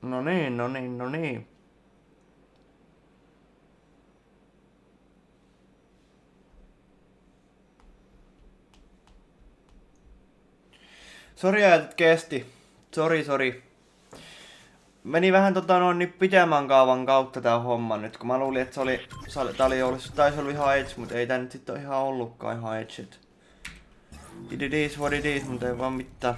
No niin, no niin, no niin. Sori että kesti. Sori. Meni vähän niin pitemmän kaavan kautta tää homma nyt, kun mä luulin, että taisi olla ihan edge, mut ei tää nyt sit oo ihan ollutkaan ihan edge. It is what it is, mut ei vaan mitään.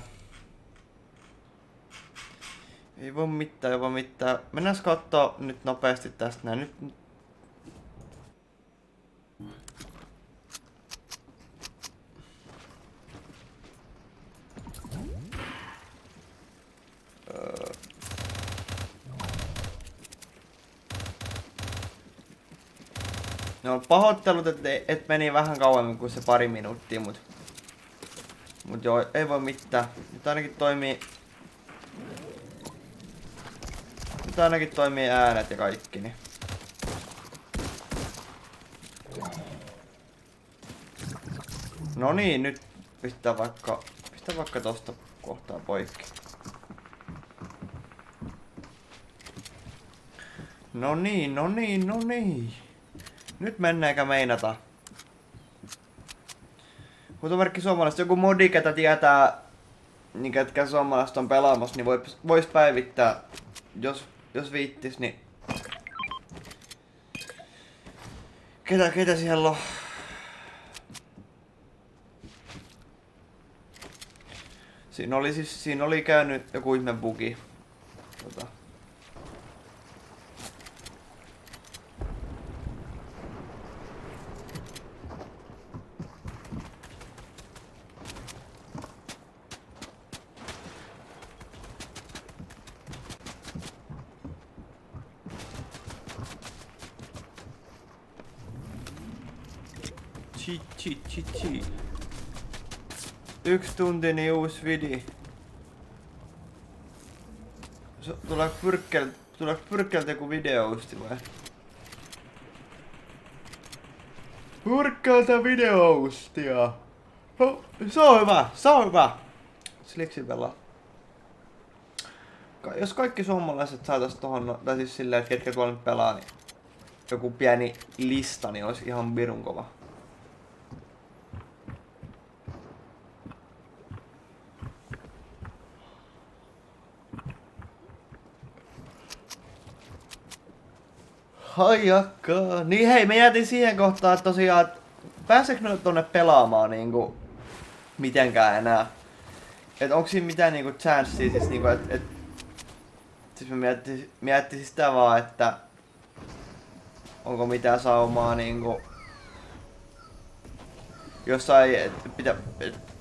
Ei voi mitään. Mennään kattoo nyt nopeasti tästä näin. Nyt. No pahoittelut, et meni vähän kauemmin kuin se pari minuuttia, mut joo, ei voi mitään. Nyt ainakin toimii äänet ja kaikki, niin. No niin, nyt pistää vaikka tosta kohtaa poikki. No niin. Nyt mennäänkö meinata? Huutomerkki suomalaiset, joku modi, ketä tietää, niin ketkä suomalaiset on pelaamassa, niin vois päivittää, jos viittis, niin. Ketä siellä on? Siinä oli käynyt joku ihme bugi. Cheat. 1 tunti niin uusi video. Tuleeko pyrkkeltä joku videousti vai? Pyrkkeltä videoustia. Se on hyvä. Sliksi pelaa. Jos kaikki suomalaiset saatais tohon, tai siis silleen, että ketkä tuolla nyt pelaa, niin joku pieni lista, niin olisi ihan pirun kova. Haijakkaa. Niin hei, me jäätiin siihen kohtaan, että tosiaan, pääseekö ne tonne pelaamaan niinku mitenkään enää? Et onko siinä mitään niinku chanssia, siis niinku siis mä miettisin sitä vaan, että onko mitään saumaa niinku jossain,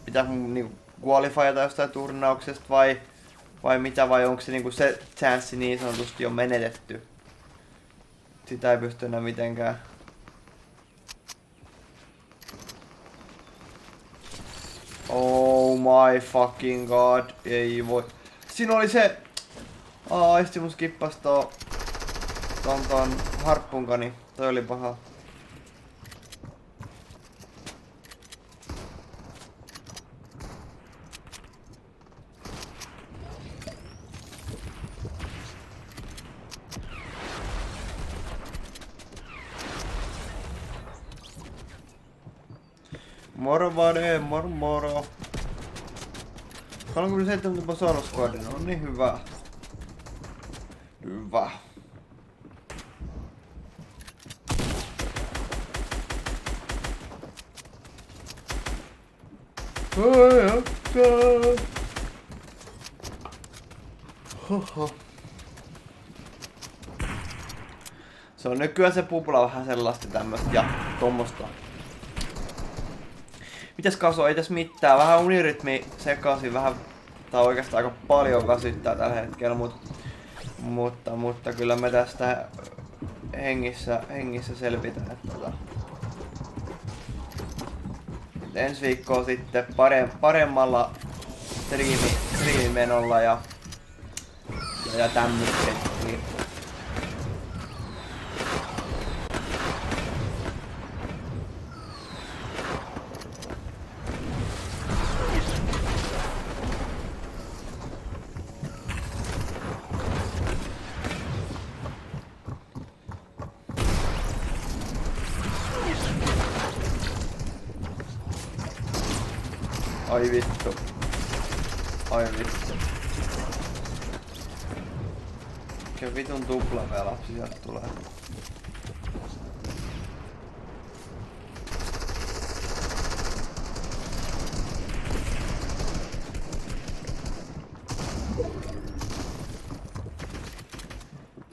pitää niinku qualifyata jostain turnauksesta vai mitä, vai onko se niinku se chanssi niin sanotusti jo menetetty? Sitä ei pysty enää mitenkään. Oh my fucking god, ei voi. Siinä oli se. Aisti mun skippas ton harppunkani. Toi oli paha. Moro. 37 Solo Squad, no niin hyvä. Hoho. Se on nykyään se pupla vähän sellaista tämmöstä ja tommosta. Mitäs kaso, ei tässä mitään. Vähän unirytmi sekaisin, vähän, tai oikeastaan aika paljon väsyttää tällä hetkellä, mutta kyllä me tästä hengissä selvitään. Ensi viikkoa sitten paremmalla striimimenolla ja tämmöistä. Ai vittu. Ai vittu. Mikä vitun tuplavelapsi sieltä tulee.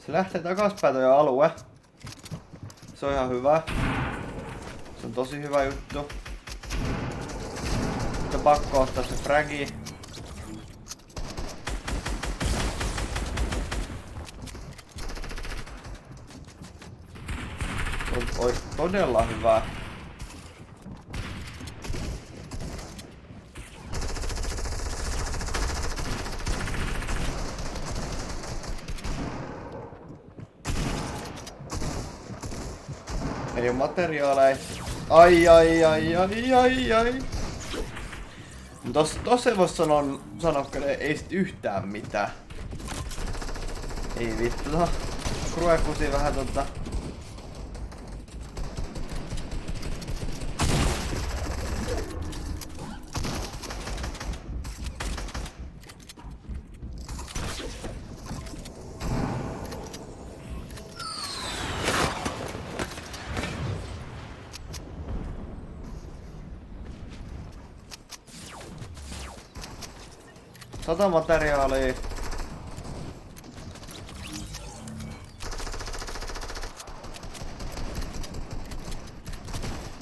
Se lähtee takaspäin toi alue. Se on ihan hyvä. Se on tosi hyvä juttu. Sitten pakko ottaa se fragi. Ois todella hyvä. Ei oo materiaaleja. Ai. Tossa ei voi sanoa ei sit yhtään mitään. Ei vittu, kruekusi vähän materiaalia.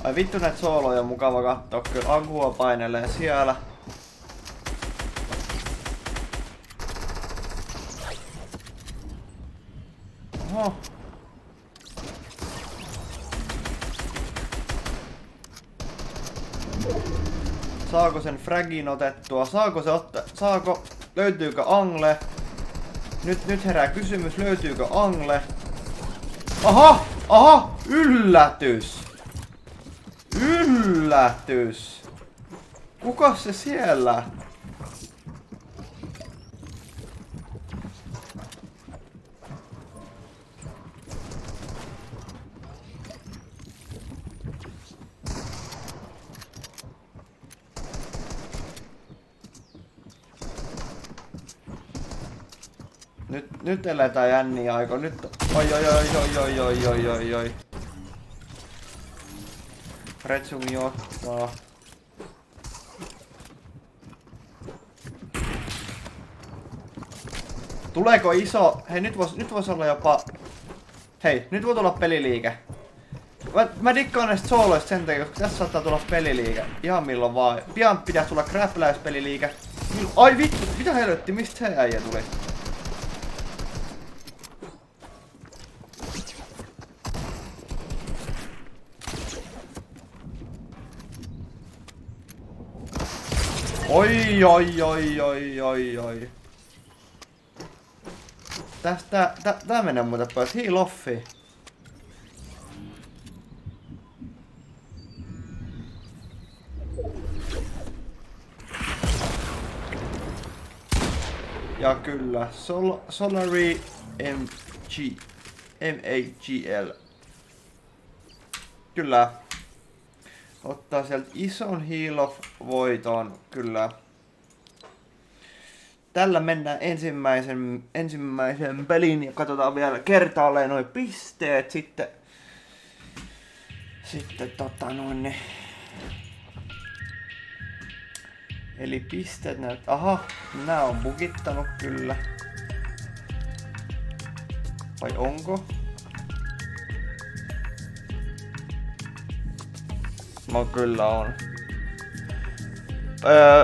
Ai vittu, näitä sooloja on mukava kattoo, kyllä agua painelee siellä. Oho. Saako sen fragin otettua? Löytyykö angle? Nyt herää kysymys, löytyykö angle? Aha! Yllätys! Yllätys! Kuka se siellä? Nyt eletään jänniä aikoja. Nyt. Oi. Retsumi ottaa. Tuleeko iso? Hei, nyt vois olla jopa. Hei, nyt voi tulla peliliike. Mä dikkaan näistä sooloista sen takia, koska tässä saattaa tulla peliliike. Ihan milloin vaan. Pian pitäisi tulla kräpläyspeliliike. Ai vittu, mitä helvetti, mistä se äijä tuli? Oi. Tää menee muuten pois. Heal offi. Ja kyllä, Solary MAGL. Kyllä. Ottaa sieltä ison heal off voiton, kyllä. Tällä mennään ensimmäisen pelin ja katsotaan vielä kertaalleen noi pisteet. Sitten eli pisteet näyttää. Aha, nää on bugittanut kyllä. Vai onko? No kyllä on.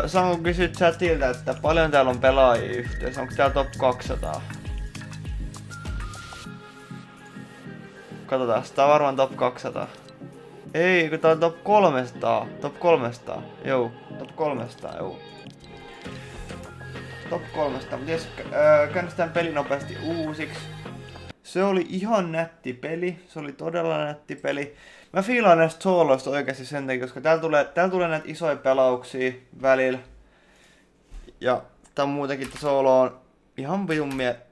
Saanko kysyä chatilta, että paljon täällä on pelaajia yhteensä? Onko täällä top 200? Katsotaan, tää on varmaan top 200. Ei, kun tää on top 300. Top 300. Joo, top 300, joo. Top 300, mutta jos käynnistään peli nopeasti uusiksi. Se oli ihan nätti peli. Se oli todella nätti peli. Mä fiilaan näistä sooloista oikeasti sen takia, koska täällä tulee näitä isoja pelauksia välillä. Ja tää muutenkin tää soolo on ihan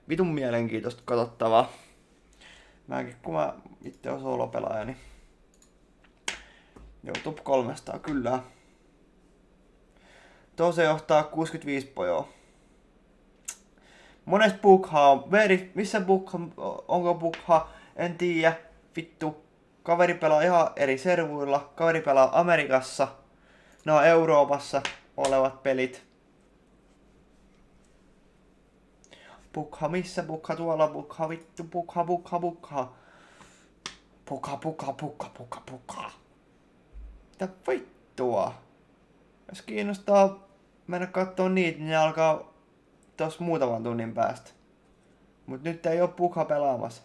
vitun mielenkiintoista katsottavaa. Mäkin kun mä itse oon soolopelaaja, niin joo, top 300 kyllä. Toose johtaa 65 pojoa. Monesta Bukha on? Missä Bukha? Onko Bukha? En tiedä. Vittu. Kaveri pelaa ihan eri servuilla. Kaveri pelaa Amerikassa. Ne on Euroopassa olevat pelit. Bukha, missä Bukha? Tuolla Bukha, vittu. Bukha. Bukha. Mitä vittua? Jos kiinnostaa mennä kattoo niitä, niin ne alkaa tossa muutaman tunnin päästä. Mut nyt ei oo Bukha pelaamassa.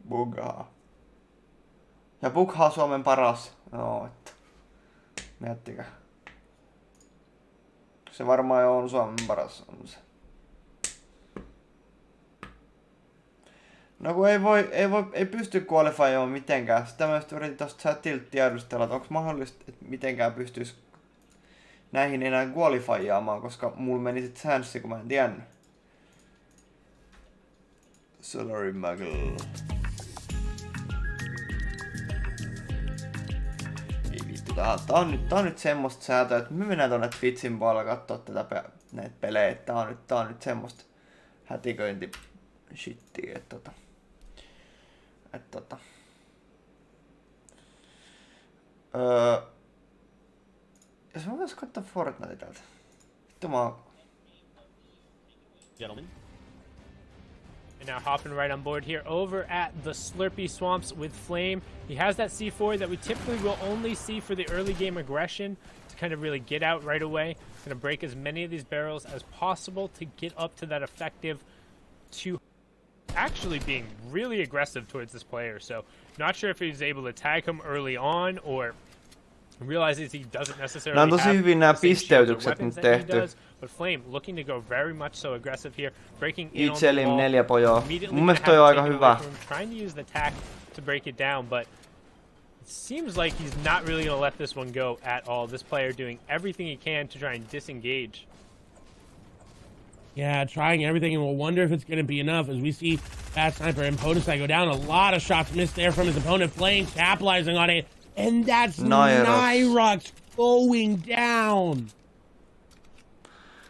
Bukha. Ja Bukha on Suomen paras. No, että. Miettikää. Se varmaan jo on Suomen paras. On se. No kun ei pysty qualifyoimaan mitenkään. Sitä mä just yritin tosta tiedustella, että onko mahdollista, että mitenkään pystyis näihin enää qualifyaamaan, koska mulla meni sit chanssi, kun mä en tiennyt. Salary Muggle. Ei vittu, tää on nyt semmoista säätöä, että me mennään tonne Twitchin puolella kattoo näitä pelejä. Tää on nyt semmoista hätiköinti shittiä, jos mä vois katsoa Fortnite täältä. Vittu mä oon... Gentlemen. And now hopping right on board here over at the Slurpy Swamps with Flame. He has that C4 that we typically will only see for the early game aggression to kind of really get out right away. Gonna break as many of these barrels as possible to get up to that effective to actually being really aggressive towards this player. So not sure if he's able to tag him early on or realizes he doesn't necessarily have tosi hyvin nämä pisteytykset nyt tehty. But Flame looking to go very much so aggressive here, breaking in on the Itselim wall. 4 pojoa. Mun mielestä toi on aika hyvä. Trying to use the tack to break it down, but it seems like he's not really going to let this one go at all. This player doing everything he can to try and disengage. Yeah, trying everything, and we'll wonder if it's going to be enough as we see Fat Sniper and Podesai go down. A lot of shots missed there from his opponent. Flame capitalizing on it, and that's Nyrox going down.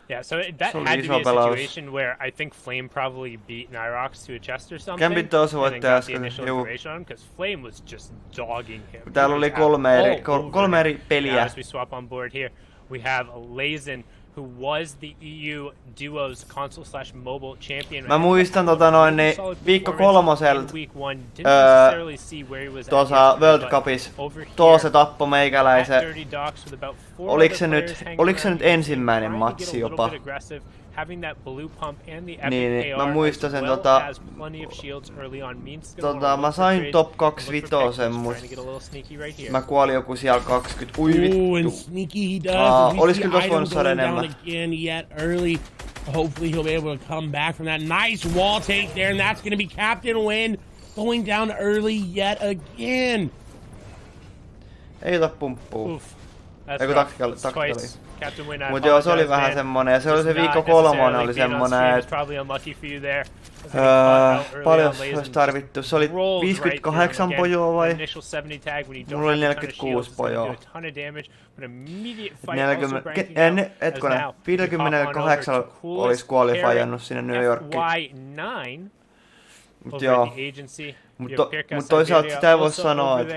Yeah, so that had to be a situation where I think Flame probably beat Nyrox to a chest or something, and then got the initial information on him, because Flame was just dogging him. Täällä oli kolme eri peliä. As we swap on board here, we have Lazen, who was the EU Duos console/mobile champion. Mä muistan viikko kolmoselta tuossa World Cupissa. Tuossa tappoi meikäläisen. Oliko se nyt ensimmäinen matsi jopa? Niin, mä muistan sen mä sain top 25, mut mä kuolin joku siellä 20. Ui vittu. Olis kyllä tossa voinut saada enemmän. Hopefully he'll be able to come back from that nice wall take there, and that's going to be Captain Win going down early yet again. Ei ota pumppuu. Eiku taktikali. Mut joo, se oli vähän semmonen, ja se oli se viikko kolmonen oli semmonen, et... paljon olisi tarvittu, se oli 58 pojoa vai? Mulla oli 46 pojoa. 58 olis qualifyannut sinne New Yorkiin. Mut joo, mut toisaalta sitä ei voi sanoa, et...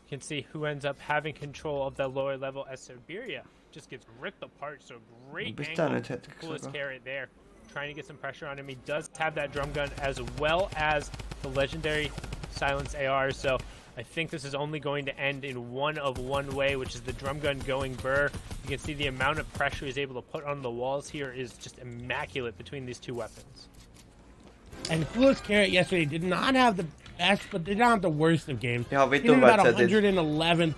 Can see who ends up having control of the lower level as Siberia just gets ripped apart. So great angle, coolest carrot there, trying to get some pressure on him. He does have that drum gun as well as the legendary silence AR. So I think this is only going to end in one way, which is the drum gun going burr. You can see the amount of pressure he's able to put on the walls here is just immaculate between these two weapons. And coolest carrot yesterday did not have the best, but they don't have the worst of games. Yeah, he did about 111th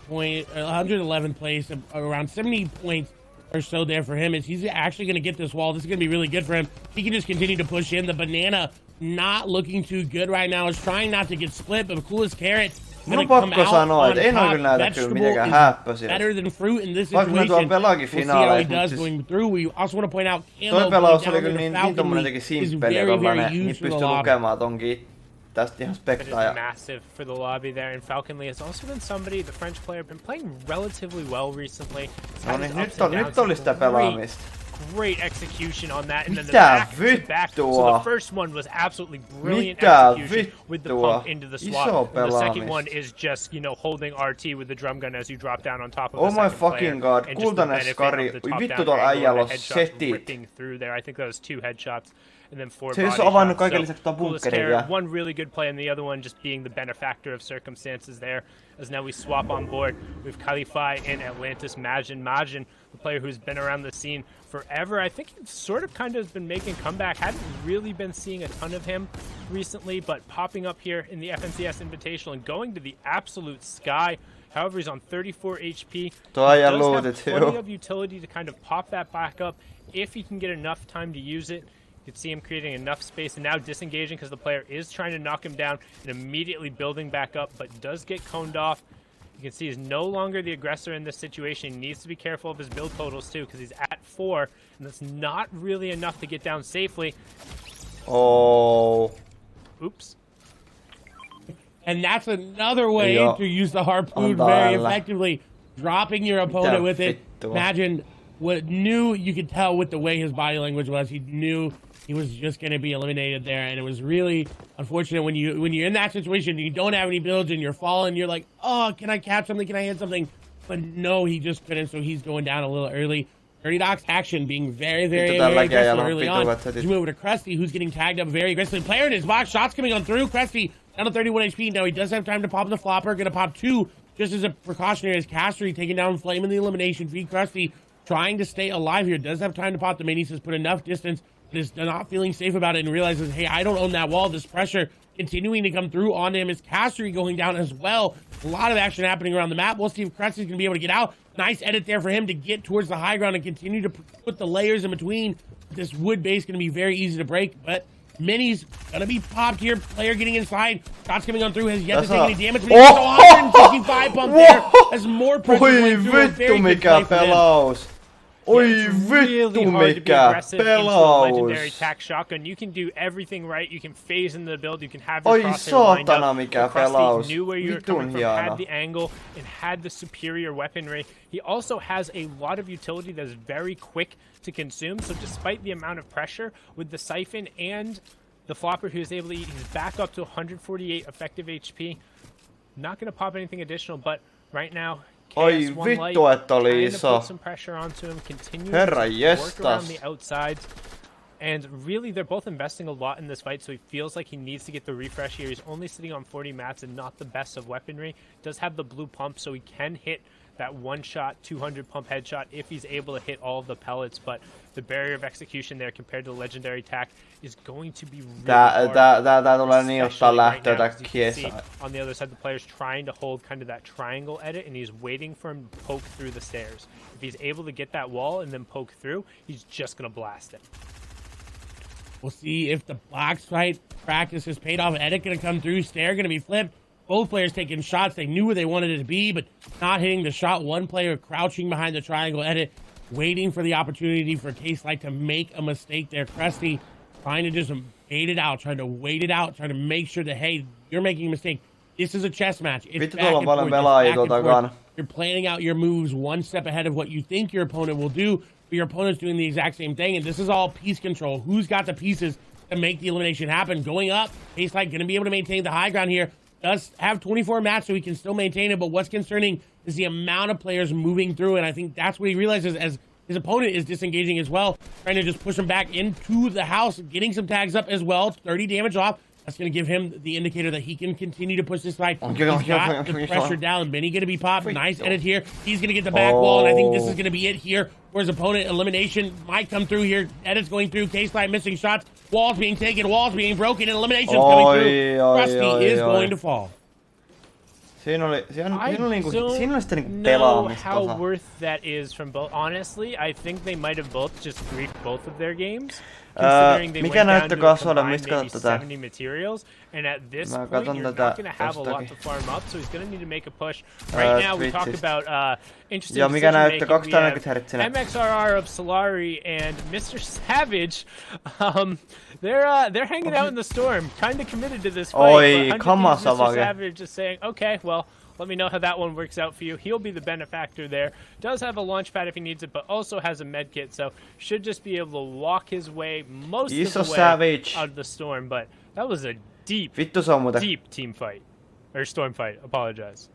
place, around 70 points or so there for him. Is he's actually going to get this wall? This is going to be really good for him. He can just continue to push in. The banana not looking too good right now. Is trying not to get split, but coolest carrot. Minun pakko sanoa, että en oikein näytä kyllä mitenkään häppöisin. Vaikka me tuolla pelaakin finaaleissa, mut siis... Toi pelaus oli kyllä niin tommonen teki simppeli, niin pystyy lukemaan tonkin tästä ihan That is spektaa. massive for the lobby there, and Falcon Lee has also been somebody, the French player, been playing relatively well recently. He's No had niin, his ups nyt, and nyt downs. oli sitä pelaamista. Great execution on that, and then the Mitä back-to-back. So vittua? the first one was absolutely brilliant Mitä execution with the vittua? pump into the Iso swap. And the second pelaamista. one is just, you know, holding RT with the drum gun as you drop down on top of Oh the my second fucking player. god, And just the kultainen benefit skari. of the Oi top vittu down tuolla angle äijällä and on the headshots setit. ripping through there. I think that was 2 headshots. And then 4 Se body olisi avannut shots. kaiken So, lisäksi tuon coolest bunkkerin care, vielä. one really good play and the other one just being the benefactor of circumstances there. As now we swap on board with Kalifai and Atlantis Majin, the player who's been around the scene forever. I think he sort of kind of has been making a comeback. Hadn't really been seeing a ton of him recently, but popping up here in the FNCS Invitational and going to the absolute sky. However, he's on 34 HP. He Toi ja does looted, have plenty joo. of utility to kind of pop that back up if he can get enough time to use it. You can see him creating enough space and now disengaging because the player is trying to knock him down and immediately building back up, but does get coned off. You can see he's no longer the aggressor in this situation. He needs to be careful of his build totals too because he's at 4, and that's not really enough to get down safely. Oh. Oops. And that's another way Joo. to use the harpoon On very täällä. effectively, dropping your opponent Mitä with it. vittua? Imagine what you could tell with the way his body language was. He knew he was just going to be eliminated there, and it was really unfortunate when you're in that situation and you don't have any builds and you're falling. You're like, oh, can I catch something? Can I hit something? But no, he just couldn't. So he's going down a little early. Dirty Doc's action being very, very, Vittu, very tälläkin aggressive ajalla on early vitu on. headsetit. You move over to Krusty, who's getting tagged up very aggressively. Player in his box, shots coming on through. Krusty down to 31 HP. Now he does have time to pop the flopper. Gonna pop 2 just as a precautionary as Castery taking down Flame in the elimination feed. Krusty trying to stay alive here. Does have time to pop the minis. Has put enough distance, but is not feeling safe about it and realizes, hey, I don't own that wall. This pressure continuing to come through on him. Is Castery going down as well? A lot of action happening around the map. We'll see if Krusty's going to be able to get out. Nice edit there for him to get towards the high ground and continue to put the layers in between. This wood base going to be very easy to break, but minis going to be popped here. Player getting inside. Shots coming on through. Has yet to take any damage, but he's got 155 pump there. Has more pressure Oi going through. A very vittu good mikä play for him. pelaus. Oi It's really vittu hard to be mikä aggressive into a legendary pelaus. tack shotgun. You can do everything right. You can phase in the build. You can have your Oi crosshair lined saatana up. mikä But Krusty pelaus. knew where you were Vitun coming from, hieno. had the angle, and had the superior weaponry. He also has a lot of utility that is very quick to consume. So despite the amount of pressure with the siphon and the flopper he was able to eat, he's back up to 148 effective HP. Not going to pop anything additional, but right now, Oi KS1 vittu, Light että oli trying to iso. put some pressure onto him, continuing Herra to work around jestas. the outsides. And really, they're both investing a lot in this fight, so he feels like he needs to get the refresh here. He's only sitting on 40 mats and not the best of weaponry. Does have the blue pump, so he can hit that one-shot, 200 pump headshot if he's able to hit all of the pellets, but the barrier of execution there compared to the legendary tack is going to be really hard. Tää tulee niin ottaa Especially right lähtöä now, tää 'cause you can see kiesa. on the other side, the player's trying to hold kind of that triangle edit, and he's waiting for him to poke through the stairs. If he's able to get that wall and then poke through, he's just going to blast it. We'll see if the box fight practice has paid off. Edit going to come through. Stair going to be flipped. Both players taking shots. They knew where they wanted it to be, but not hitting the shot. One player crouching behind the triangle edit, waiting for the opportunity for K-Slide to make a mistake there. Krusty trying to just bait it out, trying to wait it out, trying to make sure that, hey, you're making a mistake. This is a chess match. It's Vittu, back tuolla on and paljon forth. It's pelaajia back and tuolla forth. takana. You're planning out your moves one step ahead of what you think your opponent will do, but your opponent's doing the exact same thing, and this is all piece control. Who's got the pieces to make the elimination happen? Going up, K-Slide going to be able to maintain the high ground here. Does have 24 mats, so he can still maintain it, but what's concerning is the amount of players moving through, and I think that's what he realizes as his opponent is disengaging as well, trying to just push him back into the house, getting some tags up as well. 30 damage off. That's going to give him the indicator that he can continue to push this fight. He's got the pressure down. Benny going to be popped. Nice edit here. He's going to get the back wall, and I think this is going to be it here, where his opponent elimination might come through here. Edit's going through. K-Slide missing shots. Walls being taken. Walls being broken. And eliminations coming through. Krusty is going to fall. Siinä oli sitä niinku know pelaamista. how worth that is from both. Honestly, I think they might have both just griefed both of their games. Considering they mikä went down näyttö to a kasvoille, combined mistä maybe katsot tätä? 70 materials, and at this Mä point, katon you're tätä not going to have a lot jostakin. to farm up, so he's going to need to make a push. Right now, we talk Twitchistä. about interesting Ja, mikä näyttö? decision-making. We 240 have hertsinä. MXRR of Solari and Mr. Savage. They're hanging out in the storm, kind of committed to this fight. Oi, but come on, Mr. Savage. Savage is saying, okay, well, let me know how that one works out for you. He'll be the benefactor there. Does have a launch pad if he needs it, but also has a med kit, so should just be able to walk his way most of the way Savage. out of the storm. But that was a deep, Vittu se on muuten. deep team fight. Or storm fight, apologize.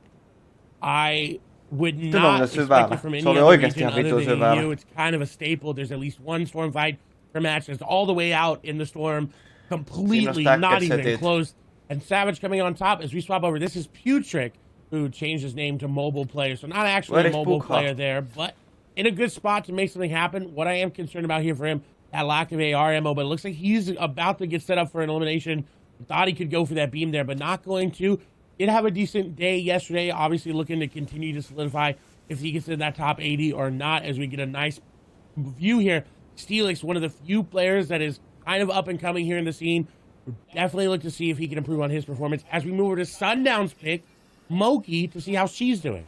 I would on not the expect syvällä. it from any Se oli other oikeasti region ihan other vitun than syvällä. EU. It's kind of a staple. There's at least one storm fight per match. That's all the way out in the storm, completely not even close. And Savage coming on top as we swap over. This is Putrick, who changed his name to Mobile Player. So not actually a mobile player there, but in a good spot to make something happen. What I am concerned about here for him, that lack of AR ammo, but it looks like he's about to get set up for an elimination. Thought he could go for that beam there, but not going to. Did have a decent day yesterday, obviously looking to continue to solidify if he gets in that top 80 or not, as we get a nice view here. Steelix, one of the few players that is kind of up and coming here in the scene. Definitely look to see if he can improve on his performance. As we move over to Sundown's pick, Moki, to see how she's doing.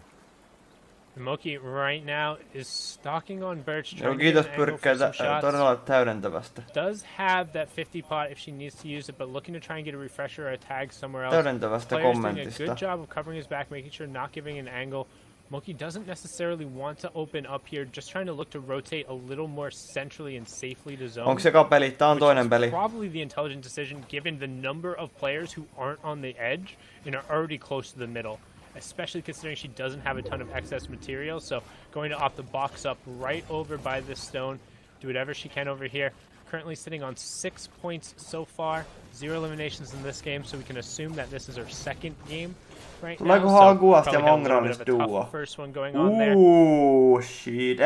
Moki right now is stalking on Birch. Joo, kiitos Pyrkkä todella täydentävästä. Does have that 50 pot if she needs to use it, but looking to try and get a refresher or a tag somewhere else. Täydentävästä Player's doing a kommentista. good job of covering his back, making sure not giving an angle. Moki doesn't necessarily want to open up here, just trying to look to rotate a little more centrally and safely to zone. Onko se eka peli? Tää on toinen peli. Probably the intelligent decision given the number of players who aren't on the edge and are already close to the middle. Especially considering she doesn't have a ton of excess material, so going to opt the box up right over by this stone, do whatever she can over here. Currently sitting on 6 points so far, 0 eliminations in this game, so we can assume that this is her second game right now. Tuleeko Haguasta ja Mongralista duo? First one going on there. Shit.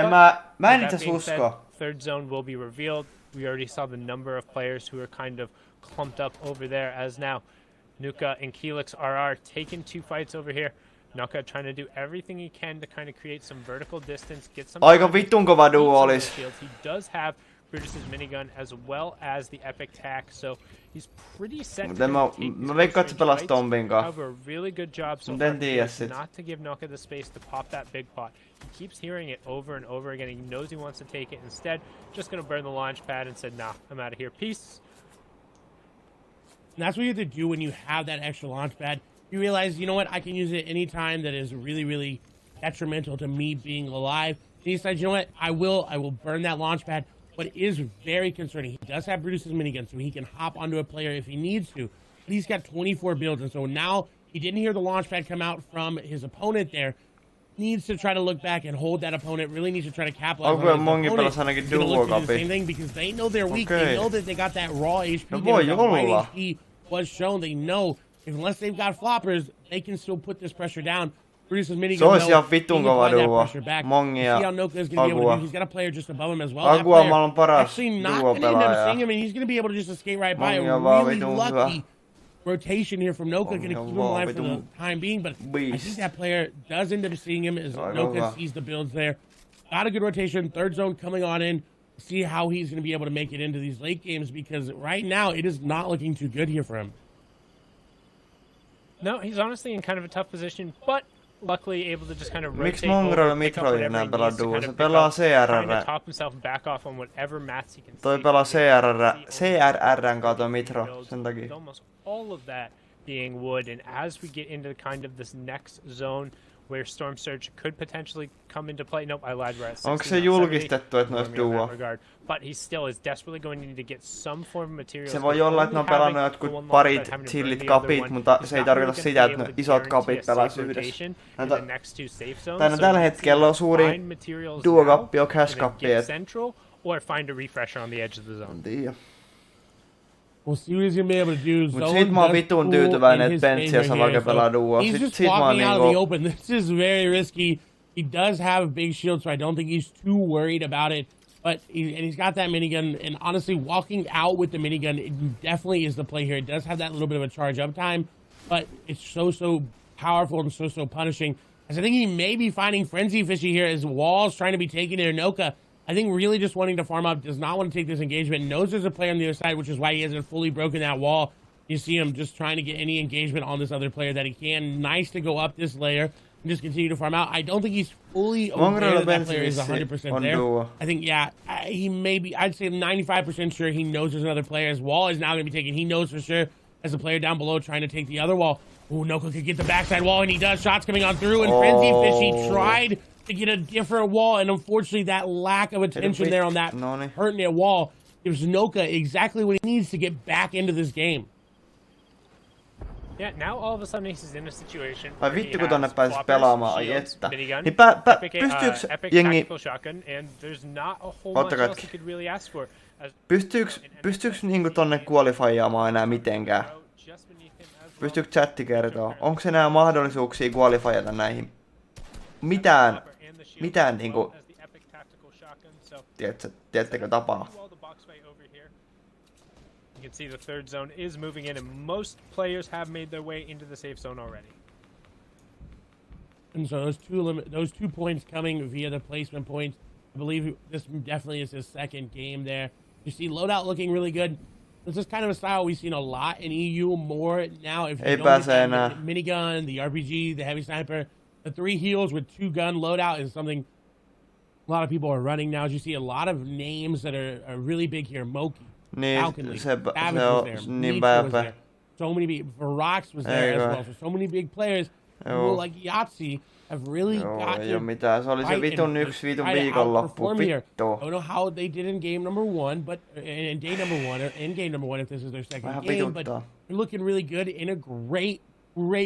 Mä en itse usko. Third zone will be revealed. We already saw the number of players who are kind of clumped up over there as now. Nuka and Keelix are taking 2 fights over here. Nuka trying to do everything he can to kind of create some vertical distance, get some. Aika vitun kova duo olis. He does have Brutus's minigun as well as the epic tack, so he's pretty set. Mä veikkaan, että se pelas Tombin kanssa. Have a really good job so Mut far en tiedä sit. not to give Nuka the space to pop that big pot. He keeps hearing it over and over again. He knows he wants to take it. Instead, just gonna burn the launch pad and said, nah, I'm out of here. Peace. And that's what you have to do when you have that extra launch pad. You realize, you know what, I can use it anytime that is really, really detrimental to me being alive. And he decides, you know what, I will burn that launch pad. What is very concerning, he does have Brutus's minigun, so he can hop onto a player if he needs to. But he's got 24 builds, and so now he didn't hear the launch pad come out from his opponent there. Needs to try to look back and hold that opponent. Really needs to try to capitalize on his opponent. He's gonna look to do the same thing because they know they're weak. They know that they got that raw HP. HP was shown. They know unless they've got floppers, they can still put this pressure down. Brutus's minigun. Se olisi ihan vitun kova duo. Mongi ja Agua. He's got a player just above him as well. Agua on maailman paras actually not going to end up seeing him, and he's going to be able to just escape right by. A really lucky rotation here from Noka, going to keep him alive for the time being, but I think that player does end up seeing him as Noka sees the builds there. Got a good rotation. Third zone coming on in. See how he's going to be able to make it into these late games, because right now it is not looking too good here for him. No, he's honestly in kind of a tough position, but luckily able to just kind of rotate. Miksi Mongrel Mitroihin nää pelaa duo? Se pelaa CRR. Top himself back off on whatever mats he can. Toi pelaa CRRn kautta Mitro, sen takia. Almost all of that being wood, and as we get into kind of this next zone where Storm Surge could potentially come into play. Nope, I lied. We're at 60, onko se julkistettu, että ne olisi duo? But he still is desperately going to need to get some form of materials. Se voi olla, että ne on pelannut jotkut parit chillit kapit, mutta se ei tarkoita sitä, että ne isot kapit pelaisi yhdessä. Tällä hetkellä on suurin duo-kappi on cash-kappi. Or find a refresher on the edge of the zone. En tiedä. We'll see what he's gonna be able to do. Mut sit mä oon vitun tyytyväinen, että Bentsi ja Savage pelaa duo. He's just walking out of the open. This is very risky. He does have a big shield, so I don't think he's too worried about it. But he's got that minigun, and honestly, walking out with the minigun, it definitely is the play here. It does have that little bit of a charge up time, but it's so powerful and so punishing. As I think he may be finding Frenzy Fishy here as Wall's trying to be taken to Noka. I think really just wanting to farm up, does not want to take this engagement, knows there's a player on the other side, which is why he hasn't fully broken that wall. You see him just trying to get any engagement on this other player that he can. Nice to go up this layer. just continue to farm out. I don't think he's fully Mongrel aware that player is Bensi 100% on there. duo. I think, yeah, he may be, I'd say 95% sure he knows there's another player. His wall is now going to be taken. He knows for sure as a player down below trying to take the other wall. Oh, Noko could get the backside wall, and he does. Shots coming on through, and Frenzy Fishy tried to get a different wall, and unfortunately that lack of attention there on that hurting it wall gives Noka exactly what he needs to get back into this game. Yeah, now all of a sudden he's in a situation Ai where vittu he kun tonne has pääsis floppers, pelaamaan, ai shields, että. minigun, Niin pystyyks epic jengi, tactical shotgun, and there's not a whole much else you could really ask for. pystyyks niinku tonne qualifyaamaan enää mitenkään? Pystyykö chatti kertoa? Onko enää mahdollisuuksia qualifyata näihin? Mitään niinku, tiedättekö tapaa? You can see the third zone is moving in, and most players have made their way into the safe zone already. And so those 2 points coming via the placement points. I believe this definitely is his second game there. You see loadout looking really good. This is kind of a style we've seen a lot in EU more now. If you don't get the minigun, the RPG, the heavy sniper, the 3 heals with 2 gun loadout is something a lot of people are running now. As you see a lot of names that are really big here. Moki, Falconly, Savage was there, Meech was there. So many Varax was there as well. So many big players who, like Yahtzee, have really got ei oo mitään. Se oli se vitun viikonloppu. Vittu. I don't know how they did in game number 1, but in day number 1 or in game number 1 if this is their second game. But they're looking really good in a great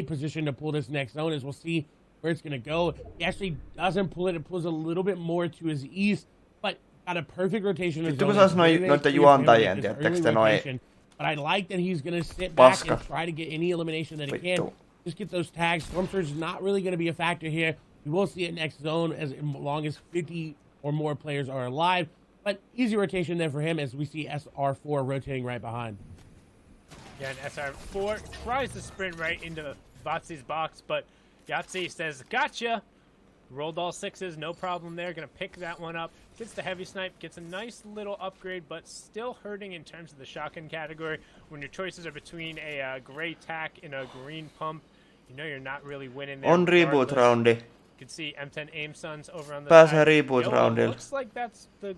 position to pull this next zone. As we'll see where it's going to go. He actually doesn't pull it. It pulls a little bit more to his east, but got a perfect rotation. Vittu kun sais noita juontajien, tiedättekö te noi? But I like that he's going to sit back and try to get any elimination that he can. Just get those tags. Storm Surge is not really going to be a factor here. We will see it next zone as long as 50 or more players are alive. But easy rotation there for him as we see SR4 rotating right behind. Yeah, and SR4 tries to sprint right into Vatsy's box, but Yahtzee says, gotcha! Rolled all 6s, no problem there. Gonna pick that one up. Gets the heavy snipe, gets a nice little upgrade, but still hurting in terms of the shotgun category. When your choices are between a gray tack and a green pump, you know you're not really winning there. On reboot roundi. You can see M10 Aim Sons over on the Pääsee side. reboot roundilla. Looks like that's the...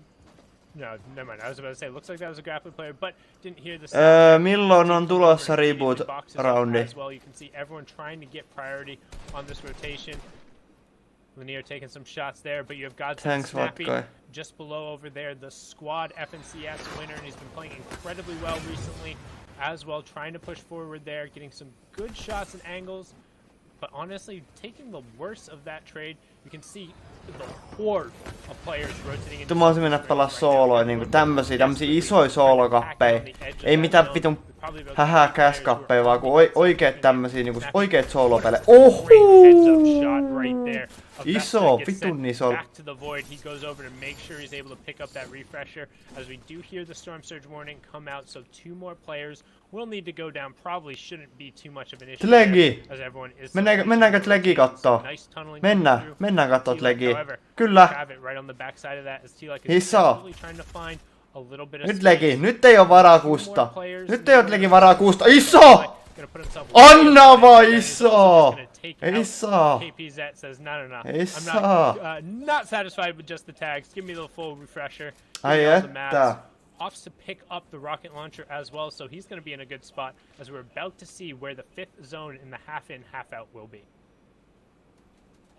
No, never mind. I was about to say, looks like that was a grappling player, but didn't hear the sound. Milloin on tulossa reboot roundi? As well, you can see everyone trying to get priority on this rotation. Lanier taking some shots there, but you have Godson Snappy just below over there, the squad FNCS winner, and he's been playing incredibly well recently as well, trying to push forward there, getting some good shots and angles, but honestly, taking the worst of that trade, you can see the horde of players rotating into. Mä oisin mennä pelaa sooloja, niinku tämmösiä isoja soolokappeja. Ei mitään vitun käskappeja, vaan kun oikeet tämmösiä niinku oikeet soolopelejä. Oho! Iso, vitun iso. Back to the void, he goes over to make sure he's able to pick up that refresher. As we do hear the storm surge warning come out, so 2 more players will need to go down. Probably shouldn't be too much of an issue. Tlegi! Mennäänkö Tlegi kattoo? Mennään kattoo Tlegiä. Kyllä! Iso! Nyt Legi, nyt ei oo varaa kusta. Nyt ei oo Legi varaa kusta. Iso! Anna vaan iso! Ei saa! Ei saa! Not satisfied with just the tags. Give me the full refresher. Ai että! Opts to pick up the rocket launcher as well, so he's going to be in a good spot as we're about to see where the 5th zone in the half-in, half-out will be.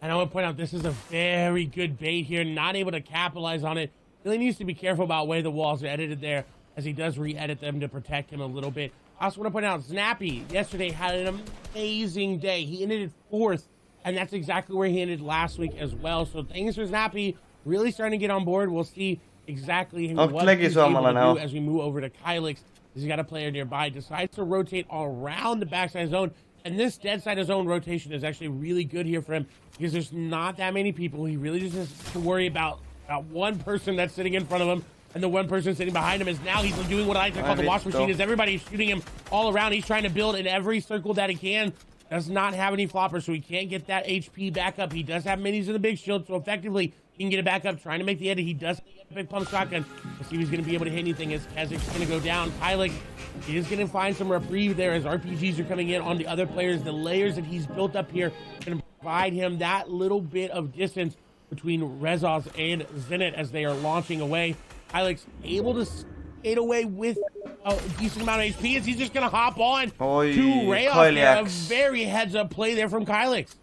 And I want to point out this is a very good bait here, not able to capitalize on it. Really needs to be careful about where the walls are edited there, as he does re-edit them to protect him a little bit. I also want to point out, Snappy yesterday had an amazing day. He ended 4th, and that's exactly where he ended last week as well. So things for Snappy really starting to get on board. We'll see exactly what he's able to do as we move over to Kylix. He's got a player nearby, decides to rotate around the backside zone. And this dead side of zone rotation is actually really good here for him because there's not that many people. He really just has to worry about one person that's sitting in front of him, and the one person sitting behind him is now he's doing what I like to call the wash machine, is everybody's shooting him all around. He's trying to build in every circle that he can. Does not have any floppers, so he can't get that HP back up. He does have minis in the big shield, so effectively he can get it back up, trying to make the edit. He does the big pump shotgun. We'll see if he's going to be able to hit anything as it's going to go down. Kylix is going to find some reprieve there as RPGs are coming in on the other players. The layers that he's built up here are going to provide him that little bit of distance between Rezos and Zenit as they are launching away. Kylix able to skate away with a decent amount of HP as he's just going to hop on to Rayos there. A very heads-up play there from Kylix.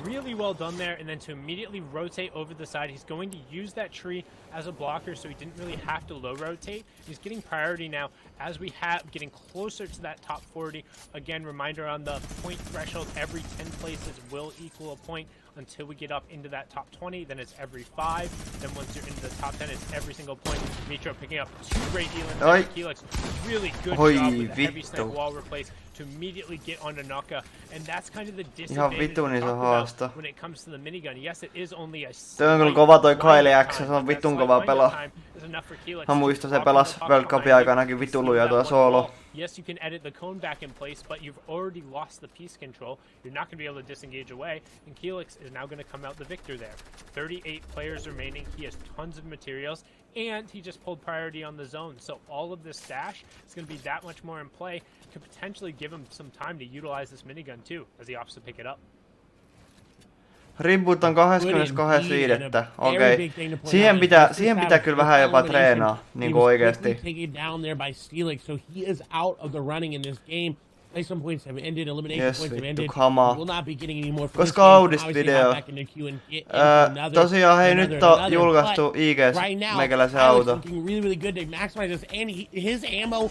Really well done there, and then to immediately rotate over the side. He's going to use that tree as a blocker, so he didn't really have to low rotate. He's getting priority now as we have getting closer to that top 40. Again, reminder on the point threshold, every 10 places will equal a point until we get up into that top 20. Then it's every 5. Then once you're into the top 10, it's every single point. Mitro picking up 2 great elims. Keelix, really good job with the heavy snipe wall replace to immediately get onto Nokka, and that's kind of the disadvantage when it comes to the minigun. Yes, it is only a Toi on kyllä kova toi Kyle X, se on vitun kova pelaa. Mä muistan se pelas World Cupin aikanakin vituluja tuo soolo. Yes, you can edit the cone back in place, but you've already lost the piece control. You're not going to be able to disengage away, and Keelix is now going to come out the victor there. 38 players remaining. He has tons of materials, and he just pulled priority on the zone. So all of this stash is going to be that much more in play. Could potentially give him some time to utilize this minigun too, as he opts to pick it up. Reboot on 22.5. Okei. Siihen pitää kyllä vähän jopa treenaa, niinku oikeesti. Down there by Steelix, so he is out of the running in this game. Placement points have ended, elimination points have ended. Will not be getting any more. Koska Audist-video. Tosiaan hei, nyt on julkaistu IG:s meikäläisen auto. Really good to maximize this, and his ammo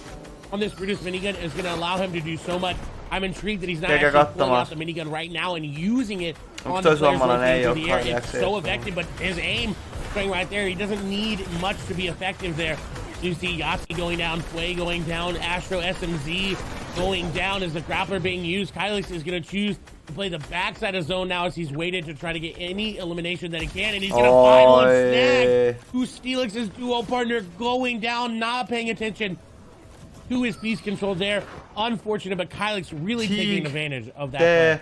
on this Brutus minigun is going to allow him to do so much. I'm intrigued that he's not actually pulling out the minigun right now and using it on the players through the air. It's so effective, but his aim going right there, he doesn't need much to be effective there. You see Yahtzee going down, Sway going down, Astro SMZ going down as the grappler being used. Kylix is going to choose to play the backside of zone now as he's waited to try to get any elimination that he can, and he's going to find one snag. Who's Steelix's duo partner going down, not paying attention to his piece control there. Unfortunate, but Kylix really taking advantage of that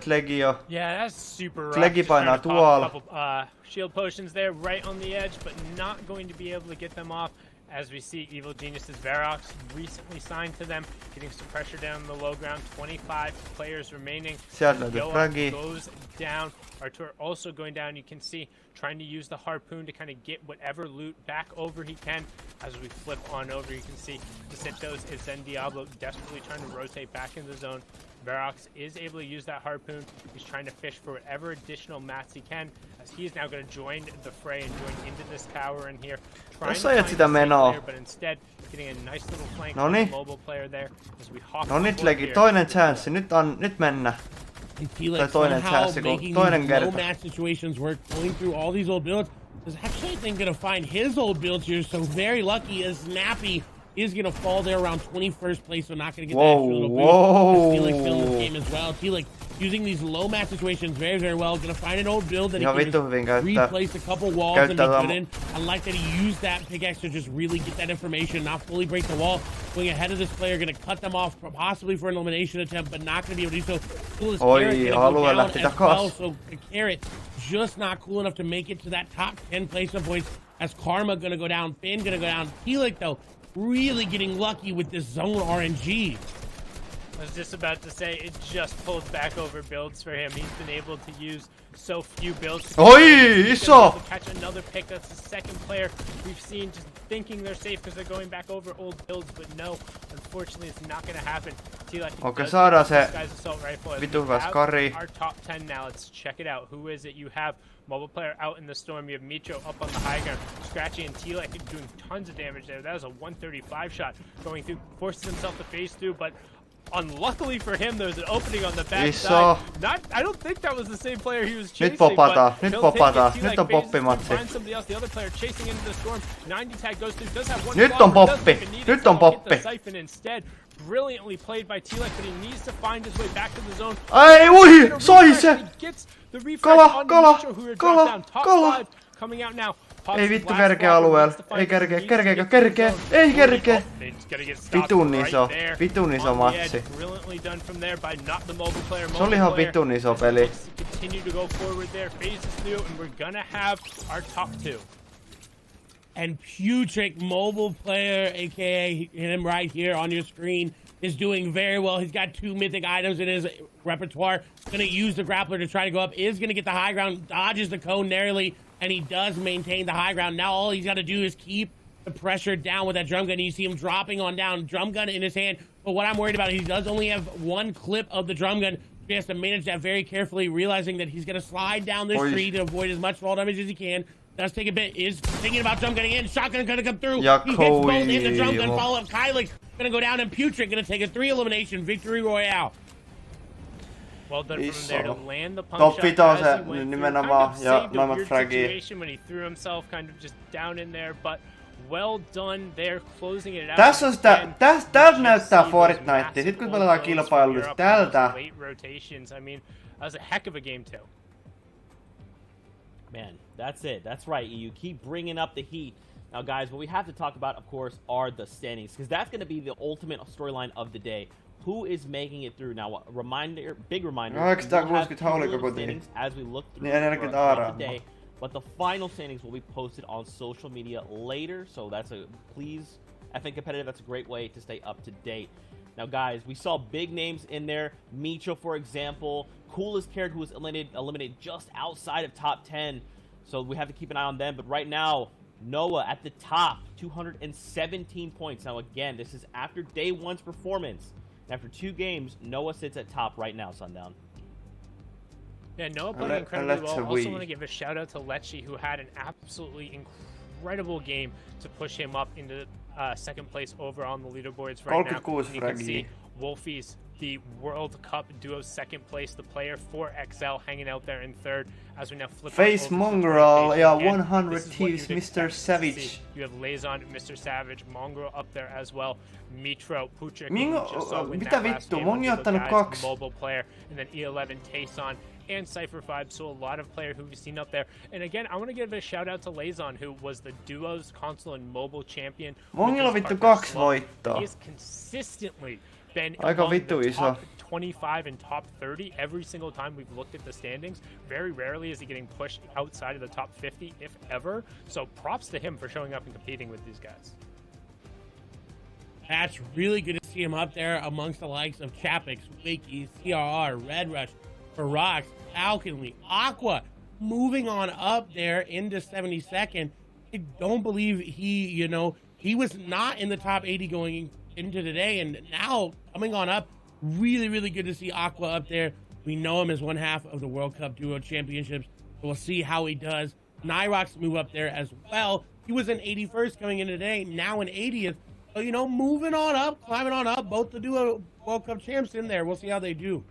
play. Yeah, that's super rough. Legi painaa tuolla. Shield potions there right on the edge, but not going to be able to get them off. As we see, Evil Genius's Verox recently signed to them, getting some pressure down the low ground. 25 players remaining. Goes down. Artur also going down. You can see trying to use the harpoon to kind of get whatever loot back over he can. As we flip on over, you can see Jacinto's is then Diablo desperately trying to rotate back in the zone. Verox is able to use that harpoon. He's trying to fish for whatever additional mats he can, as he's now going to join the fray and join into this tower in here. Trying to find the player, but instead getting a nice little flank on the mobile player there as we hop. No nyt Legi, toinen chanssi. Nyt mennään. Tai toinen chanssi, kun toinen kerta. Match situations work, going through all these old builds. Is actually, I think, going to find his old builds here. So very lucky as Snappy is going to fall there around 21st place, so not going to get that extra little boost. Steelix still in this game as well. Steelix using these low match situations very, very well. Going to find an old build that he can replace a couple walls and be good in. I like that he used that pickaxe to just really get that information, not fully break the wall. Going ahead of this player, going to cut them off possibly for an elimination attempt, but not going to be able to do so. Cool as Carrot go down as well, so the Carrot just not cool enough to make it to that top 10 placement points as Karma going to go down, Finn going to go down. Keelik, though, really getting lucky with this zone RNG. I was just about to say, it just pulls back over builds for him. He's been able to use so few builds. To catch another pick. That's the second player we've seen just thinking they're safe because they're going back over old builds, but no, unfortunately, it's not going to happen. Okei, saadaan se vitu hyvä skari. Our top 10 now. Let's check it out. Who is it? You have mobile player out in the storm. You have Mitro up on the high ground. Scratchy and T-Lek doing tons of damage there. That was a 135 shot going through. Forces himself to phase through, but unluckily for him, there's an opening on the back side. I don't think that was the same player he was chasing. Nyt popataan. Nyt on poppimatsi. Find somebody else. The other player chasing into the storm. 90 tag goes through. Does have one. Nyt on poppi. Nyt on poppi. Siphon instead. Brilliantly played by T-Lek, but he needs to find his way back to the zone. Ai, ui, sai se. Kala. Coming out now. Ei vittu kerkeä alueella. Ei kerkeä. Ei kerkeä. Vitun iso matsi. Se oli ihan vitun iso peli. And Putrick, mobile player, aka him right here on your screen, is doing very well. He's got 2 mythic items in his repertoire. Gonna use the grappler to try to go up. Is gonna get the high ground, dodges the cone narrowly, and he does maintain the high ground. Now all he's got to do is keep the pressure down with that drum gun. You see him dropping on down, drum gun in his hand. But what I'm worried about, he does only have 1 clip of the drum gun. He has to manage that very carefully, realizing that he's gonna slide down this tree to avoid as much fall damage as he can. Does take a bit, is thinking about drum gunning in. Shotgun gonna come through. He hits both in the drum gun. Follow up. Kylix gonna go down, and Putrid gonna take a 3 elimination victory royale. Well done from there to land the punch shot as he went through. Kind of saved a weird situation when he threw himself kind of just down in there, but well done there, closing it out. Tässä on sitä, täältä näyttää Fortnite. Sit kun pelataan kilpailullista tältä. Late rotations. I mean, that was a heck of a game too. Man, that's it. That's right. You keep bringing up the heat. Now, guys, what we have to talk about, of course, are the standings, because that's going to be the ultimate storyline of the day. Who is making it through? Now, a reminder, big reminder, No, we will have standings as we look through throughout the day, but the final standings will be posted on social media later, so that's please, FN Competitive, that's a great way to stay up to date. Now, guys, we saw big names in there. Micho, for example, coolest character who was eliminated just outside of top 10. So we have to keep an eye on them. But right now, Noah at the top, 217 points. Now, again, this is after day 1's performance. After 2 games, Noah sits at top right now, Sundown. Yeah, Noah played incredibly well. Also want to give a shout out to Lecce, who had an absolutely incredible game to push him up into second place over on the leaderboards right now. You can see Wolfie's the World Cup duo second place, the player for XL hanging out there in third as we now flip Face Mongrel, yeah, 100 Thieves, Mr. Savage. You have Lazon, Mr. Savage, Mongrel up there as well. Mitro, Puchik, mitä vittu, Mongi on ottanut 2. Mobile player, and then E11, Tayson, and Cypher5, so a lot of player who we've seen up there. And again, I want to give a shout out to Lazon, who was the duos, console, and mobile champion. Mongilla on vittu 2 voittoa. He has consistently been Aika among vittu the iso. top 25 and top 30 every single time we've looked at the standings. Very rarely is he getting pushed outside of the top 50, if ever. So props to him for showing up and competing with these guys. That's really good to see him up there amongst the likes of Chapix, Wiki, CRR, Red Rush, Ferox, Alchemy, Aqua, moving on up there into 72nd. I don't believe he was not in the top 80 going into today, and now coming on up. Really, really good to see Aqua up there. We know him as one half of the World Cup Duo Championships. So we'll see how he does. Nyrox move up there as well. He was in 81st coming in today, now in 80th. So, moving on up, climbing on up. Both the Duo World Cup champs in there. We'll see how they do.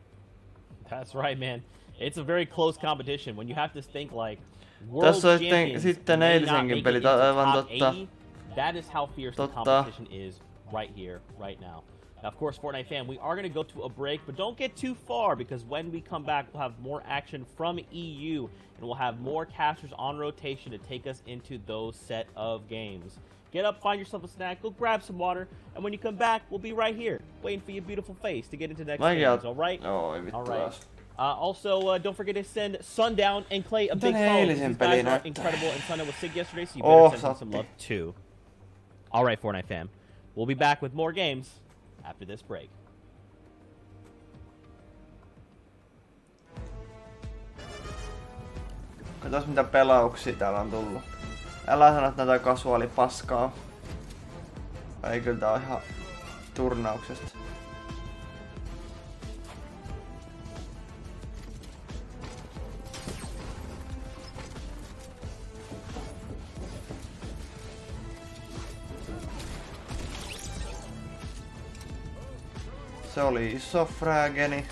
That's right, man. It's a very close competition. When you have to think like world champions may not make it into top 80, that is how fierce the competition is right here, right now. Now, of course, Fortnite fam, we are going to go to a break, but don't get too far, because when we come back, we'll have more action from EU, and we'll have more casters on rotation to take us into those set of games. Get up, find yourself a snack, go grab some water, and when you come back, we'll be right here, waiting for your beautiful face to get into the next games, all right? Oh, all right. Also, don't forget to send Sundown and Clay a big follow. These guys are incredible, and Sundown was sick yesterday, so you better send him some love, too. All right, Fortnite fam. We'll be back with more games after this break. Katos mitä pelauksia täällä on tullut. Älä sano, että näitä kasuaali paskaa. Ei, kyllä tää on ihan turnauksesta. Se oli iso frageni.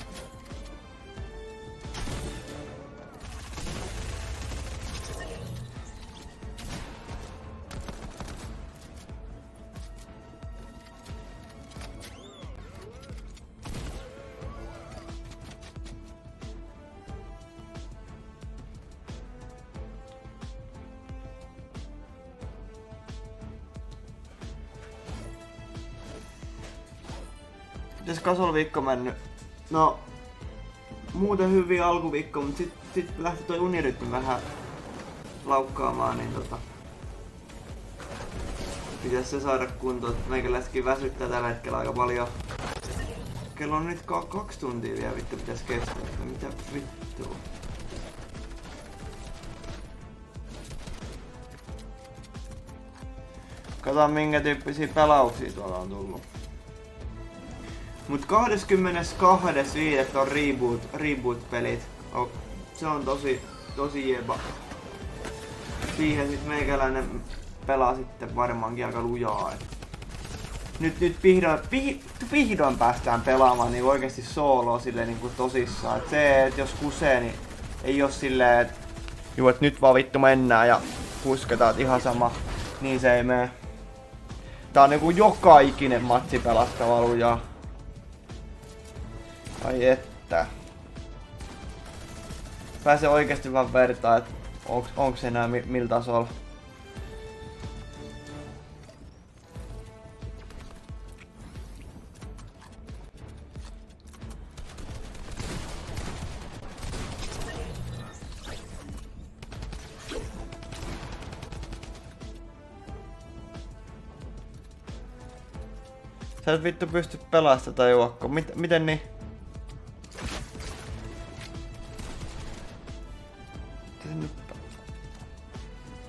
Mites kasuaaliviikko mennyt? No, muuten hyvin alkuviikko, mut sit lähti toi unirytmi vähän laukkaamaan, niin pitäis se saada kuntoon. Meikäläiskin väsyttää tällä hetkellä aika paljon. Kello on nyt 2 tuntia vielä vittu pitäis kestää. Mitä vittua? Katsotaan minkä tyyppisiä pelauksia tuolla on tullut. Mut 22.5. on reboot-pelit. Se on tosi jeba. Siihen sit meikäläinen pelaa sitten varmaankin aika lujaa. Nyt vihdoin päästään pelaamaan niin oikeesti sooloa silleen niinku tosissaan. Et se, et jos kusee, niin ei oo silleen, et nyt vaan vittu mennään ja pusketaan, et ihan sama. Niin se ei mene. Tää on niinku joka ikinen matsi pelastava lujaa. Ai että. Pääsee oikeesti vaan vertaa, et onks enää millä tasolla. Sä et vittu pysty pelastamaan tätä juokkoa. Miten niin?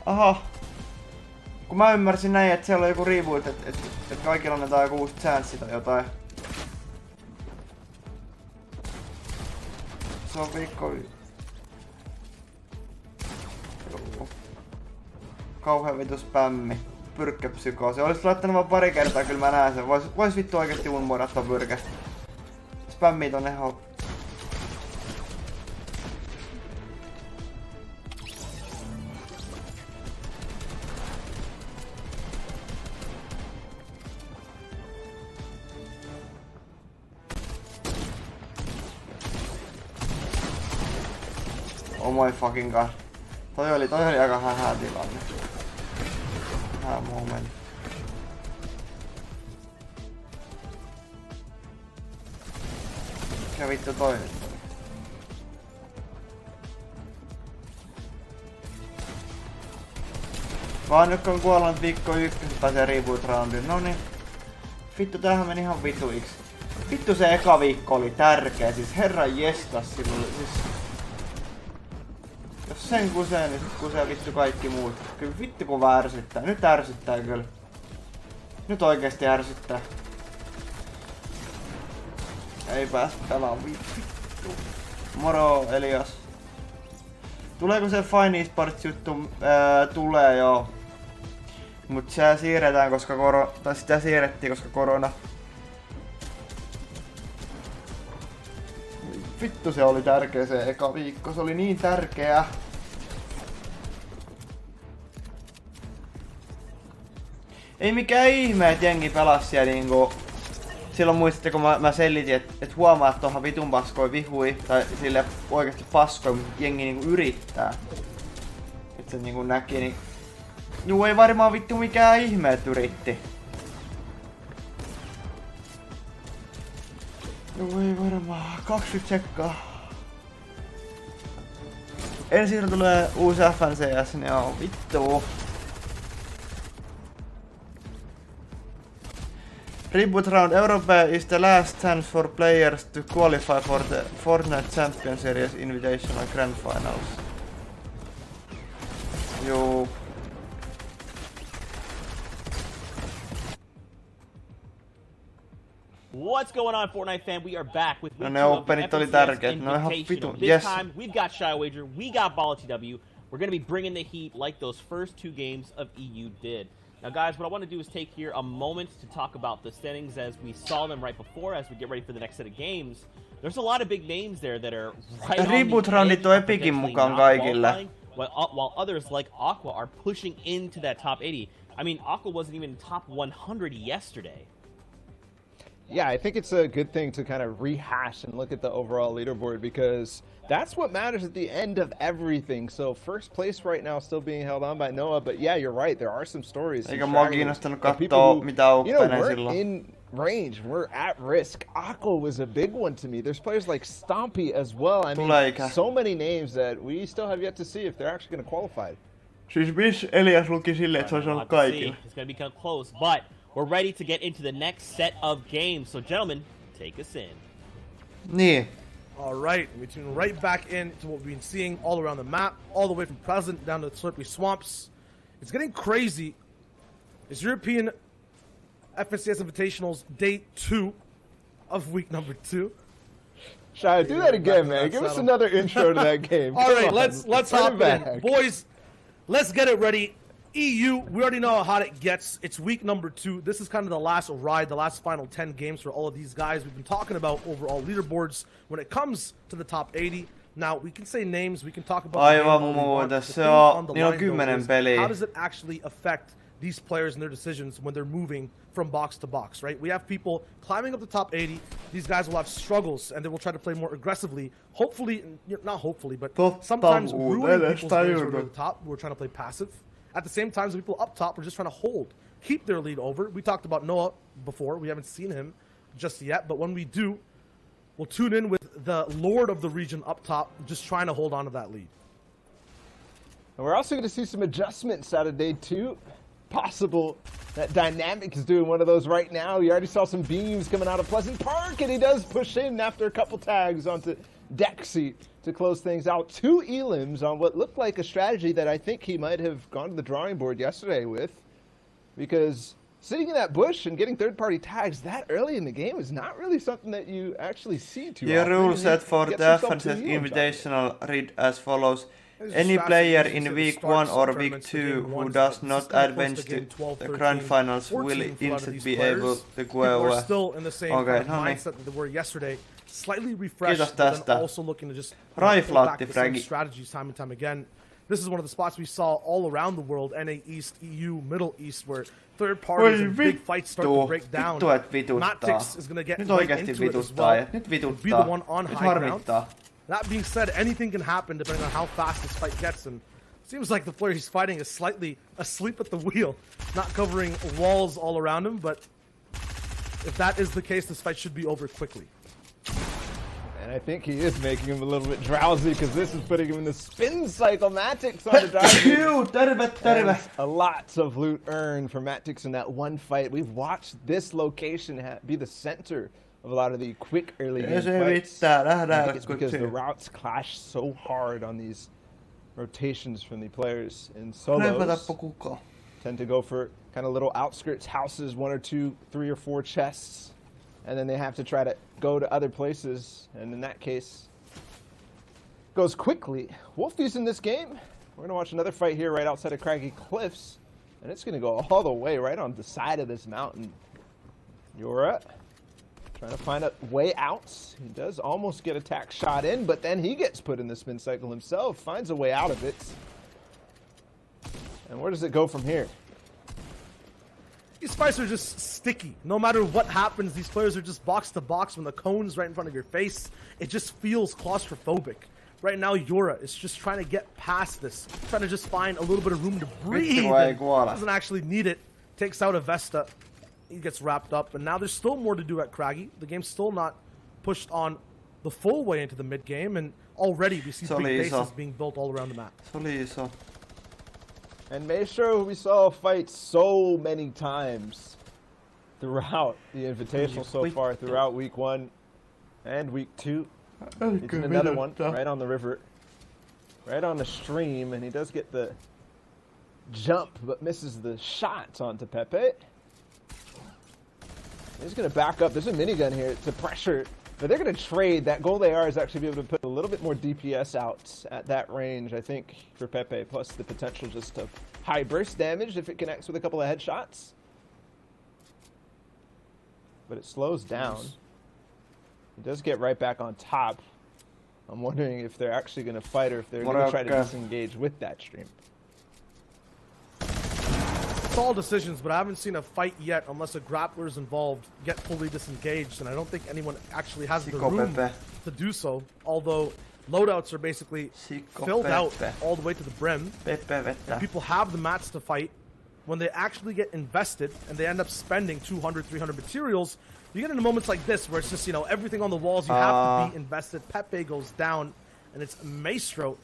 Aha. Kun mä ymmärsin näin, että siellä on joku reboot, että kaikilla annetaan joku uusi chanssi tai jotain. Se on viikko... Kauhea vitu spämmi. Pyrkkäpsykoosi. Olis laittanut vaan pari kertaa, kyllä mä näen sen. Vois vittu oikeesti unmoida tuon pyrkä. Spämmii tonne oh my fucking god. Toi oli aika hähä tilanne. Hähä moment. Mikä vittu toi nyt oli? Vaan nyt on kuollut viikko 1 pääsee reboot roundiin. Noniin. Vittu tämähän meni ihan vituiksi. Vittu se eka viikko oli tärkeä, siis herran jestas silloin siis... Jos sen kusee, niin sit kusee vittu kaikki muut. Kyllä vittu kun ärsyttää. Nyt ärsyttää kyllä. Nyt oikeesti ärsyttää. Ei pääs pelaamaan vittu. Moro Elias. Tuleeko se Fine Esports juttu? Tulee joo. Mut se siirretään koska sitä siirrettiin koska korona. Vittu se oli tärkeä se eka viikko, se oli niin tärkeä. Ei mikään ihme, et jengi pelas siellä niinku... Silloin muistatte kun mä selitin, et huomaa, että tohon vitun paskoi vihui, tai sille oikeesti paskoi, mutta jengi niinku yrittää. Et se niinku näki, niin... Juu, ei varmaan vittu mikään ihme, et yritti. Juu, ei varmaan. 20 sekkaa. Ensi tulee uusi FNCS, niin joo, vittu. Reboot round. Europe is the last chance for players to qualify for the Fortnite Champion Series Invitational Grand Finals. Juu. What's going on, Fortnite fan? We are back with week 2 ne of the openit oli FNCS tärkeet. No ihan Invitational. vitun. This Yes. time, we've got Shy Wager, we got Ball TW. We're going to be bringing the heat like those first 2 games of EU did. Now, guys, what I want to do is take here a moment to talk about the standings as we saw them right before, as we get ready for the next set of games. There's a lot of big names there that are right Reboot on the roundit edge on of Epicin potentially mukaan not kaikille. qualifying, while others like Aqua are pushing into that top 80. I mean, Aqua wasn't even top 100 yesterday. Yeah, I think it's a good thing to kind of rehash and look at the overall leaderboard because that's what matters at the end of everything. So first place right now still being held on by Noah, but yeah, you're right. There are some stories. Eikä mua kiinnostanut kattoo mitä oppenee silloin. In range, we're at risk. Aqua was a big one to me. There's players like Stompy as well. I mean, so many names that we still have yet to see if they're actually going to qualify. Siis miss Elias luki silleen, että se olisi ollut kaikilla. It's going to become close, but we're ready to get into the next set of games. So, gentlemen, take us in. Niin. All right, we tune right back into what we've been seeing all around the map, all the way from Pleasant down to the Slurpy Swamps. It's getting crazy. It's European FNCS Invitationals Day 2 of week number 2. Shia, do that again, man. Give us another intro to that game. All right, let's hop in. Boys, let's get it ready. EU, we already know how it gets. It's week number 2. This is kind of the last ride, the last final 10 games for all of these guys. We've been talking about overall leaderboards when it comes to the top 80. Now, we can say names, we can talk about aivan muuta. Se on, niin on 10 peliä. How does it actually affect these players and their decisions when they're moving from box to box, right? We have people climbing up the top 80. These guys will have struggles, and they will try to play more aggressively. Hopefully, not hopefully, but sometimes ruining people's games over the top. We're trying to play passive. At the same time, the people up top are just trying to hold, keep their lead over. We talked about Noah before. We haven't seen him just yet, but when we do, we'll tune in with the lord of the region up top, just trying to hold on to that lead. And we're also going to see some adjustments out of Day 2. Possible that Dynamic is doing one of those right now. You already saw some beams coming out of Pleasant Park, and he does push in after a couple tags onto Dexy to close things out. 2 elims on what looked like a strategy that I think he might have gone to the drawing board yesterday with, because sitting in that bush and getting third-party tags that early in the game is not really something that you actually see too often. The rule set for the FNCS Invitational read as follows. Any player in week 1 or week 2 who does not advance to the grand finals will instantly be able to go away. We're still in the same mindset that they were yesterday. Slightly refreshed, but then also looking to just back the same strategies time and time again. This is one of the spots we saw all around the world, NA East, EU, Middle East, where third parties and big fights start to break down. Matix is going to get right into it as well. Be the one on high ground. That being said, anything can happen depending on how fast this fight gets, and it seems like the player he's fighting is slightly asleep at the wheel, not covering walls all around him, but if that is the case, this fight should be over quickly. And I think he is making him a little bit drowsy, because this is putting him in the spin cycle. Matix on the drive. A lot of loot earned for Matix in that one fight. We've watched this location be the center of a lot of the quick early game fights. I think it's because the routes clash so hard on these rotations from the players in solos. Tend to go for kind of little outskirts houses, 1 or 2, 3 or 4 chests, and then they have to try to go to other places, and in that case, goes quickly. Wolfie's in this game. We're going to watch another fight here right outside of Craggy Cliffs, and it's going to go all the way right on the side of this mountain. Yura trying to find a way out. He does almost get a tack shot in, but then he gets put in the spin cycle himself, finds a way out of it. And where does it go from here? These fights are just sticky. No matter what happens, these players are just box to box when the cone's right in front of your face. It just feels claustrophobic. Right now, Yura is just trying to get past this, trying to just find a little bit of room to breathe. Doesn't actually need it. Takes out a Vesta. He gets wrapped up, and now there's still more to do at Craggy. The game's still not pushed on the full way into the mid game, and already we see big bases being built all around the map. And Maestro, we saw fight so many times throughout the Invitational so far, throughout week 1 and week 2. It's another one right on the river, right on the stream, and he does get the jump, but misses the shots onto Pepe. He's going to back up. There's a minigun here to pressure, but they're going to trade. That goal they are is actually be able to put a little bit more DPS out at that range, I think, for Pepe, plus the potential just of high burst damage if it connects with a couple of headshots. But it slows down. It does get right back on top. I'm wondering if they're actually going to fight or if they're going to try to disengage with that stream. It's all decisions, but I haven't seen a fight yet unless a grappler is involved get fully disengaged, and I don't think anyone actually has the room to do so, although loadouts are basically filled out all the way to the brim. And people have the mats to fight. When they actually get invested and they end up spending 200, 300 materials, you get into moments like this where it's just, you know, everything on the walls, you have to be invested. Pepe goes down, and it's Maestro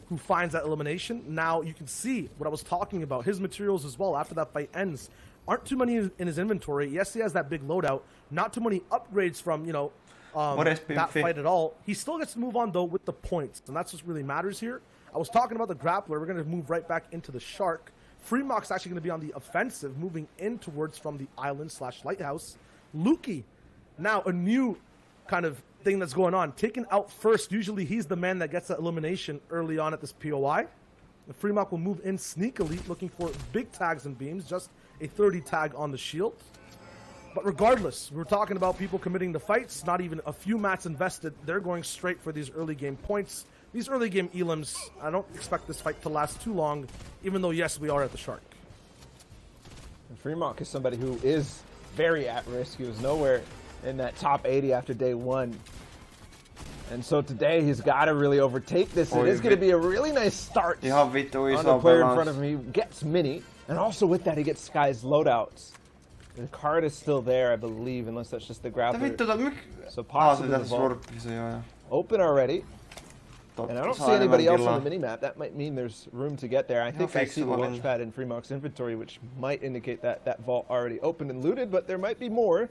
who finds that elimination. Now you can see what I was talking about, his materials as well. After that fight ends, aren't too many in his inventory. Yes, he has that big loadout. Not too many upgrades from, you know, that fight at all. He still gets to move on, though, with the points, and that's what really matters here. I was talking about the grappler. We're going to move right back into the Shark. Freemock's actually going to be on the offensive, moving in towards from the island/lighthouse. Lukey, now a new kind of thing that's going on. Taken out first. Usually he's the man that gets that elimination early on at this POI. The Freemock will move in sneakily, looking for big tags and beams, just a 30 tag on the shield. But regardless, we're talking about people committing to fights, not even a few mats invested. They're going straight for these early game points. These early game elims, I don't expect this fight to last too long, even though, yes, we are at the Shark. And Freemock is somebody who is very at risk. He was nowhere in that top 80 after day 1. And so today he's got to really overtake this. It is going to be a really nice start on the player in front of him. He gets Mini, and also with that he gets Sky's loadouts. The card is still there, I believe, unless that's just the grappler. So possibly the vault. Open already. And I don't see anybody else on the minimap. That might mean there's room to get there. I think I see the launchpad in Freemock's inventory, which might indicate that that vault already opened and looted, but there might be more.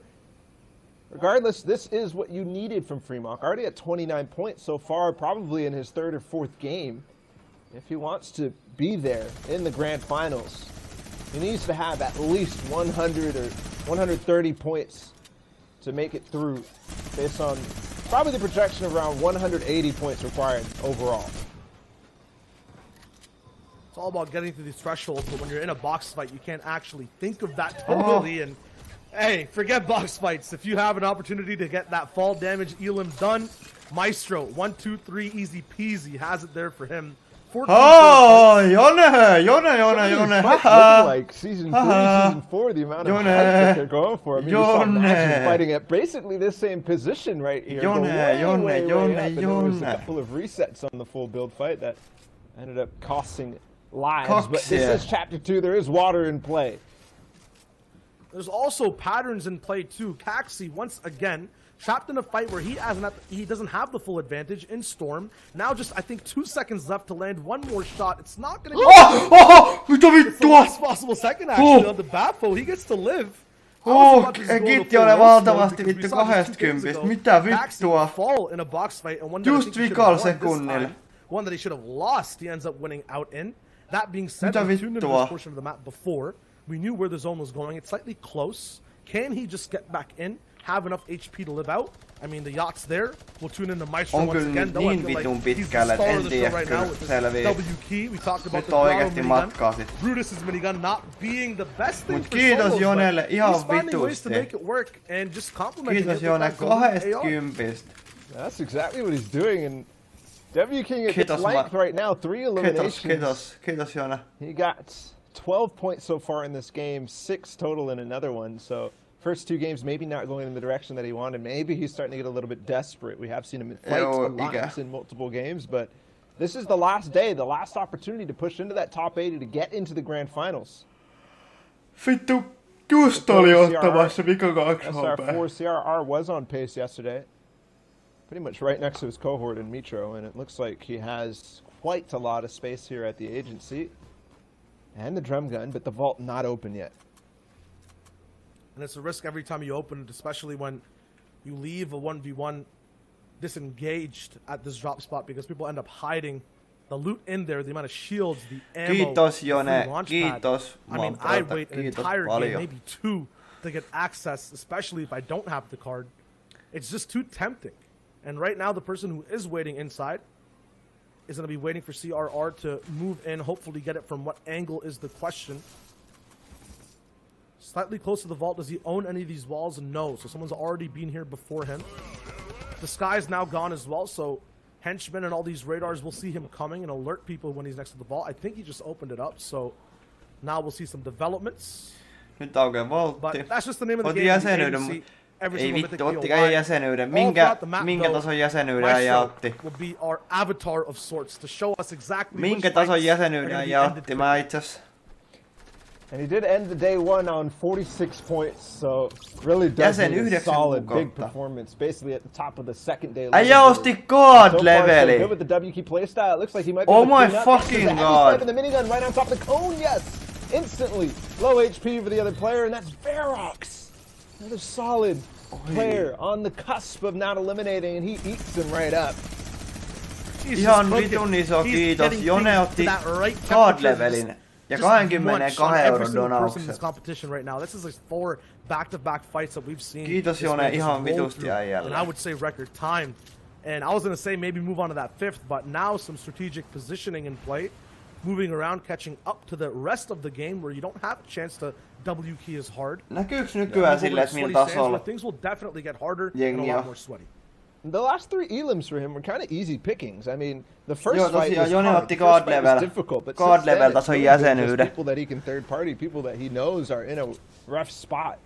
Regardless, this is what you needed from Freemock. Already at 29 points so far, probably in his 3rd or 4th game. If he wants to be there in the grand finals, he needs to have at least 100 or 130 points to make it through, based on probably the projection of around 180 points required overall. It's all about getting through these thresholds, but when you're in a box fight, you can't actually think of that totally. And hey, forget box fights. If you have an opportunity to get that fall damage elim done, Maestro, 1, 2, 3, easy peasy, has it there for him. Oh, Yone. Like season 3, season 4, the amount of hype that they're going for. I mean, you saw Magic fighting at basically the same position right here. Yone. There was a couple of resets on the full build fight that ended up costing lives. But this is chapter 2. There is water in play. There's also patterns in play too. Kaxi, once again, trapped in a fight where he doesn't have the full advantage in Storm. Now just, I think, 2 seconds left to land one more shot. It's not going to be it's the last possible second, actually, on the Bafo. He gets to live. Kiitti ole valtavasti vittu 20. Mitä vittua? Fall in a box fight, and one just vikal sekunnilla. One that he should have lost, he ends up winning out in. That being said, we tuned into this portion of the map before. We knew where the zone was going. It's slightly close. Can he just get back in? Have enough HP to live out? I mean, the yacht's there. We'll tune in to Maestro once again. Though I feel like he's the star of the show right now with this W key. We talked about the Bravo minigun. Brutus's minigun not being the best thing for solos, but he's finding ways to make it work and just complimenting it with That's exactly what he's doing. And W King at length right now, 3 eliminations. Kiitos, Jone. He got 12 points so far in this game, 6 total in another one. So first 2 games maybe not going in the direction that he wanted. Maybe he's starting to get a little bit desperate. We have seen him in fights a lot in multiple games, but this is the last day, the last opportunity to push into that top 80 to get into the grand finals. Vittu, just oli ottamassa Mika 2 SR4 CRR was on pace yesterday. Pretty much right next to his cohort in Mitro, and it looks like he has quite a lot of space here at the agency. And the drum gun, but the vault not open yet. And it's a risk every time you open it, especially when you leave a 1v1 disengaged at this drop spot, because people end up hiding the loot in there, the amount of shields, the ammo, Kiitos, Jone. Kiitos. I mean, I wait an entire game, maybe 2, to get access, especially if I don't have the card. It's just too tempting. And right now, the person who is waiting inside is going to be waiting for CRR to move in, hopefully get it from what angle is the question. Slightly close to the vault. Does he own any of these walls? No. So someone's already been here before him. The sky is now gone as well, so henchmen and all these radars will see him coming and alert people when he's next to the vault. I think he just opened it up, so now we'll see some developments. Nyt aukeaa voltti. But that's just the name of the game. Ei vittu, ottikaa jäsenyyden. Minkä tason jäsenyyden ja otti? Minkä tason jäsenyyden ja otti? Mä itseasiassa. And he did end the day 1 on 46 points, so really does a solid big performance, basically at the top of the second day. Äijä osti god leveli. So good with the W key playstyle. It looks like he might be oh my fucking god. The minigun right on top of the cone, yes. instantly. Low HP for the other player, and that's Verox. Another solid player on the cusp of not eliminating, and he eats him right up. Ihan vitun iso kiitos. Jone otti card-levelin ja 22 euron donauksen. This is like 4 back-to-back fights that we've seen. Kiitos Jone ihan vitusti äijälle. And I would say record time. And I was going to say maybe move on to that 5th, but now some strategic positioning in play. Moving around, catching up to the rest of the game where you don't have a chance to W key as hard. Näkyykö nykyään silleen, että millä tasolla things will definitely get harder and a lot more sweaty. The last 3 elims for him were kind of easy pickings. I mean, the first Joo, fight was Jone hard. otti card level tason jäsenyyden. People that he can third party, people that he knows are in a rough spot,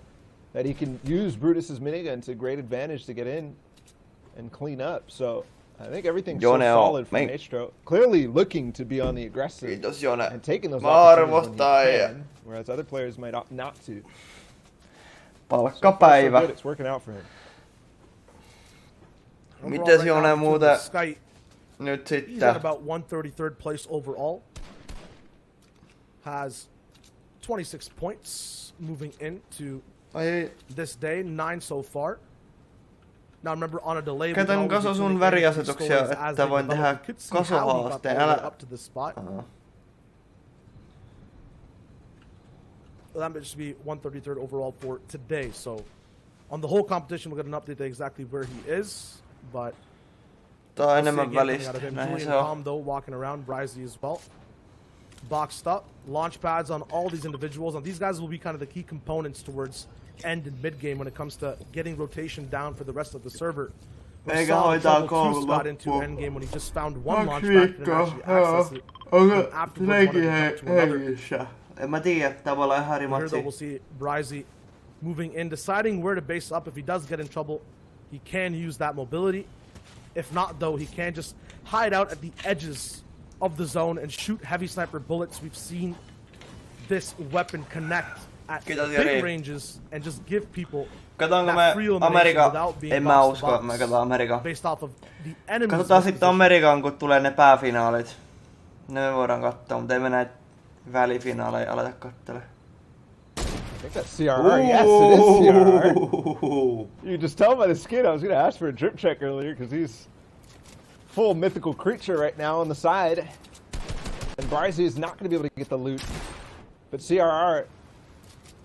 that he can use Brutus's minigun to great advantage to get in and clean up. So I think everything's so solid for Maestro. Clearly looking to be on the aggressive and taking those opportunities when he can, whereas other players might opt not to. Palkkapäivä. So it's working out for him. Mites Jone muuten nyt sitten? He's at about 133rd place overall. Has 26 points moving into this day, 9 so far. Now remember on a delay. Käytän kaso sun väriasetuksia, että voin tehdä kasohaasteen. Älä... Up to the spot. That might just be 133rd overall for today. So on the whole competition, we'll get an update exactly where he is. But tää on enemmän välistä. Julian though walking around, Bryzy as well. Boxed up, launch pads on all these individuals, and these guys will be kind of the key components towards end and mid game when it comes to getting rotation down for the rest of the server. We saw trouble got into end game when he just found one launch pad and actually access it. En mä tiedä, tavallaan ihan eri matsi. Here though we'll see Bryzy moving in, deciding where to base up. If he does get in trouble, he can use that mobility. If not though, he can just hide out at the edges of the zone and shoot heavy sniper bullets. We've seen this weapon connect at big ranges and just give people that free elimination without being boxed to box based off of the enemy's katsotaan sitten Amerikan, kun tulee ne pääfinaalit. Ne me voidaan katsoa, mutta ei me näitä välifinaaleja aleta kattelemaan. I think that's CRR. Yes, it is CRR. You just tell by the skin. I was going to ask for a drip check earlier because he's full mythical creature right now on the side. And Bryzy is not going to be able to get the loot. But CRR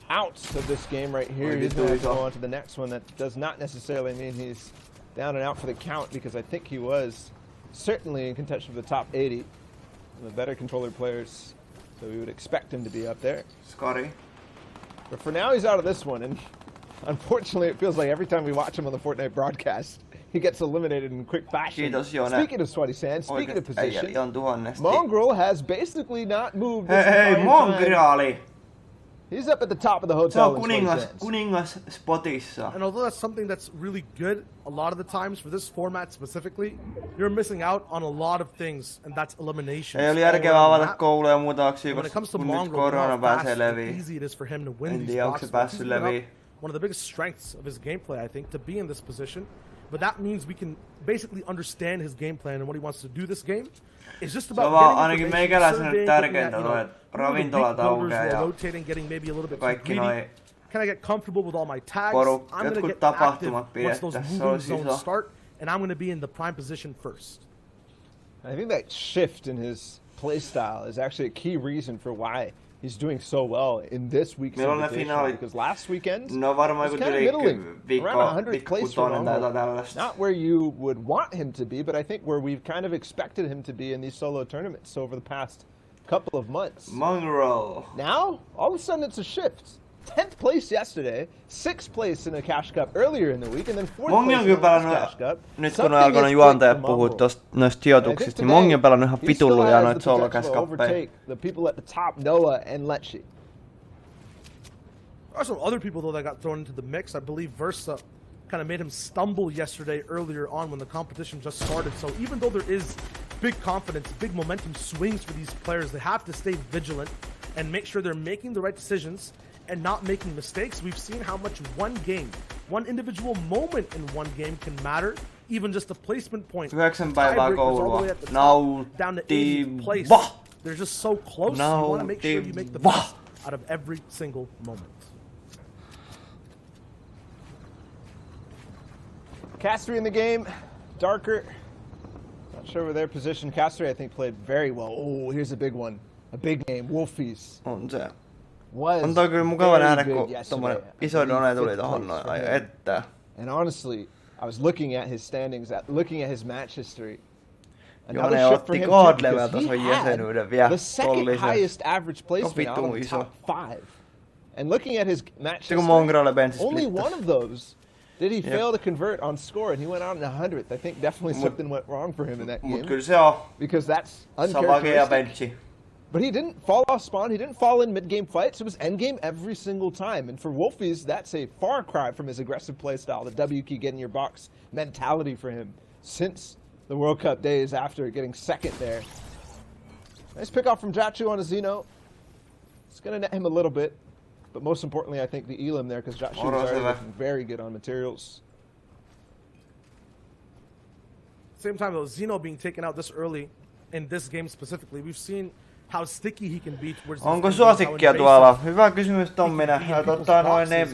out of this game right here. He's going to go on to the next one. That does not necessarily mean he's down and out for the count because I think he was certainly in contention for the top 80. The better controller players. So we would expect him to be up there. Scotty. But for now, he's out of this one, and unfortunately, it feels like every time we watch him on the Fortnite broadcast, he gets eliminated in quick fashion. Speaking of Sweaty Sands, speaking of position, Mongrel has basically not moved this entire time. He's up at the top of the hotel. Kuningas spotissa. And although that's something that's really good, a lot of the times for this format specifically, you're missing out on a lot of things, and that's elimination. Ei oli järkevää avata kouluja muutaksi, when it comes to kun nyt Mongrel, korona pääsee how leviin. easy it is for him to win En these tiedä, onko se päässyt leviin. One of the biggest strengths of his gameplay, I think, to be in this position. But that means we can basically understand his game plan and what he wants to do this game. It's just about ainakin meikäläisen nyt tärkeintä on, että ravintolat aukeaa ja kaikki noi can I get comfortable with all my tags? I'm going to get active once those moving zones start, and I'm going to be in the prime position first. I think that shift in his playstyle is actually a key reason for why he's doing so well in this week's invitation, because last weekend no varmaan was kind of middling, around 100th place for Mongrel. Not where you would want him to be, but I think where we've kind of expected him to be in these solo tournaments over the past couple of months. Mongrel. Now, all of a sudden it's a shift. 10th place yesterday, 6th place in a Cash Cup earlier in the week, and then 4th place in the Cash Cup. Nyt kun on alkanut juontajat puhua noista sijoituksista, niin Mongi on pelannut ihan vitulluja noita solo-cash-kappeja. The people at the top, Noah and Lecce. There are some other people, though, that got thrown into the mix. I believe Versa kind of made him stumble yesterday earlier on when the competition just started. So even though there is big confidence, big momentum swings for these players, they have to stay vigilant and make sure they're making the right decisions and not making mistakes. We've seen how much one game, one individual moment in one game can matter. Even just a placement point. 9 päivää koulua. Down to 80th place. They're just so close. You want to make sure you make the best out of every single moment. Castery in the game, Darker. Not sure where their position. Castery, I think, played very well. Oh, here's a big one. A big name, Wolfies. On se. Was On toi kyllä mukava very nähdä, big kun yesterday. tommonen I iso believe done tuli fifth tohon place noin for ai him. että. And honestly, I was looking at his standings, looking at his match history. Joo, ne otti God level tason jäsenyyden vielä the second tollisen. highest average placement out of the iso. top 5. And looking at his match Se kun history, Mongralle bench only splittas. one of those did he fail to convert on score, and he went out in 100th. I think definitely something went wrong for him in that Mut game. kyllä se on Because that's Savage ja uncharacteristic. benchi. But he didn't fall off spawn. He didn't fall in mid-game fights. It was endgame every single time. And for Wolfies, that's a far cry from his aggressive playstyle, the W key get in your box mentality for him since the World Cup days after getting second there. Nice pick off from Jachu on a Xeno. It's going to net him a little bit. But most importantly, I think the Elim there, because Jachu was already looking very good on materials. Same time though, Xeno being taken out this early in this game specifically, we've seen how sticky he can be towards. Onko suosikkia tuolla? Hyvä kysymys Tomminen.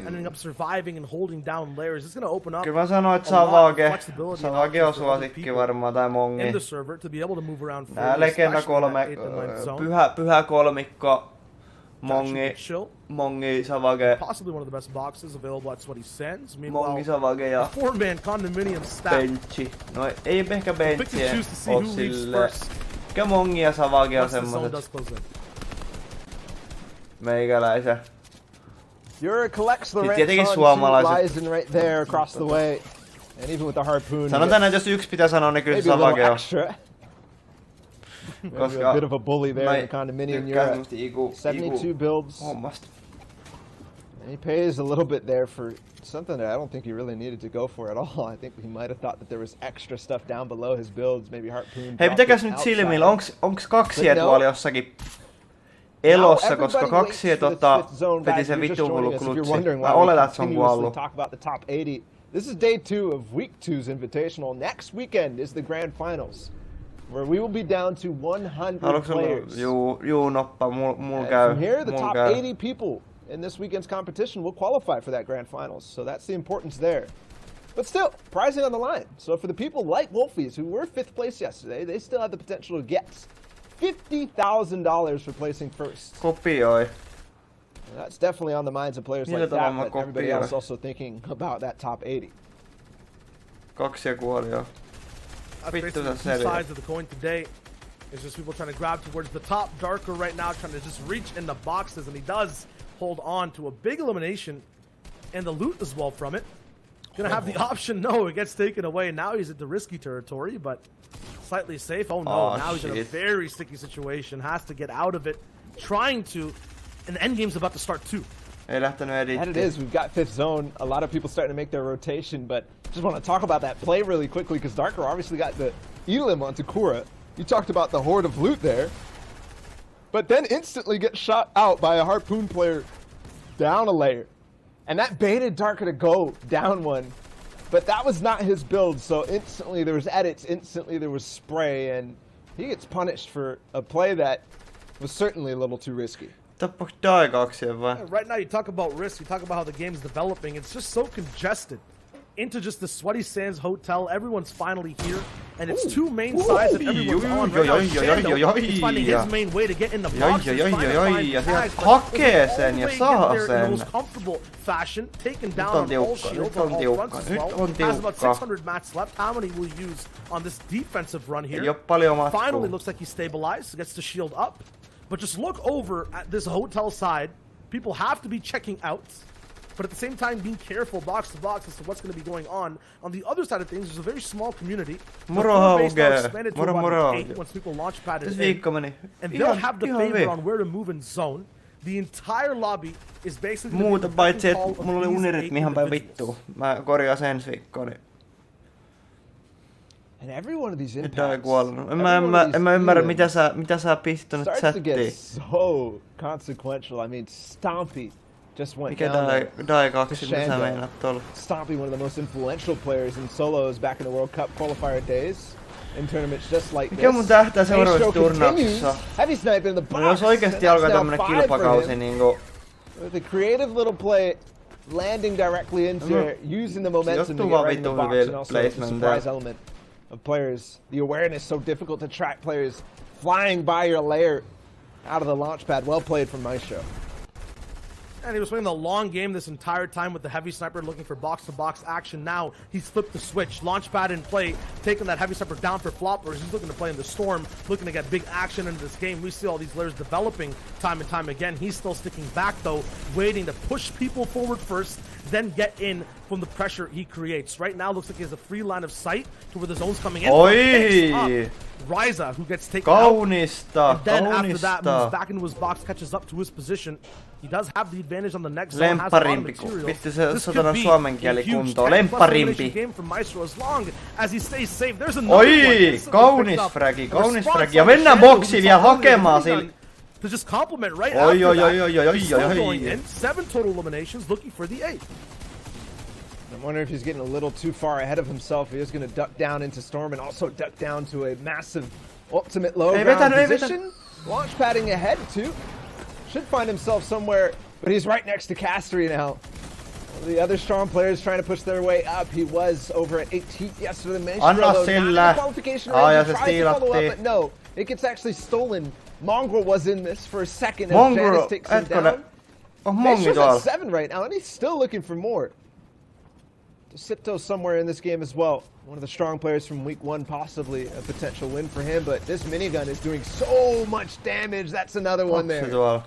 Ending up surviving and holding down layers. It's going to open up. Kyllä mä sanoin, että Savage on suosikki varmaan tai Mongi. In the server to be able to move around. Nää legenda kolme, pyhä kolmikko. Mongi, Savage. Possibly one of the best boxes available at Sweaty Sands. Mongi, Savage ja four-man condominium stack. benchi. No ei ehkä benchiä oo silleen. Mikä Mongi ja Savage on semmoset meikäläisen. Yura collects the red tietenkin sun, suomalaiset. Lies in right there across the way. And even with the harpoon. Sanotaan, että jos yksi pitää sanoa, niin kyllä se Savage on. Koska a bit of a bully there in the condominium. You're 72 builds. Hommasta. And he pays a little bit there for something that I don't think he really needed to go for at all. I think he might have thought that there was extra stuff down below his builds, maybe harpoon. Hei, pitäkäs nyt silmillä, onks kaksi tuolla jossakin elossa, koska kaksi veti sen vitun hullu klutsi. Mä oletan, että se on kuollut. This is day 2 of week 2's invitational. Next weekend is the grand finals, where we will be down to 100 players. Juu, noppa, mul käy. From here, the top 80 people in this weekend's competition will qualify for that grand finals. So that's the importance there. But still, prizing on the line. So for the people like Wolfies, who were 5th place yesterday, they still have the potential to get $50,000 for placing first. Kopioi. And that's definitely on the minds of players like that, but everybody else also thinking about that top 80. Kaksi ja kuoli jo. Vittu the two sides of the coin today. It's just people trying to grab towards the top. Darker right now trying to just reach in the boxes, and he does hold on to a big elimination and the loot as well from it. Gonna have the option, no, it gets taken away. Now he's at the risky territory, but slightly safe. Oh no, now he's in a very sticky situation. Has to get out of it. Trying to, and the end game's about to start too. Ei lähtenyt editti. And it is, we've got 5th zone. A lot of people starting to make their rotation, but just want to talk about that play really quickly because Darker obviously got the Elim onto Kura. You talked about the horde of loot there, but then instantly gets shot out by a harpoon player down a layer. And that baited Darker to go down one, but that was not his build, so instantly there was edits, instantly there was spray, and he gets punished for a play that was certainly a little too risky. Tappaks Daikaksien vai? Right now you talk about risk, you talk about how the game's developing, it's just so congested into just the Sweaty Sands hotel. Everyone's finally here, and it's two main sides that everyone's on right now. Shando is finding his main way to get in the boxes, hakee sen ja saa in the sen. most comfortable fashion, taken down on all shields on all fronts as well. Has about 600 mats left. How many will he use on this defensive run here? Finally looks like he's stabilized, gets the shield up. But just look over at this hotel side. People have to be checking out, but at the same time being careful box to box as to what's going to be going on. On the other side of things, there's a very small community. Moro, expanded to about 8 once people launch pad is in. And they'll have the favor on where to move in zone. The entire lobby is basically muuta paitsi, että mulla oli unirytmi ihan päin vittu. Mä korjaan sen ensi viikkoon. And every one of these impacts, en mä ymmärrä mitä sä pistät tonne chattiin. So consequential. I mean, Stompy just went mikä down Daikaksi, mitä sä meinaat tuolla? Stompy, one of the most influential players in solos back in the World Cup qualifier days. in tournaments just like this. Mikä mun tähtää seuraavassa Maestro turnauksessa? continues. Heavy sniper in the box. No jos oikeesti alkaa That's now tämmönen 5 for kilpakausi him. niinku... With a creative little play, landing directly into it, using the momentum to get right in the box, and also the surprise element of players. The awareness so difficult to track players flying by your lair out of the launch pad. Well played from Maestro. And he was playing the long game this entire time with the heavy sniper looking for box-to-box action. Now he's flipped the switch. Launchpad in play, taking that heavy sniper down for flop, whereas he's looking to play in the storm, looking to get big action into this game. We see all these layers developing time and time again. He's still sticking back, though, waiting to push people forward first, then get in from the pressure he creates. Right now, looks like he has a free line of sight to where the zone's coming in. Oi! Ryza, who gets taken out. Kaunista, And then after kaunista. that, moves back into his box, catches up to his position. He does have the advantage on the next zone. Has a lot of materials. Vittu se This satana could be suomen a kieli huge kuntoon. 10+ Lempparimpi. elimination game from Maestro as long as he stays safe. There's another one. Oi, kaunis fragi. Ja mennään boksiin vielä hakemaan sille. To just compliment right Oi, after oi, that. oi, oi, oi, He's still oi, going oi. in. 7 total eliminations, looking for the 8th. I'm wondering if he's getting a little too far ahead of himself. He is going to duck down into Storm and also duck down to a massive ultimate low ground position. Launch padding ahead too. Should find himself somewhere, but he's right next to Castery now. The other strong players trying to push their way up. He was over at 18th yesterday. Anna sillä. Ja se stiilattiin. But no, it gets actually stolen. Mongrel was in this for a second as Janice takes him down. Maestro's at 7 right now, and he's still looking for more. Sipto's somewhere in this game as well. One of the strong players from week 1, possibly a potential win for him, but this minigun is doing so much damage. That's another one there.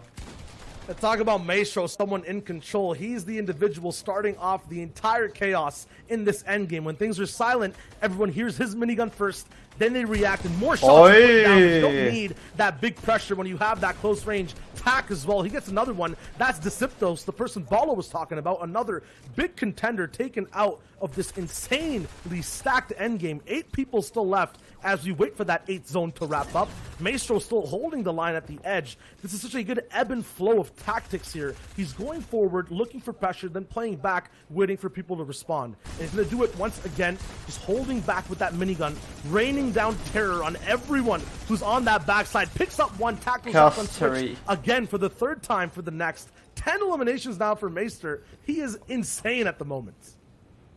Talk about Maestro, someone in control. He's the individual starting off the entire chaos in this endgame. When things are silent, everyone hears his minigun first, then they react, and more shots are put down. You don't need that big pressure when you have that close range tack as well. He gets another one. That's Disiptos, the person Balo was talking about. Another big contender taken out of this insanely stacked endgame. 8 people still left as we wait for that 8th zone to wrap up. Maestro still holding the line at the edge. This is such a good ebb and flow of tactics here. He's going forward, looking for pressure, then playing back, waiting for people to respond. And he's going to do it once again, just holding back with that minigun, raining down terror on everyone who's on that backside. Picks up one, tackles up on switch again for the 3rd time for the next. 10 eliminations now for Maester. He is insane at the moment.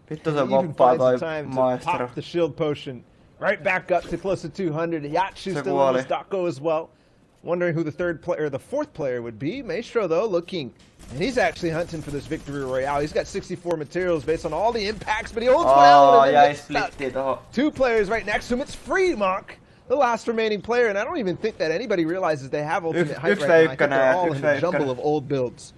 Vittu se moppaa toi Maestro. Pop the shield potion. Right back up to close to 200. Yachu still in the Stocko as well. Wondering who the 3rd player or the 4th player would be. Maestro, though, looking. And he's actually hunting for this victory royale. He's got 64 materials based on all the impacts, but he holds one out. Yeah, 2 players right next to him. It's Freemark, the last remaining player. And I don't even think that anybody realizes they have ultimate height right now. I think they're all in a jumble of old builds.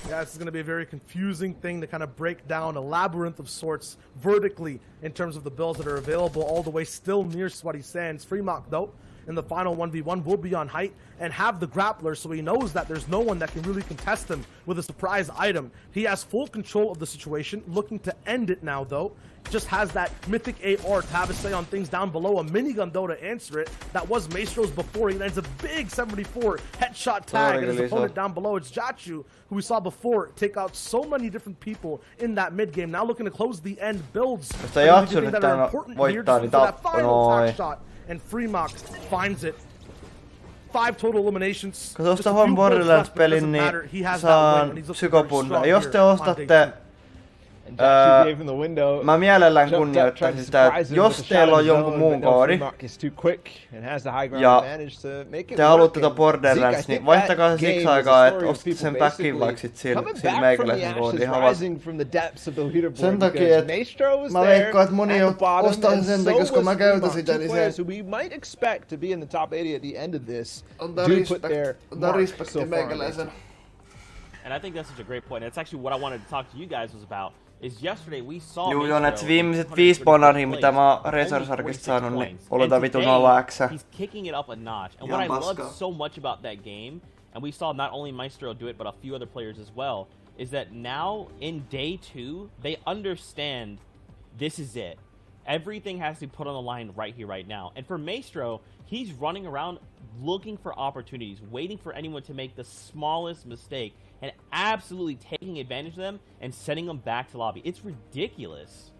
Yeah, this is going to be a very confusing thing to kind of break down, a labyrinth of sorts vertically in terms of the builds that are available all the way still near Sweaty Sands. Freemark, though, in the final 1v1 will be on height and have the grappler, so he knows that there's no one that can really contest him with a surprise item. He has full control of the situation, looking to end it now, though. Just has that mythic AR to have a say on things down below. A minigun, though, to answer it. That was Maestro's before. He lands a big 74 headshot tag, and his opponent down below, it's Jachu, who we saw before take out so many different people in that mid game. Now looking to close the end builds. That are important here for that final tack shot. And Freemark finds it. 5 total eliminations. Kun ostaa Home Borderlands-pelin, niin saan psykopunna. Jos te ostatte... mä mielellään kunnioittaisin sitä, että jos teillä on jonkun muun koodi ja te haluatte tätä Borderlands, niin vaihtakaa se siksi aikaa, että ostatte sen backin vaikka sit sillä meikäläisen koodin. Sen takia, että mä veikkaan, että moni ostaa sen takia, koska mä käytän sitä, niin se antaa respektiä meikäläisen. And I think that's such a great point. That's actually what I wanted to talk to you guys was about. Is yesterday we saw että viimeiset 5 bonaria, mitä mä oon Resource-arkista saanut, niin oletaan vitun 0x. He's kicking it up a notch. And what I loved so much about that game, and we saw not only Maestro do it, but a few other players as well, is that now in day 2, they understand this is it. Everything has to be put on the line right here, right now. And for Maestro, he's running around looking for opportunities, waiting for anyone to make the smallest mistake, and absolutely taking advantage of them and sending them back to lobby. It's ridiculous.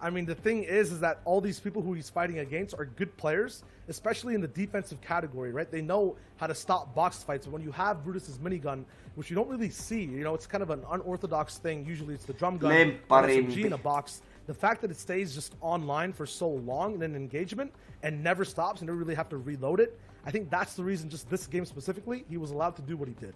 I mean, the thing is that all these people who he's fighting against are good players, especially in the defensive category, right? They know how to stop box fights. When you have Brutus's minigun, which you don't really see, you know, it's kind of an unorthodox thing. Usually it's the drum gun, SMG in a box. The fact that it stays just online for so long in an engagement and never stops and never really have to reload it, I think that's the reason, just this game specifically, he was allowed to do what he did.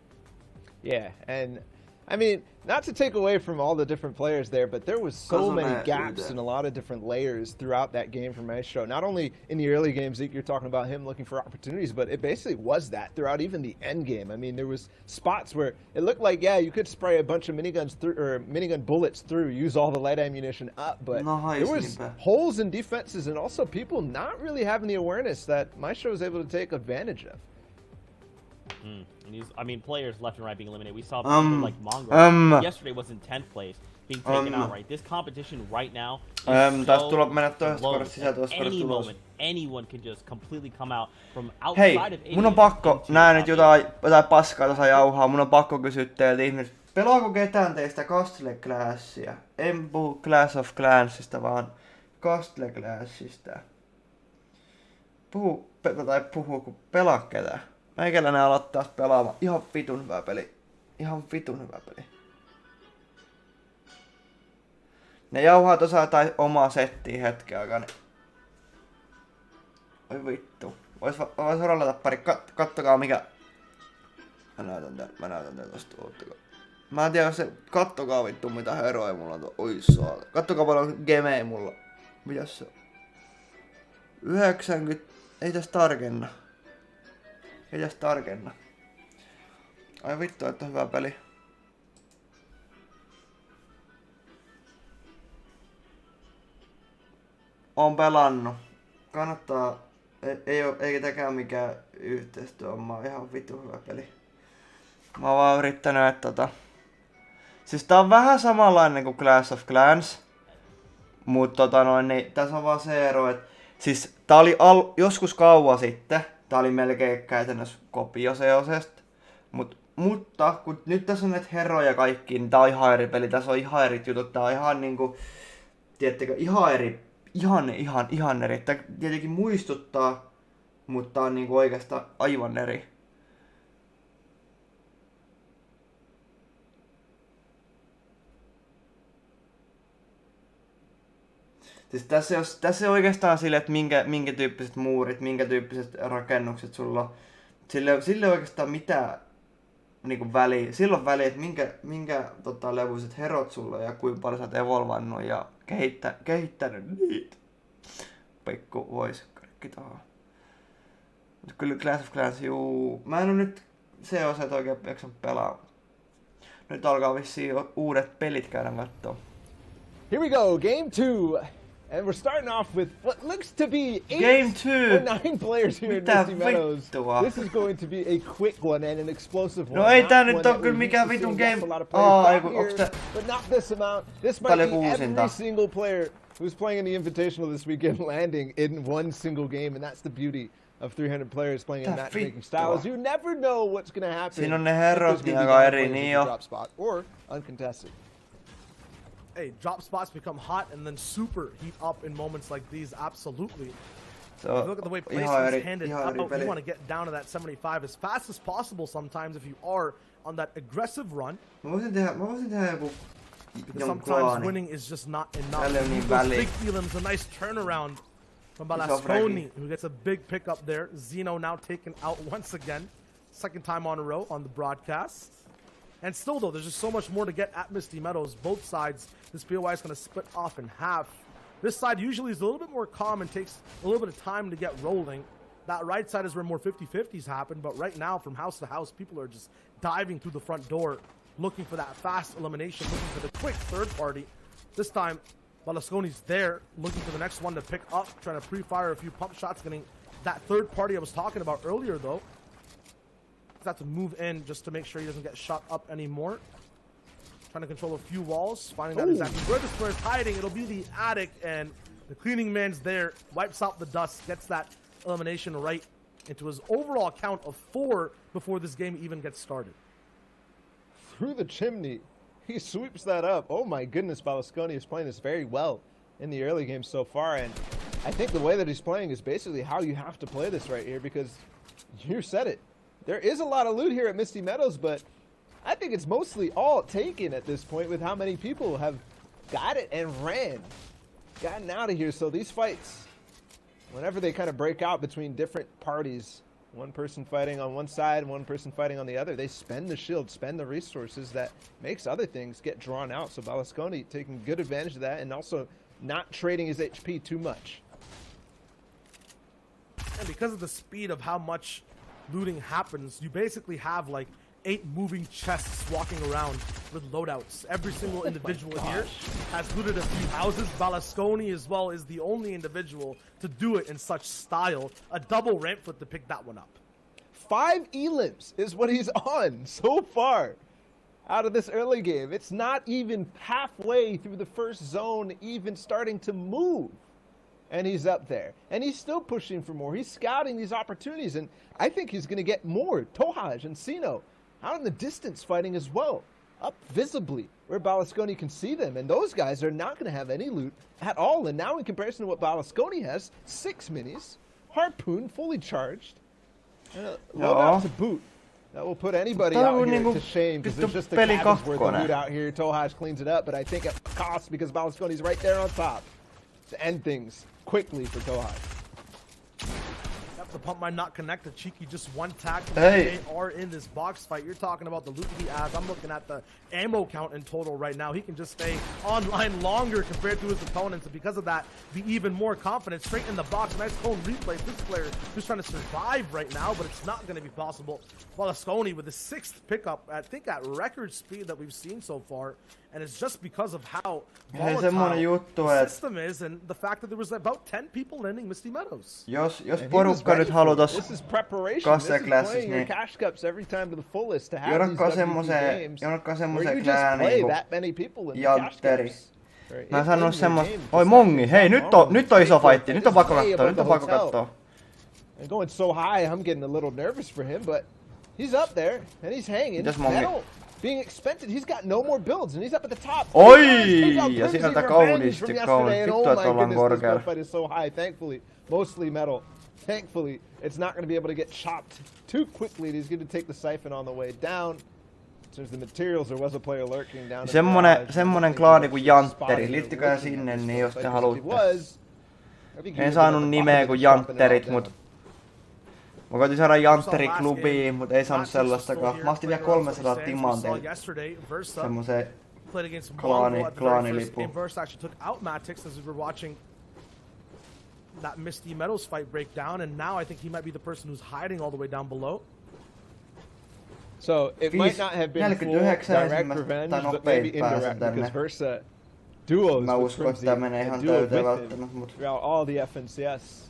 Yeah, and I mean, not to take away from all the different players there, but there was so many gaps and a lot of different layers throughout that game for Maestro. Not only in the early games, Zeke, you're talking about him looking for opportunities, but it basically was that throughout even the end game. I mean, there was spots where it looked like, yeah, you could spray a bunch of miniguns through, or minigun bullets through, use all the light ammunition up, but there was holes in defenses and also people not really having the awareness that Maestro was able to take advantage of. And I mean, players left and right being eliminated. We saw people like Mongo yesterday was in 10th place, being taken out. Right, this competition right now is so close. Any moment, anyone can just completely come out from outside of. Hei, mun on pakko, näen nyt jotain paskaa tuossa jauhaa, mun on pakko kysyä teiltä ihmiset. Pelaako ketään teistä Castle Classia? En puhu Clash of Clansista, vaan Castle Classista. Puhu, kun pelaa ketään. Meikäläinen aloittaa pelaamaan. Ihan vitun hyvä peli. Ihan vitun hyvä peli. Ne jauhaa tuossa jotain omaa settiä hetken aikaa. Niin... Oi vittu. Vois rallata pari. Kattokaa mikä... Mä näytän tän tosta. Oottako. Mä en tiedä jos se... Kattokaa vittu mitä heroja mulla on tuo. Oi saada. Kattokaa paljon gemei mulla. Mitäs se on? 90... Ei täs tarkenna. Ai vittu, että on hyvä peli. Oon pelannut. Kannattaa. Eikä täkään mikään yhteistyö. On ihan vittu hyvä peli. Mä oon vaan yrittänyt, että siis tää on vähän samanlainen kuin Clash of Clans. Mut niin tässä on vaan se ero, että siis tää oli joskus kauan sitten. Tää oli melkein käytännössä kopio Seosesta. Mutta kun nyt tässä on näitä herroja kaikki, niin tää on ihan eri peli. Tässä on ihan eri jutut. Tää on ihan niinku, tiedättekö, ihan eri. Ihan eri. Tää tietenkin muistuttaa, mutta tää on niinku oikeastaan aivan eri. Siis tässä oikeastaan sille, että minkä tyyppiset muurit, minkä tyyppiset rakennukset sulla on. Sille oikeastaan mitään niinku väliä. Silloin väliä, että minkä levuiset herot sulla on ja kuinka paljon sä oot evolvannut ja kehittänyt niitä. Pikku voisikkarikki tohon. Mutta kyllä Clash of Clans, mä en oo nyt COC oikein jaksanut pelaa. Nyt alkaa vissiin uudet pelit käydä kattoo. Here we go, game 2. And we're starting off with what looks to be Game 2 or 9 players here in Misty Meadows. This is going to be a quick one and an explosive one. No ei tää nyt oo kyllä mikään vitun game. But not this amount. This might be every single player who's playing in the Invitational this weekend landing in one single game, and that's the beauty of 300 players playing in matchmaking styles. You never know what's going to happen. Siinä on ne herrot aika eri niin jo. Drop spot or uncontested. Hey, drop spots become hot and then super heat up in moments like these, absolutely. So look at the way placement's handed out. You want to get down to that 75 as fast as possible sometimes if you are on that aggressive run. Mä voisin tehdä joku sometimes winning is just not enough. Big feelings, a nice turnaround from Balasconi, who gets a big pick up there. Zeno now taken out once again. Second time on a row on the broadcast. And still, though, there's just so much more to get at Misty Meadows. Both sides, this POI is going to split off in half. This side usually is a little bit more calm and takes a little bit of time to get rolling. That right side is where more 50-50s happen. But right now, from house to house, people are just diving through the front door, looking for that fast elimination, looking for the quick third party. This time, Balasconi's there, looking for the next one to pick up, trying to pre-fire a few pump shots, getting that third party I was talking about earlier, though. Have to move in just to make sure he doesn't get shot up anymore. Trying to control a few walls, finding out exactly where this player is hiding. It'll be the attic, and the cleaning man's there, wipes out the dust, gets that elimination right into his overall count of 4 before this game even gets started. Through the chimney, he sweeps that up. Oh my goodness, Balasconi is playing this very well. in the early game so far, and I think the way that he's playing is basically how you have to play this right here, because you said it. There is a lot of loot here at Misty Meadows, but I think it's mostly all taken at this point with how many people have got it and gotten out of here. So these fights, whenever they kind of break out between different parties, one person fighting on one side, one person fighting on the other, they spend the shield, spend the resources that makes other things get drawn out. So Balasconi taking good advantage of that and also not trading his HP too much. And because of the speed of how much looting happens, you basically have like 8 moving chests walking around with loadouts. Every single individual here has looted a few houses. Balasconi as well is the only individual to do it in such style. A double ramp flip to pick that one up. 5 elims is what he's on so far out of this early game. It's not even halfway through the first zone, even starting to move. And he's up there. And he's still pushing for more. He's scouting these opportunities. And I think he's going to get more. Tohaj and Sino out in the distance fighting as well. Up visibly where Balasconi can see them. And those guys are not going to have any loot at all. And now in comparison to what Balasconi has, 6 minis, harpoon fully charged, and a loadout to boot. That will put anybody out here to shame, because there's just the cabins worth of loot out here. Tohaj cleans it up, but I think at cost, because Balasconi's right there on top to end things quickly for Tohaj. The pump might not connect. The Cheeky just one tack. They are in this box fight. You're talking about the loot he has. I'm looking at the ammo count in total right now. He can just stay online longer compared to his opponents, and because of that, be even more confident. Straight in the box. Nice cone replay. This player just trying to survive right now, but it's not going to be possible. Balasconi with the 6th pickup, I think at record speed that we've seen so far. And it's just because of how volatile the system is, and the fact that there was about 10 people landing Misty Meadows. Jos porukka nyt halutas Kasse-Classissa, niin joudutko semmoseen klään niinku jantteri. Mä en sanonut semmos... Oi mongi, hei nyt on iso fightti, nyt on pakko kattoo. And going so high, I'm getting a little nervous for him, but he's up there and he's hanging. Being expected, he's got no more builds, and he's up at the top. Oi! Ja sieltä kauniisti. Vittu, että ollaan korkealla. This fight is so high, thankfully. Mostly metal. Thankfully, it's not going to be able to get chopped too quickly. He's going to take the siphon on the way down. Since the materials, there was a player lurking down. Semmonen klaani kuin Jantteri. Liittykää sinne, niin jos te haluatte. En saanut nimeä kuin Jantterit, mut... Mä koitin saada Jantteri-klubiin, mut ei saanut sellaistakaan. Mä ostin vielä 300 timanteilla semmoseen klaanilipuun. That Misty Meadows fight break down, and now I think he might be the person who's hiding all the way down below. So it might not have been full direct revenge, but maybe indirect, because Versa duos with Frimsy and duos with him throughout all the FNCS.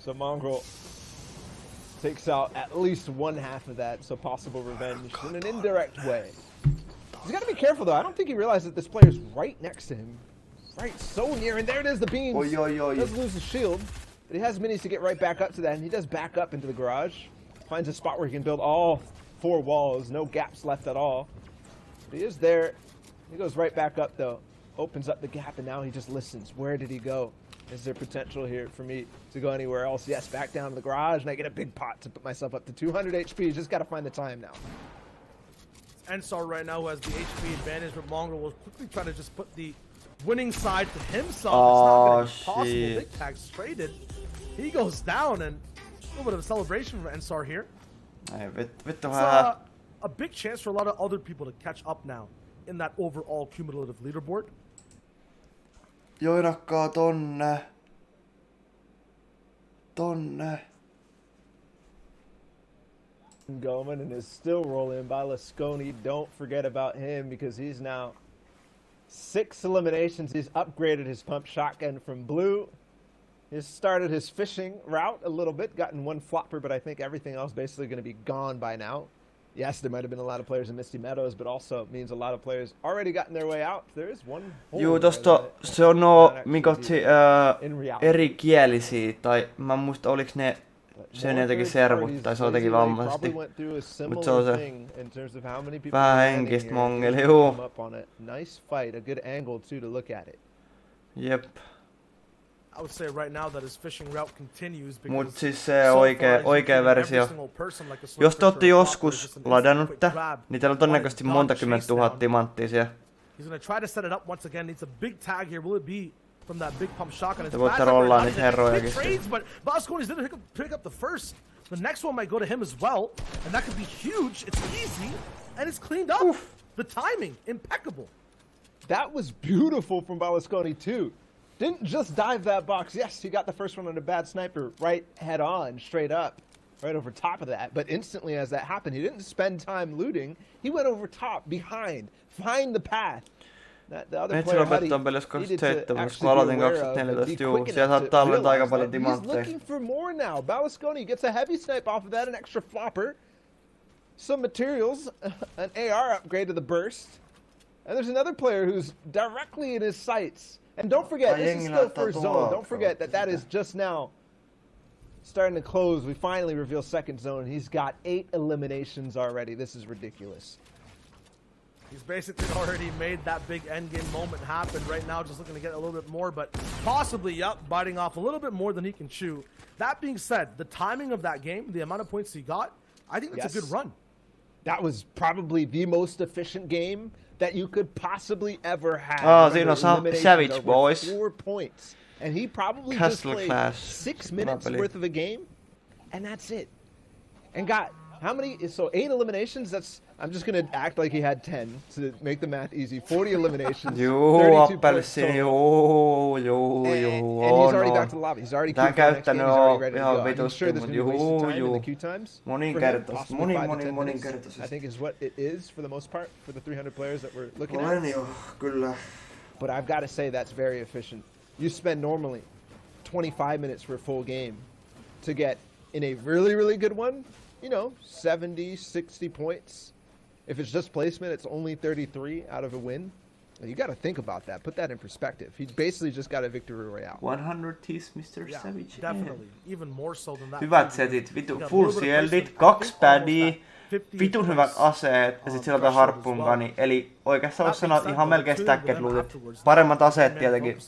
So Mongrel takes out at least 1/2 of that, so possible revenge in an indirect way. He's got to be careful though. I don't think he realized that this player's right next to him. Right, so near, and there it is, the beams. Does lose his shield, but he has minis to get right back up to that, and he does back up into the garage. Finds a spot where he can build all 4 walls, no gaps left at all. But he is there. He goes right back up though, opens up the gap, and now he just listens. Where did he go? Is there potential here for me to go anywhere else? Yes, back down to the garage, and I get a big pot to put myself up to 200 HP. Just got to find the time now. Ensar right now has the HP advantage, but Mongrel will quickly try to just put the winning side to himself. It's not going to be possible. Big tags traded. He goes down, and a little bit of a celebration for Ensar here. It's a big chance for a lot of other people to catch up now in that overall cumulative leaderboard. Joinakkaa tonne. Going and is still rolling. Balasconi, don't forget about him, because he's now 6 eliminations. He's upgraded his pump shotgun from blue. He's started his fishing route a little bit, gotten 1 flopper, but I think everything else basically going to be gone by now. Yes, there might have been a lot of players in Misty Meadows, but also means a lot of players already gotten their way out. There is one. Juu, tosta se on mikotsi erikielisiä, tai mä en muista oliks ne sen jotenkin servut, tai se on jotenkin vammaisesti. Mut se on se vähän henkistä mongeli, juu. Nice fight, a good angle too to look at it. Jep. I would say right now that his fishing route continues Mut because siis se oikea versio. Jos te ootte joskus ladannut tää, niin teillä on todennäköisesti monta kymmentä tuhat timanttia siellä. He's gonna try to set it up once again. Needs a big tag here. Will it be from that big pump shotgun? Te voitte rollaa niitä herrojakin. But Balasconis didn't pick up the first. The next one might go to him as well, and that could be huge. It's easy, and it's cleaned up. Oof. The timing, impeccable. That was beautiful from Balasconi too. Didn't just dive that box. Yes, he got the first one on a bad sniper right head on, straight up, right over top of that. But instantly as that happened, he didn't spend time looting. He went over top, behind, find the path. The other player needed to actually be aware of, be quick enough to realize that he's looking for more now. Balasconi gets a heavy snipe off of that, an extra flopper, some materials, an AR upgrade to the burst. And there's another player who's directly in his sights. And don't forget, this is still first zone. Don't forget that is just now starting to close. We finally reveal second zone. He's got 8 eliminations already. This is ridiculous. He's basically already made that big endgame moment happen right now, just looking to get a little bit more, but possibly, biting off a little bit more than he can chew. That being said, the timing of that game, the amount of points he got, I think that's a good run. That was probably the most efficient game that you could possibly ever have. Siinä on Savage Boys. 4 points. And he probably just played 6 minutes worth of a game, and that's it. And got how many? So 8 eliminations. I'm just gonna act like he had 10 to make the math easy. 40 eliminations. 32 points total. And he's already back to the lobby. He's already queued for the next game. He's already ready to go. I'm sure there's gonna be wasted time in the queue times. Moninkertaisesti. I think is what it is for the most part for the 300 players that we're looking at. But I've got to say that's very efficient. You spend normally 25 minutes for a full game to get in a really, really good one, 70, 60 points. If it's just placement, it's only 33 out of a win. You got to think about that. Put that in perspective. He basically just got a victory royale. 100 is Mr. Savage. Definitely. Even more so than that. Hyvät setit, full shieldit, 2 paddia, vitun hyvät aseet ja sit siellä on harppunkani. Eli oikeastaan voisi sanoa ihan melkein stacked lootit. Paremmat aseet tietenkin.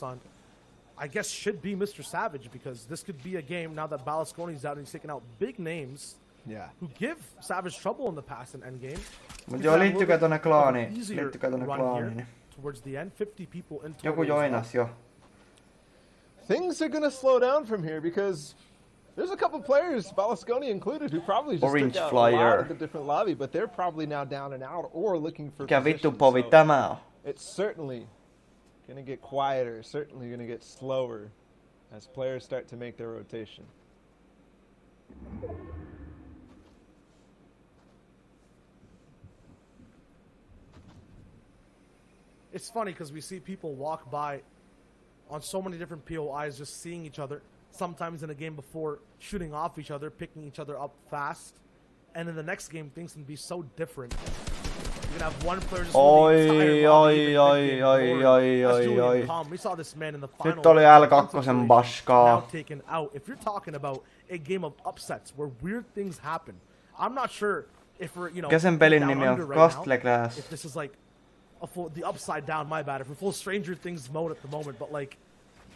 I guess should be Mr. Savage because this could be a game now that Balasconi's out and he's taking out big names. Yeah. Who give Savage trouble in the past in endgame. Mut joo, liittykää tonne klaaniin. Liittykää tonne klaaniin. Towards the end, 50 people in total. Joku joinas jo. Things are gonna slow down from here because there's a couple players, Balasconi included, who probably just Orange took out Flyer. a lot of the different lobby, but they're probably now down and out or looking for Mikä vittu positions. povi tämä on? It's certainly gonna get quieter, certainly gonna get slower as players start to make their rotation. It's funny because we see people walk by on so many different POIs just seeing each other, sometimes in a game before shooting off each other, picking each other up fast, and in the next game things can be so different. You can have one player just We saw this man in the final. Nyt oli L2 paskaa. Now taken out. If you're talking about a game of upsets where weird things happen, I'm not sure if we're, Mikä sen pelin nimi on? Castle Class. If this is like the upside down, my bad. If we're full Stranger Things mode at the moment, but like,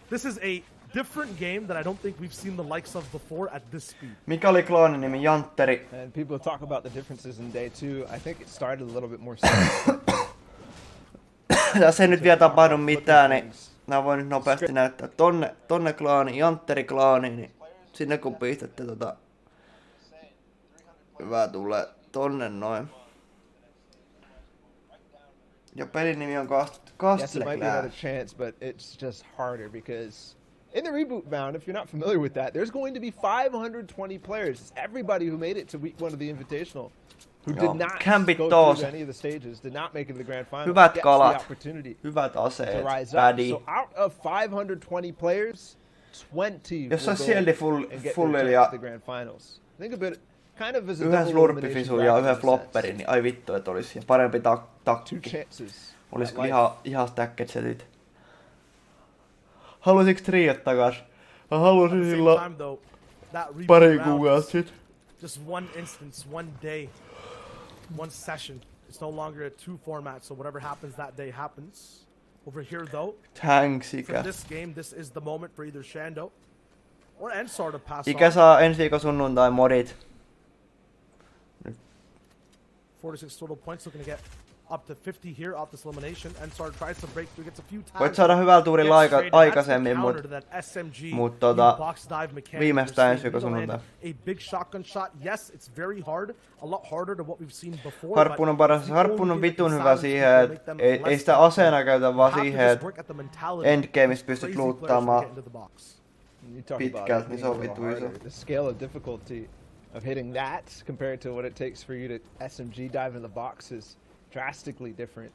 this is a different game that I don't think we've seen the likes of before at this speed. Mikä oli klaanin nimi? Jantteri. And people talk about the differences in day 2. I think it started a little bit more slow. Tässä ei nyt vielä tapahdu mitään, niin mä voin nyt nopeasti näyttää tonne klaaniin, Jantteri klaaniin, niin sinne kun pistätte hyvä tulee tonne noin. Ja pelin nimi on Castle Might be another chance, but it's just harder because in the reboot round, if you're not familiar with that, there's going to be 520 players. It's everybody who made it to week 1 of the Invitational, who did not go through any of the stages, did not make it to the grand final. Hyvät kalat, the opportunity hyvät aseet, to rise paddy. up. So out of 520 players, 20 Jos will on sieltä fullilla ja the grand finals. Think of it kind of as a yhden slurppifisun ja yhden flopperin, niin ai vittu, että olisi parempi takki. Olisiko ihan stacked setit. Haluaisinko triot takas? Mä haluaisin silloin pari kuukautta sit. Just one instance, one day, one session. It's no longer a 2 format, so whatever happens that day happens. Over here, though, for this game, this is the moment for either Shando or Ensar to pass Ikä saa ensi viikon sunnuntai modit. 46 total points, looking to get up to 50 here off this elimination. Ensar tries to break through, gets a few tags. Voit saada hyvällä tuurilla aikaisemmin, mut viimeistään ensi viikon sunnuntai. A big shotgun shot. Yes, it's very hard. A lot harder than what we've seen before. Harppun on paras. Harppun on vitun hyvä siihen, että ei sitä aseena käytä vaan siihen, että endgameissa pystyt luuttaamaan pitkältä, niin se on vittu iso. The scale of difficulty of hitting that compared to what it takes for you to SMG dive in the box is drastically different.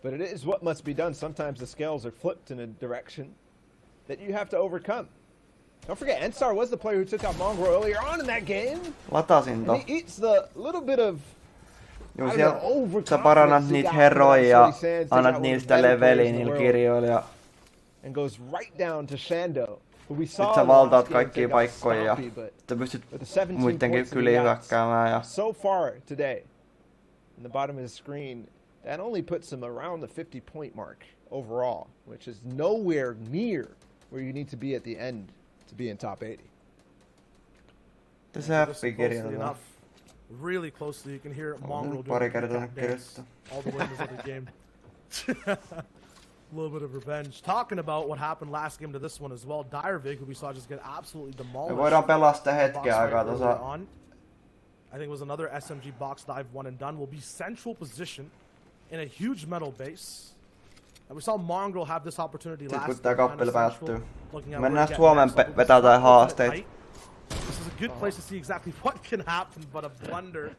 But it is what must be done. Sometimes the scales are flipped in a direction that you have to overcome. Don't forget, Ensar was the player who took out Mongrel earlier on in that game. Latasin to. And he eats the little bit of sä parannat niitä herroja ja annat niistä leveliä niillä kirjoilla. And goes right down to Shando. Nyt sä valtaat kaikkia paikkoja ja sä pystyt muidenkin kyliin hyökkäämään. Ja so far today, in the bottom of the screen, that only puts him around the 50-point mark overall, which is nowhere near where you need to be at the end to be in top 80. Tässä häppikirjalla. Really closely, you can hear Mongrel pari kertaa kirjoittaa. All the way in this other game. A little bit of revenge. Talking about what happened last game to this one as well. Direvig, who we saw just get absolutely demolished. Me voidaan pelaa sitä hetken aikaa tuossa. I think it was another SMG box dive, one and done. Will be central position in a huge metal base. And we saw Mongrel have this opportunity last time. Kun tää kappeli päättyy. Mennään Suomen Suomen vetää tai haasteita. This is a good place to see exactly what can happen, but a blunder.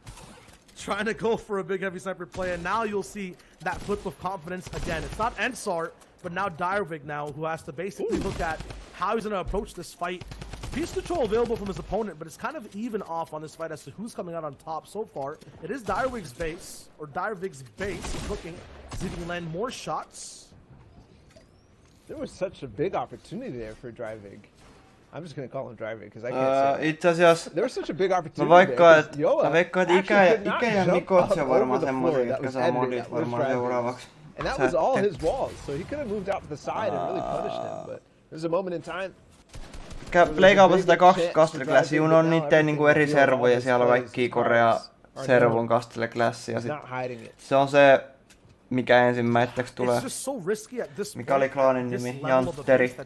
Trying to go for a big heavy sniper play, and now you'll see that flip of confidence again. It's not Ensar, but now Direvig now, who has to basically look at how he's going to approach this fight. Piece control available from his opponent, but it's kind of even off on this fight as to who's coming out on top so far. It is Direvig's base, or Direvig's base. He's looking as he can land more shots. There was such a big opportunity there for Direvig. I'm just gonna call him Driver because I can't say there was such a big opportunity there. Mä veikkaan, että Ikä ja Mikot se varmaan semmosia, jotka saa modit varmaan seuraavaksi. And that was all his walls, so he could have moved out to the side and really punished him, but there's a moment in time. Pleikaapa sitä 2 Castle-klassia, on niitten niinku eri servoja, siellä on kaikki Korea servon Castle-klassia. Se on se, mikä ensimmäiseksi tulee. Mikä oli klaanin nimi? Jantteri.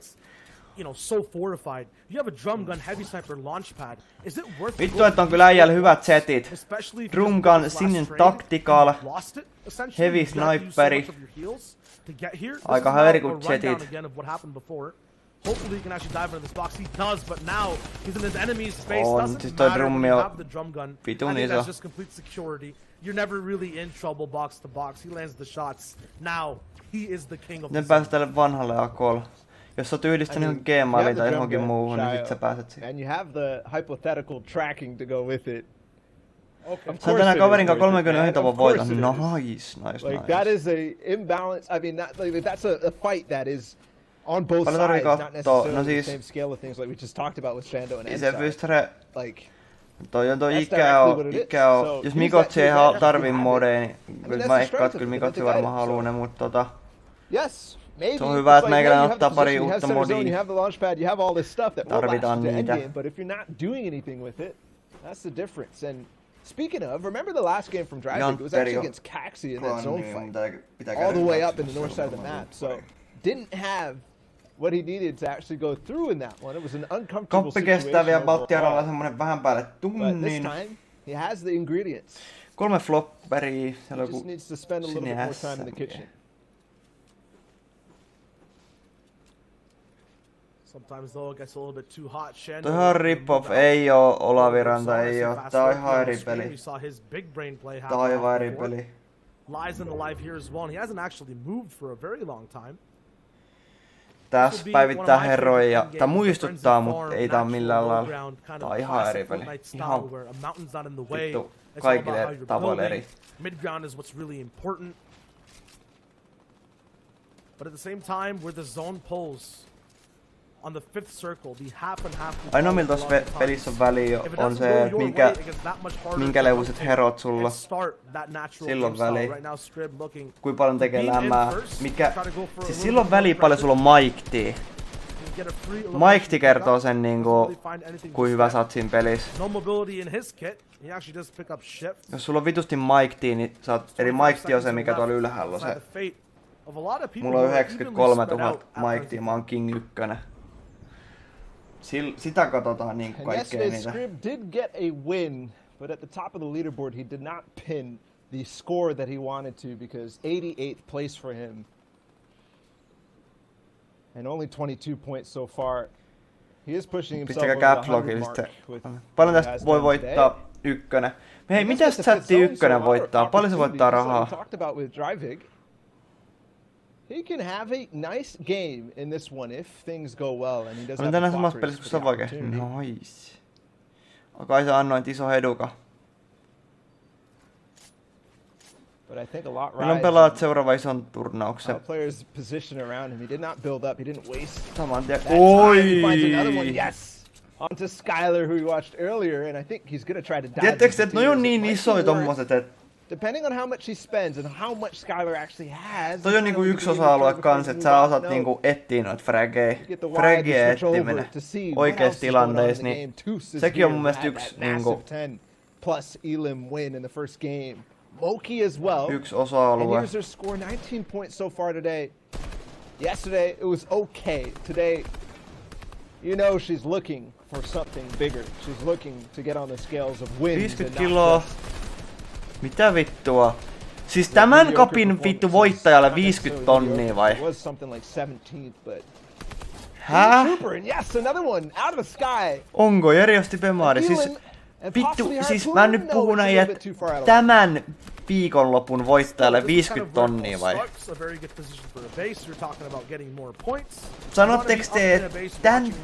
So fortified. You have a drum gun heavy sniper launch pad. Is it worth vittu, että on kyllä äijällä hyvät setit. Drum gun, sininen tactical, heavy sniperi. Aika very good setit. Hopefully he can actually dive into this box. He does, but now he's in his enemy's space. Doesn't matter when you have the drum gun. I think that's just complete security. You're never really in trouble box to box. He lands the shots. Now he is the king of the nyt pääset tälle vanhalle akolle. Jos sä oot yhdistänyt johonkin Gmailiin tai johonkin muuhun, niin sit sä pääset siihen. And you have the hypothetical tracking to go with it. Sä oot tänään kaverin kanssa 31 tavan voiton. Nice. That is a imbalance. I mean, that's a fight that is on both sides, not necessarily the same scale of things like we just talked about with Shando and Ensar. Like, toi ikä on, jos Mikotsi ei tarvii modeja, niin kyllä mä ehkä kyllä Mikotsi varmaan haluu ne, mutta yes. Maybe se on hyvä, että meikään ottaa pari uutta modia. You have the launchpad, you have all this stuff that will last to end game, but if you're not doing anything with it, that's the difference. And speaking of, remember the last game from Driving? It was actually against Caxi in that zone fight, all the way up in the north side of the map. So didn't have what he needed to actually go through in that one. It was an uncomfortable situation. Koppi kestää vielä Baltiaralla semmonen vähän päälle tunnin. But this time, he has the ingredients. 3 flopperia, siellä on just needs to spend a little bit more time in the kitchen. Sometimes though it gets a little bit too hot. Toi on rip-off, ei oo Olaviranta, ei oo. Tää on ihan eri peli. Tää on aivan eri peli. Lies in the live here as well, and he hasn't actually moved for a very long time. Tässä päivittää herroja ja tää muistuttaa, mut ei tää millään lailla. Tää on ihan eri peli. Ihan vittu kaikille tavoille eri. Midground is what's really important. But at the same time, where the zone pulls on the 5th circle, the half and half. Ainoa miltä tossa pelissä on väliä on se, minkä levyiset herot sulla. Silloin väliä. Kuinka paljon tekee lämmää. Siis silloin väliä paljon sulla on Mike-tii. Mike kertoo sen niinku, kuin hyvä sä oot siinä pelissä. Jos sulla on vitusti Mike-tii, niin sä oot, eli Mike-tii on se mikä tuolla ylhäällä on se. Mulla on 93 000 Mike-tii, mä oon King 1. Sitä katsotaan niinku kaikkea niitä. Scrib did get a win, but at the top of the leaderboard he did not pin the score that he wanted to because 88th place for him. And only 22 points so far. He is pushing himself over the 100 mark. Paljon tästä voi voittaa 1. Hei, mitäs chatti 1 voittaa? Paljon se voittaa rahaa? He can have a nice game in this one if things go well and he does have tänään samassa pelissä kuin Savage. Nice. Kai se annoit iso eduka. But I think a lot Meillä on pelaat seuraava ison turnauksen. Players position around him. He did not build up. He didn't waste. Saman tien. Oi! He finds another one. Yes. Onto Skyler, who we watched earlier, and I think he's gonna try to dive. Tiedättekö, että noi on niin isoja tommoset, että depending on how much he spends and how much Skyler actually has. Toi on niinku yksi osa-alue kans, että sä osaat niinku etsiä noit fraggeja. Fraggien etsiminen oikeissa tilanteissa, niin sekin on mun mielestä yksi niinku plus Elim win in the first game. Moki as well. Yksi osa-alue. And here's their score, 19 points so far today. Yesterday it was okay. Today, you know she's looking for something bigger. She's looking to get on the scales of wins. 50 kiloa. Mitä vittua? Siis tämän kapin vittu voittajalle 50 tonnia vai? Hää? Onko Jeri osti Bemaari? Siis vittu, siis mä nyt puhun näin, että tämän viikonlopun voittajalle 50 tonnia vai? Sanotteko te, että tän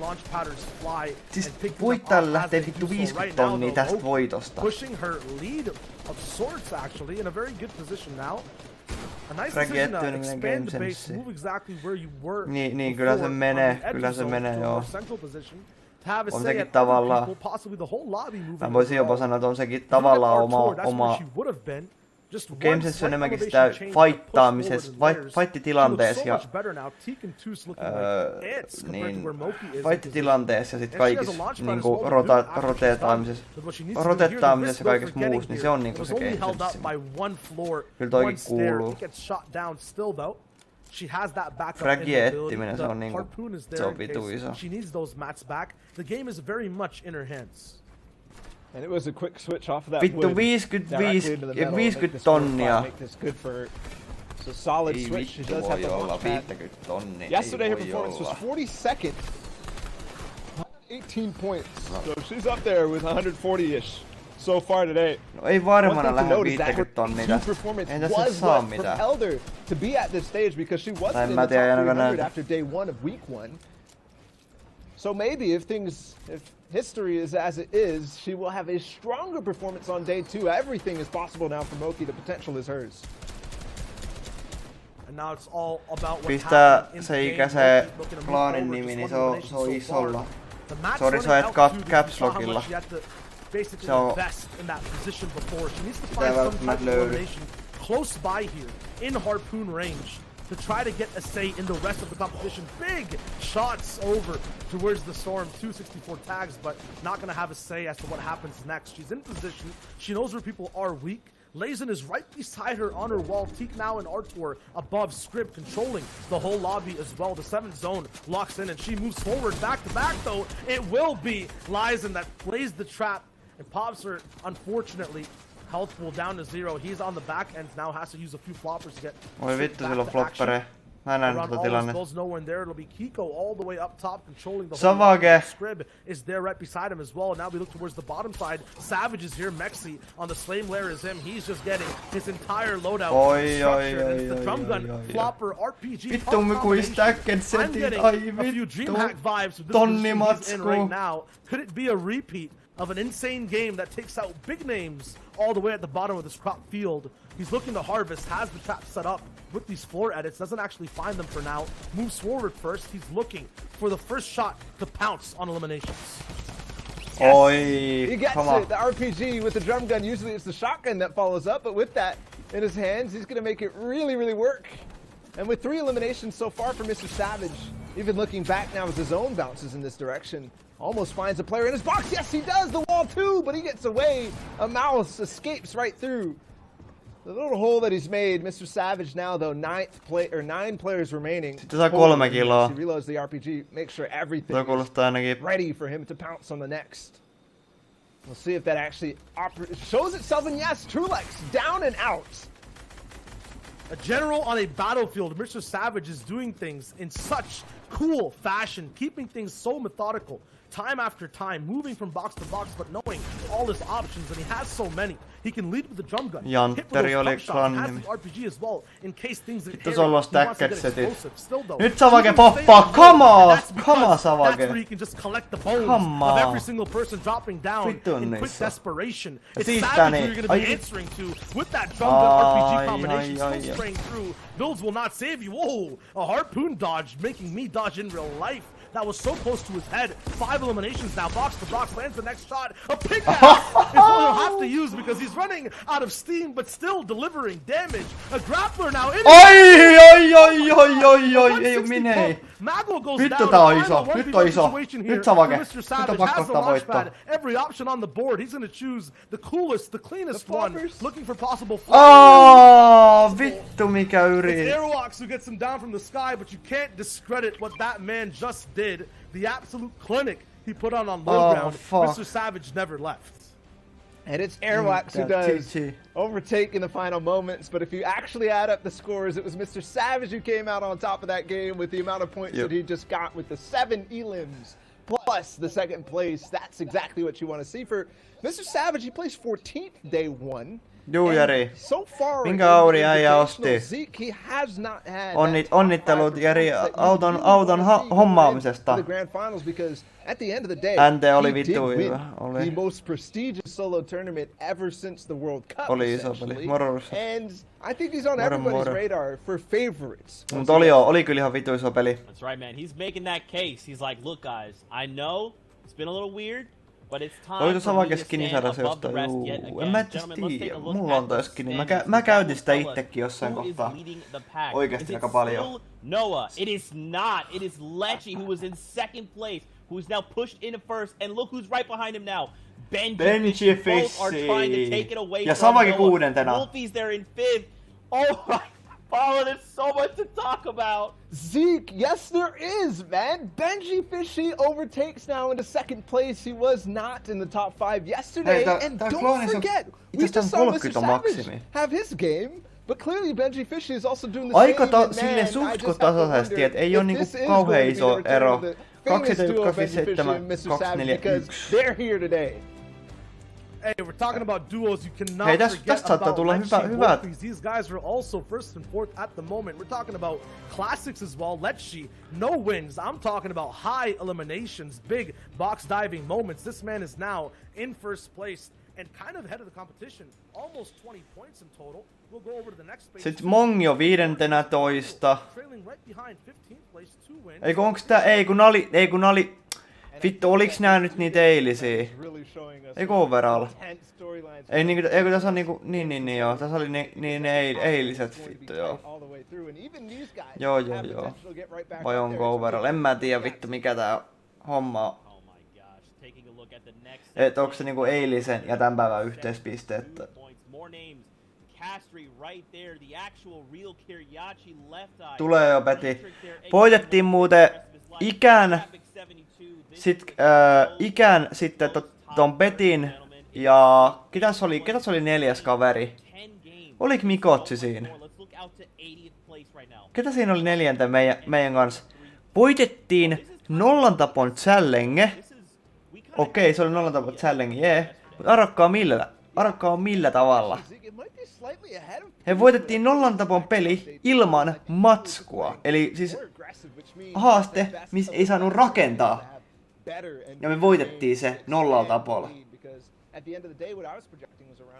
siis voittajalle lähtee vittu 50 tonnia tästä voitosta? Of sorts, actually, in a very good position now. A nice Fraggy decision to expand the base, move exactly where you were. Niin, kyllä se menee, joo. On sekin tavallaan. Mä voisin jopa sanoa, että on sekin tavallaan oma Games on enemmänkin sitä fight-tilanteessa ja fight-tilanteessa ja sit kaikissa niinku rotettaamisessa ja kaikessa muussa, niin se on niinku se Games. Kyllä toikin kuuluu. Fraggien etsiminen, se on niinku, se on vitu iso. And it was a quick switch off of that vittu 50 tonnia. So solid switch. She does have the launch pad. Yesterday her performance was 42nd. 18 points. So she's up there with 140-ish so far today. No ei varmana lähde 50 tonnia tästä. Ei tässä saa mitään. To be at this stage because she wasn't in the top 300 after day 1 of week 1. So maybe if history is as it is, she will have a stronger performance on day 2. Everything is possible now for Moki. The potential is hers. And now it's all about pistää se ikäse klaanin nimi, niin se on isolla. Sori, sä et caps lockilla. Se on sitä välttämättä löydy. Close by here, in harpoon range, to try to get a say in the rest of the competition. Big shots over towards the Storm, 264 tags, but not going to have a say as to what happens next. She's in position, she knows where people are weak. Lazen is right beside her on her wall. Teak now and Artur above. Scrib controlling the whole lobby as well. The 7th zone locks in and she moves forward. Back to back though, it will be Lazen that plays the trap and pops her, unfortunately. Health pool down to 0. He's on the back end now, has to use a few floppers to get oi vittu, sillä on floppere. Mä en nähnyt tätä tilannetta. Goes nowhere in there. It'll be Kiko all the way up top, controlling the whole. Scrib is there right beside him as well. Now we look towards the bottom side. Savage is here. Mexi on the same layer as him. He's just getting his entire loadout structured. It's the drum gun, flopper, RPG. Vittu, me kuin stacked setit. Ai vittu. Tonni matsku. Right now. Could it be a repeat of an insane game that takes out big names all the way at the bottom of this crop field. He's looking to harvest, has the trap set up with these floor edits, doesn't actually find them for now. Moves forward first. He's looking for the first shot to pounce on eliminations. Yes. Oi, he gets it. The RPG with the drum gun. Usually it's the shotgun that follows up, but with that in his hands, he's going to make it really, really work. And with 3 eliminations so far for Mr. Savage, even looking back now as his own bounces in this direction, almost finds a player in his box. Yes, he does. The wall too, but he gets away. A mouse escapes right through the little hole that he's made. Mr. Savage now though 9 players remaining. Sitten saa 3 kiloa. He reloads the RPG, make sure everything Toi kuulostaa ainakin. is ready for him to pounce on the next. We'll see if that actually shows itself, and yes, Trulex down and out. A general on a battlefield, Mr. Savage is doing things in such cool fashion, keeping things so methodical, time after time, moving from box to box, but knowing all his options, and he has so many. He can lead with the drum gun, hit with those jump shots, has the RPG as well, in case things get Vittu sulla on stacked setit. Nyt Savage poppaa, come on Savage. That's where he can just collect the bones of every single person dropping down in quick desperation. It's Savage who you're going to be answering to with that drum gun RPG combination, still spraying through. Builds will not save you. Whoa, a harpoon dodge, making me dodge in real life. That was so close to his head. 5 eliminations now. Box to box, lands the next shot. A pickaxe is what he'll have to use because he's running out of steam, but still delivering damage. A grappler now in Ei oo minne. Maglo goes Vittu down. Tää on iso. Nyt on iso. Nyt Savage. Nyt on pakko ottaa voittoa. Every option on the board. He's going to choose the coolest, the cleanest one. Looking for possible vittu mikä yritys. It's Airwalks who gets him down from the sky, but you can't discredit what that man just did. The absolute clinic he put on low ground. Mr. Savage never left. And it's Airwalks who does overtake in the final moments, but if you actually add up the scores, it was Mr. Savage who came out on top of that game with the amount of points that he just got with the 7 elims plus the second place. That's exactly what you want to see for Mr. Savage. He placed 14th day 1. Juu, Jari. So far, minkä Audi äijä osti? Zeke, he has not had Onnittelut Jari auton hommaamisesta. The grand finals because at the end of the day, Ante oli vittu hyvä. The most prestigious solo tournament ever since the World Cup. Oli iso peli. Moro. And I think he's on everybody's radar for favorites. Mutta oli kyllä ihan vittu iso peli. That's right, man. He's making that case. He's like, look guys, I know it's been a little weird. But it's time Oliko Savage skini saada se jostain? En mä tiedä. Mulla on toi skini. Mä käytin sitä itsekin jossain kohtaa. Oikeesti aika paljon. Noah, it is not. It is Lecce who was in second place, who is now pushed into first, and look who's right behind him now. Benji both are trying to take it away ja from Savage Noah. kuudentena. Wolfie's there in 5th. Oh my God, there's so much to talk about. Zeke, yes there is, man. Benji Fishy overtakes now into second place. He was not in the top 5 yesterday. And don't forget, we just saw Mr. Savage have his game. But clearly Benji Fishy is also doing the same. Aika silleen suhtko tasaisesti, et ei oo niinku kauhean iso ero. 2,7, 2,4,1. They're here today. Hey, we're talking about duos. You cannot forget about Lecce. These guys are also first and fourth at the moment. We're talking about classics as well. Lecce, no wins. I'm talking about high eliminations, big box diving moments. This man is now in first place and kind of ahead of the competition. Almost 20 points in total. We'll go over to the next space. Sitten Mongio 15. Trailing right behind 15th place, 2 wins. Eikö onks tää, ei kun oli, vittu oliks nää nyt niitä eilisiä? Eikö overall? Ei niinku, eikö tässä on niinku, niin joo, tässä oli ne eiliset vittu joo. Joo. Vai onko overall? En mä tiedä vittu mikä tää homma on. Et onks se niinku eilisen ja tän päivän yhteispisteet? Tulee jo Peti. Voitettiin muuten ikään sitten ton Petin ja ketäs oli 4. kaveri? Oliko Mikotsi siinä? Ketä siinä oli 4. meidän kanssa? Voitettiin 0 tapon challenge. Okei, se oli 0 tapon challenge, jee. Mut arvokkaa millä tavalla. He voitettiin 0 tapon peli ilman matskua. Eli siis haaste, missä ei saanut rakentaa. Ja me voitettiin se 0 tapolla.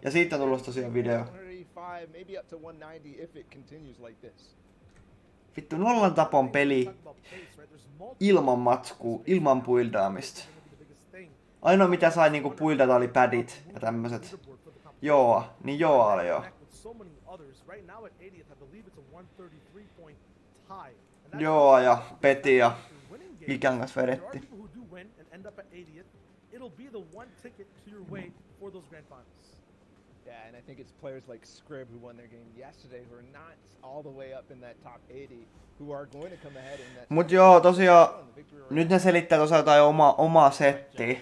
Ja siitä on tullut tosiaan video. Vittu 0 tapon peli ilman matskua, ilman buildaamista. Ainoa mitä sai niinku buildata oli padit ja tämmöset. Joa, niin Joa oli jo. Joa ja Peti ja Ikan kanssa vedettiin. Yeah, and I think it's players like Scrib who won their game yesterday who are not all the way up in that top 80 who are going to come ahead in that. Mut joo, tosiaan nyt ne selittää tosiaan jotain omaa settiä.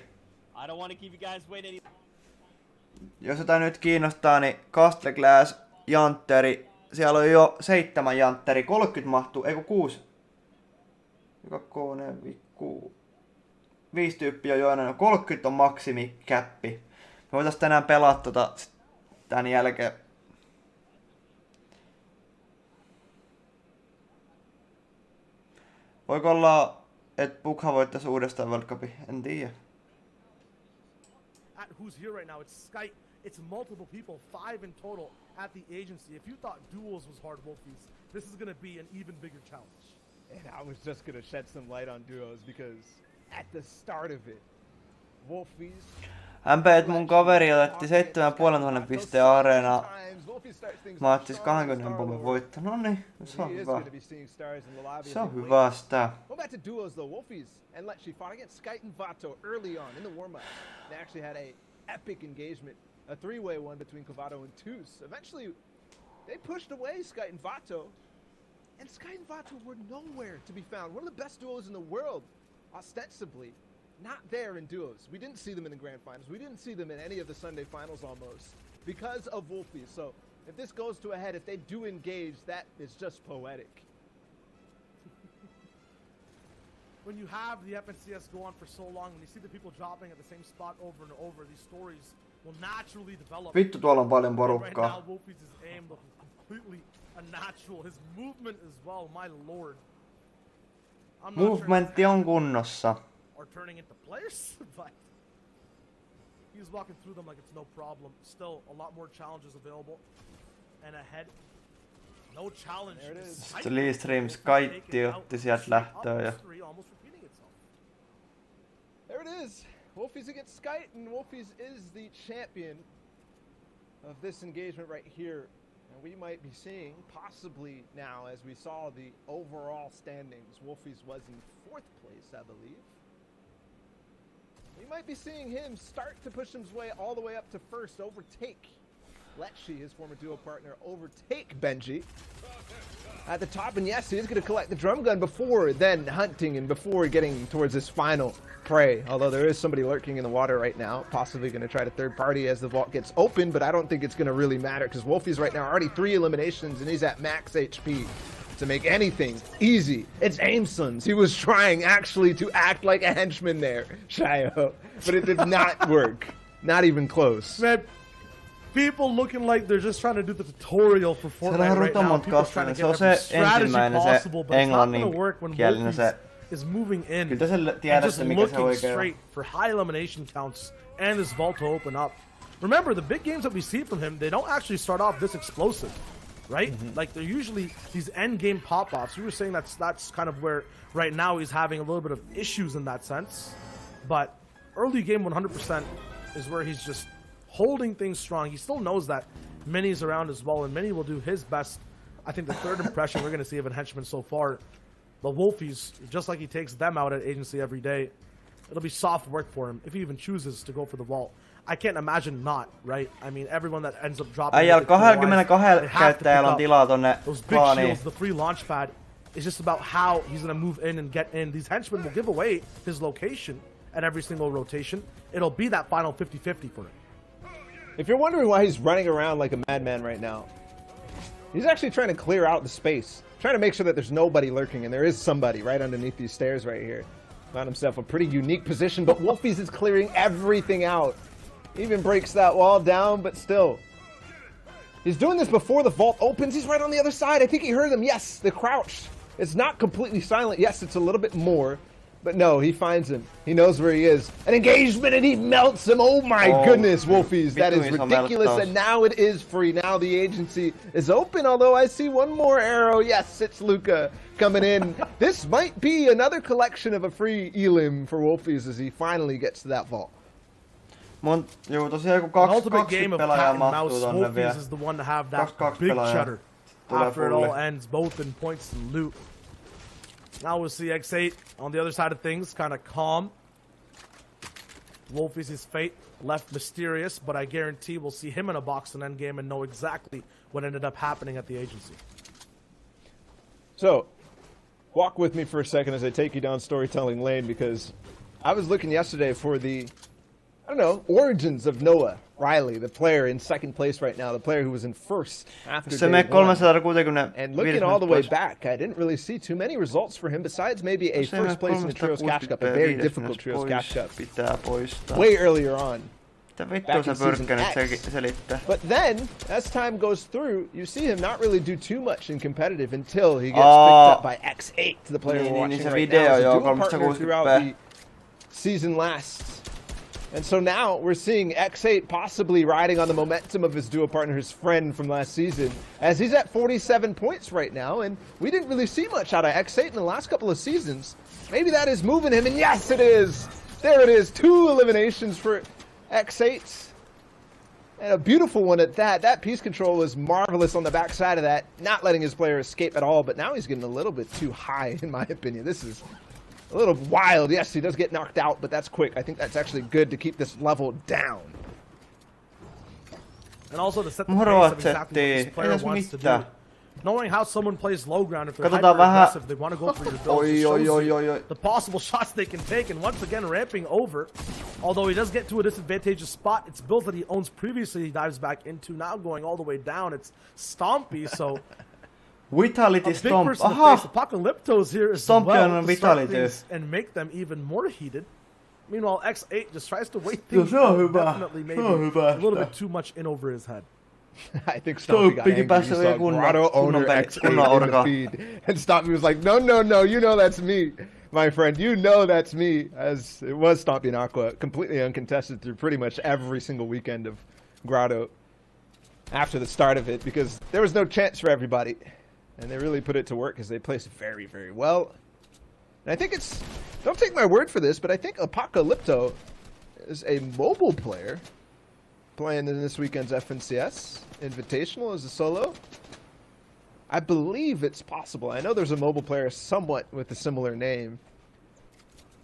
Jos jotain nyt kiinnostaa, niin Castle Glass, Jantteri, siellä on jo 7 Jantteri, 30 mahtuu, eiku 6. 5 tyyppiä on jo aina, 30 on maksimikäppi. Me voitais tänään pelaa tän jälkeen. Voiko olla, että Bukha voittais uudestaan World Cupin? En tiedä. Who's here right now? It's Skype. It's multiple people, 5 in total at the agency. If you thought duels was hard, Wolfies, this is going to be an even bigger challenge. And I was just going to shed some light on duos because at the start of it, Wolfies. MP, mun kaveri otetti 7,500 pisteen areenaa. Mä oon siis 20 pommin voitto. No niin, se on hyvä. Se on hyvä sitä. Go back to duos though. Wolfies and Letchi fought against Skype and Vato early on in the warm-up. They actually had a epic engagement, a 3-way one between Kovato and Toos. Eventually, they pushed away Skype and Vato. And Skype and Vato were nowhere to be found. One of the best duos in the world, ostensibly. Not there in duos. We didn't see them in the grand finals. We didn't see them in any of the Sunday finals almost because of Wolfies. So if this goes to a head, if they do engage, that is just poetic. When you have the FNCS go on for so long, when you see the people dropping at the same spot over and over, these stories will naturally develop. Vittu, tuolla on paljon Right porukkaa. now, Wolfies' aim looking completely unnatural. His movement as well, my lord. I'm not Movementti on kunnossa. Or turning into players, but he's walking through them like it's no problem. Still, a lot more challenges available. And ahead, no challenge. There it is. Sitten Lee Streams Kaitti otti sieltä lähtöön ja... There it is. Wolfies against Skype, and Wolfies is the champion of this engagement right here. And we might be seeing, possibly now, as we saw the overall standings, Wolfies was in 4th place, I believe. We might be seeing him start to push his way all the way up to 1st, overtake Letchi, his former duo partner, overtake Benji at the top. And yes, he is going to collect the drum gun before then hunting and before getting towards his final prey. Although there is somebody lurking in the water right now, possibly going to try to third party as the vault gets open, but I don't think it's going to really matter because Wolfie's right now already 3 eliminations and he's at max HP. To make anything easy. It's Aimsons. He was trying actually to act like a henchman there, Shayo, but it did not work. Not even close. Man, people looking like they're just trying to do the tutorial for Fortnite right now. People trying to get every strategy possible, but it's not going to work when Wolfies is moving in and just looking straight for high elimination counts and this vault to open up. Remember, the big games that we see from him, they don't actually start off this explosive. Right? Like they're usually these end game pop-offs. You were saying that's kind of where right now he's having a little bit of issues in that sense. But early game 100% is where he's just holding things strong. He still knows that Minnie's around as well, and Minnie will do his best. I think the third impression we're going to see of a henchman so far, the Wolfies, just like he takes them out at agency every day, it'll be soft work for him if he even chooses to go for the vault. I can't imagine not, right? I mean, everyone that ends up dropping... Äijällä 22 käyttäjällä on tilaa tonne klaaniin. The free launch pad is just about how he's going to move in and get in. These henchmen will give away his location at every single rotation. It'll be that final 50-50 for him. If you're wondering why he's running around like a madman right now, he's actually trying to clear out the space. Trying to make sure that there's nobody lurking, and there is somebody right underneath these stairs right here. Found himself a pretty unique position, but Wolfies is clearing everything out. Even breaks that wall down, but still. He's doing this before the vault opens. He's right on the other side. I think he heard them. Yes, the crouch. It's not completely silent. Yes, it's a little bit more. But no, he finds him. He knows where he is. An engagement, and he melts him. Oh my goodness, Wolfies. That is ridiculous, and now it is free. Now the agency is open, although I see one more arrow. Yes, it's Luca coming in. This might be another collection of a free elim for Wolfies as he finally gets to that vault. Joo, tosiaan kun 20 pelaajaa mahtuu tonne vielä. Is the one to have that big cheddar after it all ends, both in points and loot. Now we'll see X8 on the other side of things, kind of calm. Wolfies' fate left mysterious, but I guarantee we'll see him in a box in endgame and know exactly what ended up happening at the agency. So, walk with me for a second as I take you down storytelling lane, because I was looking yesterday for the, I don't know, origins of Noah Riley, the player in second place right now, the player who was in first after day one. And looking all the way back, I didn't really see too many results for him besides maybe a first place in the Trios Cash Cup, a very difficult Trios Cash Cup, way earlier on. Back in season X. But then, as time goes through, you see him not really do too much in competitive until he gets picked up by X8, the player we're watching right now, as a dual partner throughout the season lasts. And so now we're seeing X8 possibly riding on the momentum of his duo partner, his friend from last season, as he's at 47 points right now, and we didn't really see much out of X8 in the last couple of seasons. Maybe that is moving him, and yes, it is! There it is, 2 eliminations for X8. And a beautiful one at that. That piece control was marvelous on the backside of that, not letting his player escape at all, but now he's getting a little bit too high, in my opinion. This is a little wild. Yes, he does get knocked out, but that's quick. I think that's actually good to keep this level down. And also to set the pace of exactly what this player wants to do. Knowing how someone plays low ground, if they're hyper-aggressive, they want to go for your build. The possible shots they can take, and once again ramping over. Although he does get to a disadvantageous spot, it's builds that he owns previously, he dives back into, now going all the way down. It's Stompy, so... Vitality Stomp. Apocalyptos here as well to start things and make them even more heated. Meanwhile, X8 just tries to wait things out. Definitely maybe a little bit too much in over his head. I think Stompy got angry. He saw Grotto owner X8 in the feed. And Stompy was like, no, no, no, you know that's me, my friend. You know that's me. As it was Stompy and Aqua, completely uncontested through pretty much every single weekend of Grotto after the start of it, because there was no chance for everybody. And they really put it to work because they placed very, very well. And I think it's, don't take my word for this, but I think Apocalypto is a mobile player playing in this weekend's FNCS Invitational as a solo. I believe it's possible. I know there's a mobile player somewhat with a similar name,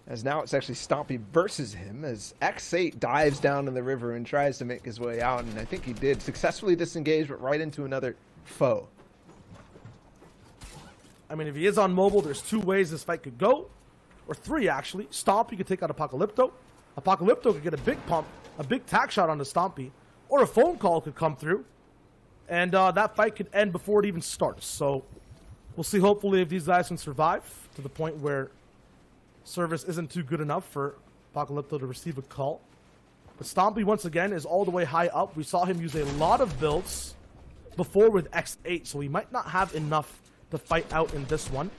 as now it's actually Stompy versus him as X8 dives down in the river and tries to make his way out. And I think he did successfully disengage, but right into another foe. I mean, if he is on mobile, there's 2 ways this fight could go. Or 3, actually. Stompy could take out Apocalypto. Apocalypto could get a big pump, a big tack shot onto Stompy. Or a phone call could come through. And that fight could end before it even starts. So, we'll see hopefully if these guys can survive to the point where service isn't too good enough for Apocalypto to receive a call. But Stompy, once again, is all the way high up. We saw him use a lot of builds before with X8, so he might not have enough to fight out in this one.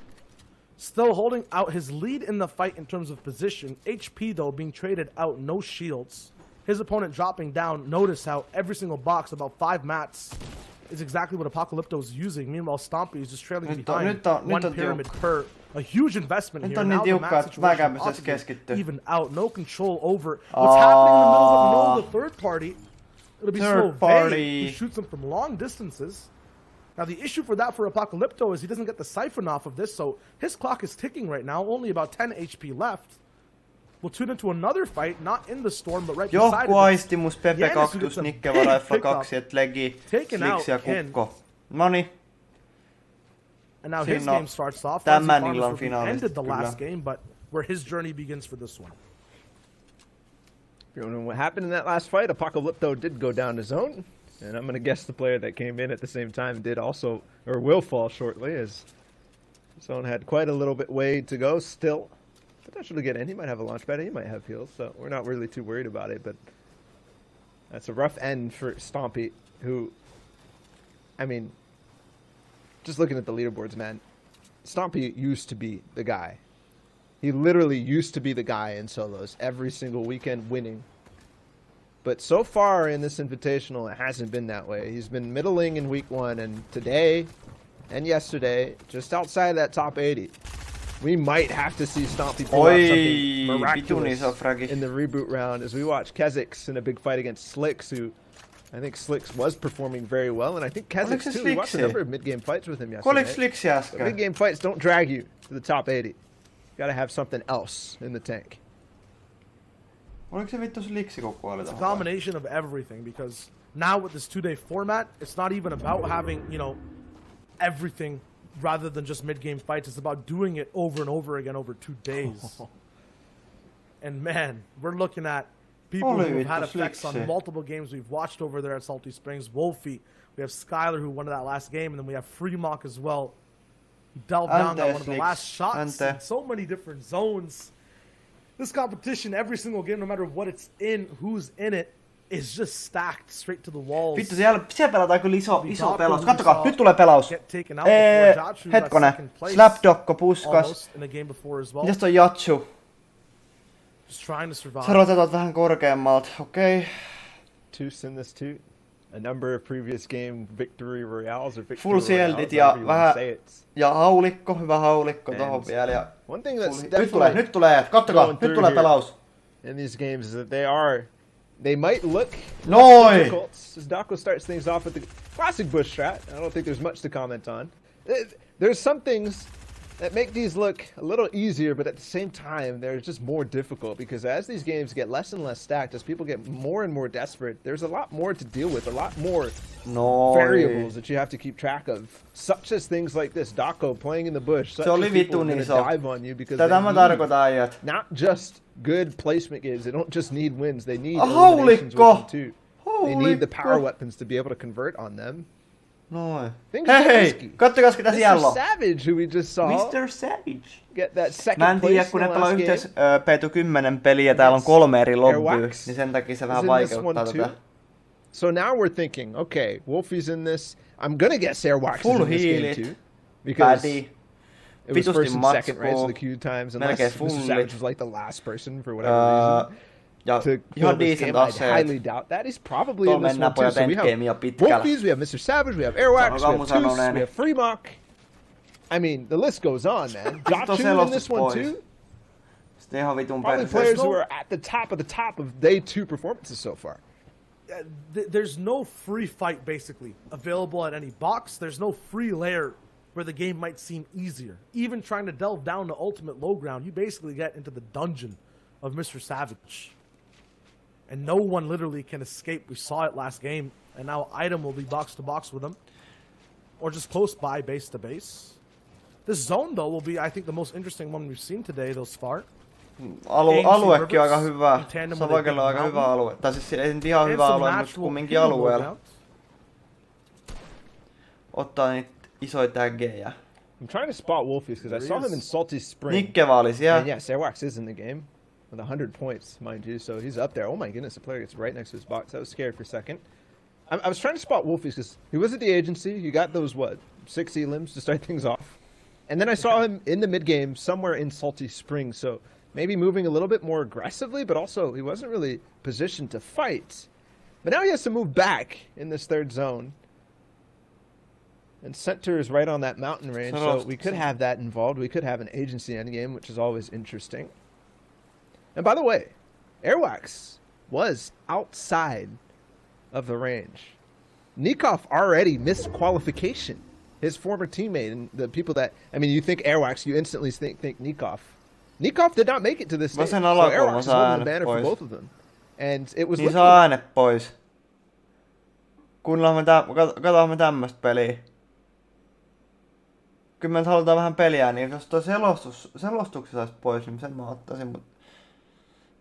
Still holding out his lead in the fight in terms of position. HP, though, being traded out, no shields. His opponent dropping down. Notice how every single box, about 5 mats, is exactly what Apocalypto is using. Meanwhile, Stompy is just trailing behind one pyramid per. A huge investment here. Now the mat situation even out. No control over what's happening in the middle of the third party. It'll be so vague. He shoots them from long distances. Now, the issue for that for Apocalypto is he doesn't get the siphon off of this, so his clock is ticking right now. Only about 10 HP left. We'll tune into another fight, not in the storm, but right beside it. Aistimus, Pepe Cactus, Nikke Varaifa 2, Legi, Slix ja Kukko. Noniin. And now his game starts off. Tämän illan finaalista ended the last game, but where his journey begins for this one. You know what happened in that last fight? Apocalypto did go down to zone. And I'm going to guess the player that came in at the same time did also, or will fall shortly, as Zone had quite a little bit way to go still. Potentially get in. He might have a launch pad. He might have heals, so we're not really too worried about it. But that's a rough end for Stompy, who, I mean, just looking at the leaderboards, man, Stompy used to be the guy He literally used to be the guy in solos every single weekend winning. But so far in this invitational, it hasn't been that way. He's been middling in week 1, and today and yesterday, just outside that top 80. We might have to see Stompy pull out something miraculous in the reboot round as we watch Kesix in a big fight against Slicks, who I think Slicks was performing very well, and I think Kesix too. We watched a number of mid-game fights with him yesterday. Mid-game fights don't drag you to the top 80. You gotta have something else in the tank. Oliko se vittu Sliksi kun kuoli It's a combination of everything, because now with this 2-day format, it's not even about having, you know, everything rather than just mid-game fights. It's about doing it over and over again over 2 days. And man, we're looking at people who have had effects on multiple games we've watched over there at Salty Springs. Wolfie, we have Skylar who won that last game, and then we have Fremok as well. He delved down that one of the last shots in so many different zones. This competition, every single game, no matter what it's in, who's in it, is just stacked straight to the walls. Vittu, siellä pelataan kyllä iso pelaus. Kattokaa, nyt tulee pelaus. Hetkonen, Slapdogko puskas. Mitäs toi Jatsu? Sä rotetat vähän korkeammalta, okei. Tooth in this too. A number of previous game victory royales or victory full shieldit ja vähän ja haulikko, hyvä haulikko tohon vielä ja one thing that's nyt tulee, kattokaa, nyt tulee pelaus. In these games is that they might look difficult as Dako starts things off with the classic bush strat. I don't think there's much to comment on. There's some things that make these look a little easier, but at the same time, they're just more difficult, because as these games get less and less stacked, as people get more and more desperate, there's a lot more to deal with, a lot more variables that you have to keep track of, such as things like this, Dako playing in the bush, such as people going to dive on you, because they need not just good placement games, they don't just need wins, they need eliminations with them too. They need the power weapons to be able to convert on them. Noin. Hei, kattokas ketä siellä on. Mr. Savage, who we just saw. Mr. Savage. Get that second mä en tiedä, kun ne pelaa yhteensä P10 peliä ja täällä on 3 eri lobbyä, niin sen takia se vähän vaikeuttaa tätä. So now we're thinking, okay, Wolfie's in this. I'm gonna guess Airwax is in this game too. Because it was first and second, right? So the queue times, unless Mr. Savage was like the last person for whatever reason. Ja ihan decent I highly doubt that. He's probably in this one too. So we have Wolfies, we have Mr. Savage, we have Airwax, we have Toos, we have Fremok. I mean, the list goes on, man. Jatsu in this one too. Probably players who are at the top of day 2 performances so far. There's no free fight, basically, available at any box. There's no free layer where the game might seem easier. Even trying to delve down to ultimate low ground, you basically get into the dungeon of Mr. Savage. And no one literally can escape. We saw it last game, and now Item will be box to box with him, or just close by, base to base. This zone, though, will be, I think, the most interesting one we've seen today thus far. Aluekin aika hyvä. Savakella on aika hyvä alue. Tai siis ei nyt ihan hyvä alue, mutta kumminkin alueella. Ottaa niitä isoja taggeja. I'm trying to spot Wolfies because I saw him in Salty Spring. Nikkeva oli siellä. And yes, Airwax is in the game. With 100 points, mind you, so he's up there. Oh my goodness, the player gets right next to his box. I was scared for a second. I was trying to spot Wolfies because he was at the agency. He got those, 6 elims to start things off. And then I saw him in the mid-game somewhere in Salty Springs, so maybe moving a little bit more aggressively, but also he wasn't really positioned to fight. But now he has to move back in this third zone. And center is right on that mountain range, so we could have that involved. We could have an agency endgame, which is always interesting. And by the way, Airwax was outside of the range. Nikov already missed qualification. His former teammate and the people that, I mean, you think Airwax, you instantly think Nikov. Nikov did not make it to this stage. So Airwax is holding the banner for both of them. And it was... Niin saa äänet pois. Katsotaan me tämmöstä peliä. Kyllä me halutaan vähän peliä, niin jos toi selostuksessa saisi pois, niin sen mä ottaisin, mutta...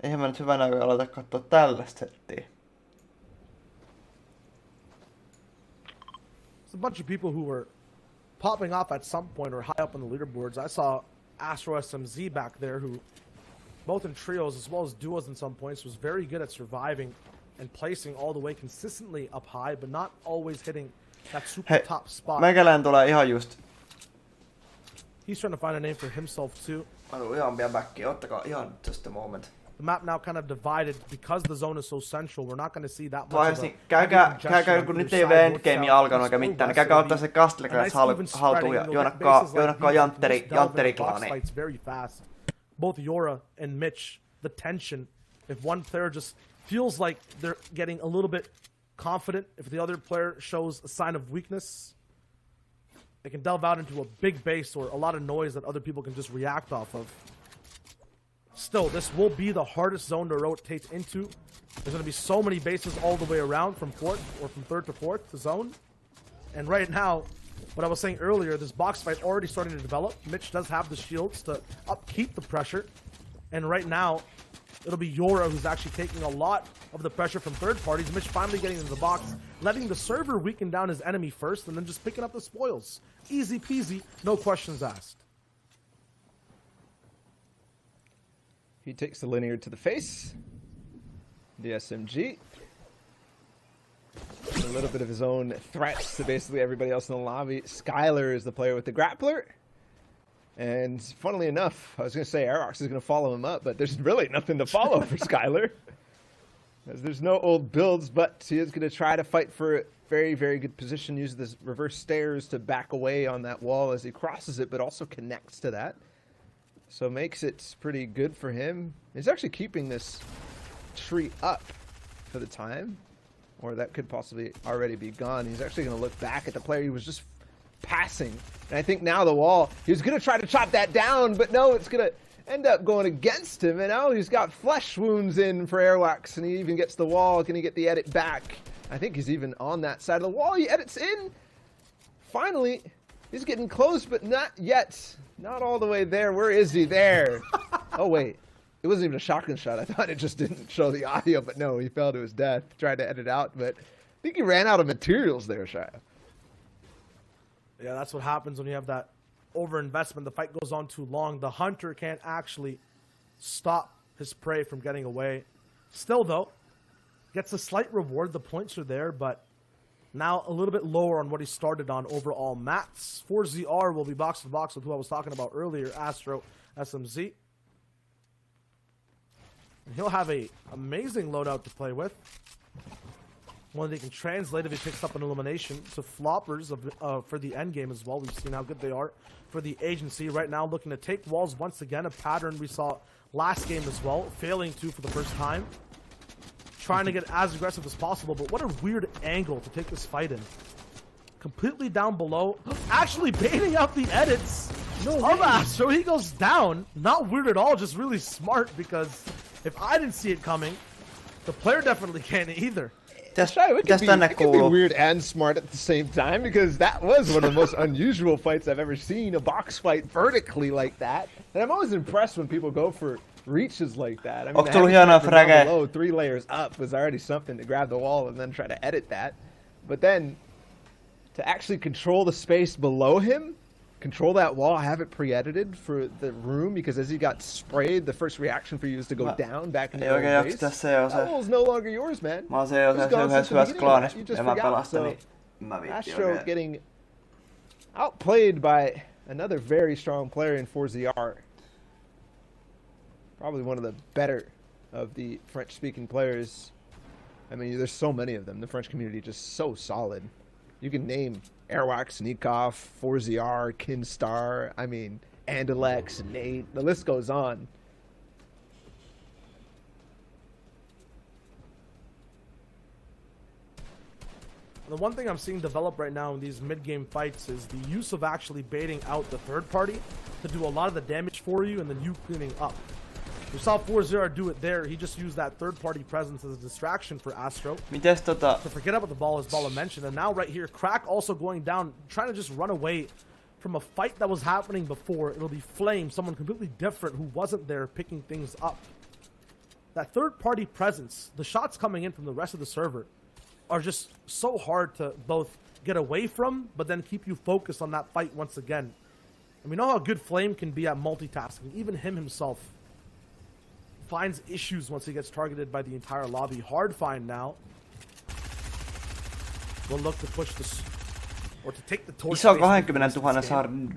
Eihän mä nyt hyvänä aloita katsoa tällaista settiä. There's a bunch of people who were popping off at some point or high up on the leaderboards. I saw Astro SMZ back there, who both in trios as well as duos in some points was very good at surviving and placing all the way consistently up high, but not always hitting that super top spot. Meikäläinen tulee ihan just. He's trying to find a name for himself too. Mä tuun ihan pian backiin. Ottakaa ihan just a moment. The map now kind of divided because the zone is so central. We're not going to see that much of a käykää, kun nyt ei ole endgame alkanut eikä mitään, niin käykää ottaa se Castle Clans haltuun ja juonakkaa jantteri-klaaniin. Very fast. Both Yora and Mitch, the tension, if one player just feels like they're getting a little bit confident, if the other player shows a sign of weakness, they can delve out into a big base or a lot of noise that other people can just react off of. Still, this will be the hardest zone to rotate into. There's going to be so many bases all the way around from fourth or from third to fourth to zone. And right now, what I was saying earlier, this box fight already starting to develop. Mitch does have the shields to upkeep the pressure. And right now, it'll be Yora who's actually taking a lot of the pressure from third parties. Mitch finally getting into the box, letting the server weaken down his enemy first, and then just picking up the spoils. Easy peasy, no questions asked. He takes the linear to the face. The SMG. A little bit of his own threats to basically everybody else in the lobby. Skylar is the player with the grappler. And funnily enough, I was going to say Aerox is going to follow him up, but there's really nothing to follow for Skylar. As there's no old builds, but he is going to try to fight for a very, very good position. Use the reverse stairs to back away on that wall as he crosses it, but also connects to that. So makes it pretty good for him. He's actually keeping this tree up for the time. Or that could possibly already be gone. He's actually going to look back at the player he was just passing. And I think now the wall, he was going to try to chop that down, but no, it's going to end up going against him. And now he's got flesh wounds in for Airwax, and he even gets the wall. Going to get the edit back. I think he's even on that side of the wall. He edits in. Finally, he's getting close, but not yet. Not all the way there. Where is he? There. Oh, wait. It wasn't even a shotgun shot. I thought it just didn't show the audio, but no, he fell to his death. Tried to edit out, but I think he ran out of materials there, Shia. Yeah, that's what happens when you have that overinvestment. The fight goes on too long. The hunter can't actually stop his prey from getting away. Still, though, gets a slight reward. The points are there, but now a little bit lower on what he started on overall. Mats 4ZR will be box to box with who I was talking about earlier, Astro SMZ. And he'll have a amazing loadout to play with. One that he can translate if he picks up an elimination to floppers for the end game as well. We've seen how good they are for the agency. Right now looking to take walls once again, a pattern we saw last game as well, failing to for the first time. Trying to get as aggressive as possible, but what a weird angle to take this fight in. Completely down below, actually baiting out the edits of Astro. He goes down. Not weird at all, just really smart, because if I didn't see it coming, the player definitely can't either. It can be weird and smart at the same time, because that was one of the most unusual fights I've ever seen, a box fight vertically like that. And I'm always impressed when people go for reaches like that. I mean, below 3 layers up was already something to grab the wall and then try to edit that. But then to actually control the space below him, control that wall, have it pre-edited for the room, because as he got sprayed, the first reaction for you is to go down back into the base. That wall's no longer yours, man. Mä oon se hyvässä klaanissa ja mä pelastan, niin mä viittiin Astro getting outplayed by another very strong player in 4ZR. Probably one of the better of the French-speaking players. I mean, there's so many of them. The French community is just so solid. You can name Airwax, Nikov, 4ZR, Kinstar, I mean, Andalex, Nate. The list goes on. The one thing I'm seeing develop right now in these mid-game fights is the use of actually baiting out the third party to do a lot of the damage for you and then you cleaning up. We saw 4-0 do it there. He just used that third-party presence as a distraction for Astro. To forget about the ball, as Bala mentioned. And now right here, Crack also going down, trying to just run away from a fight that was happening before. It'll be Flame, someone completely different who wasn't there picking things up. That third-party presence, the shots coming in from the rest of the server, are just so hard to both get away from, but then keep you focused on that fight once again. And we know how good Flame can be at multitasking. Even him himself finds issues once he gets targeted by the entire lobby. Hard find now. We'll look to push this. or to take the torch. Iso 20 000 saarin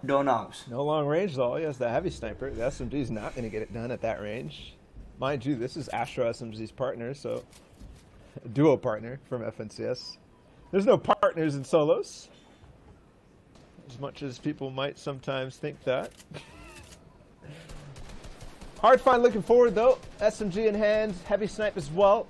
donaus. No long range though. He has the heavy sniper. The SMG's not going to get it done at that range. Mind you, this is Astro SMG's partner, so a duo partner from FNCS. There's no partners in solos, as much as people might sometimes think that. Hardfine looking forward though. SMG in hand, heavy snipe as well.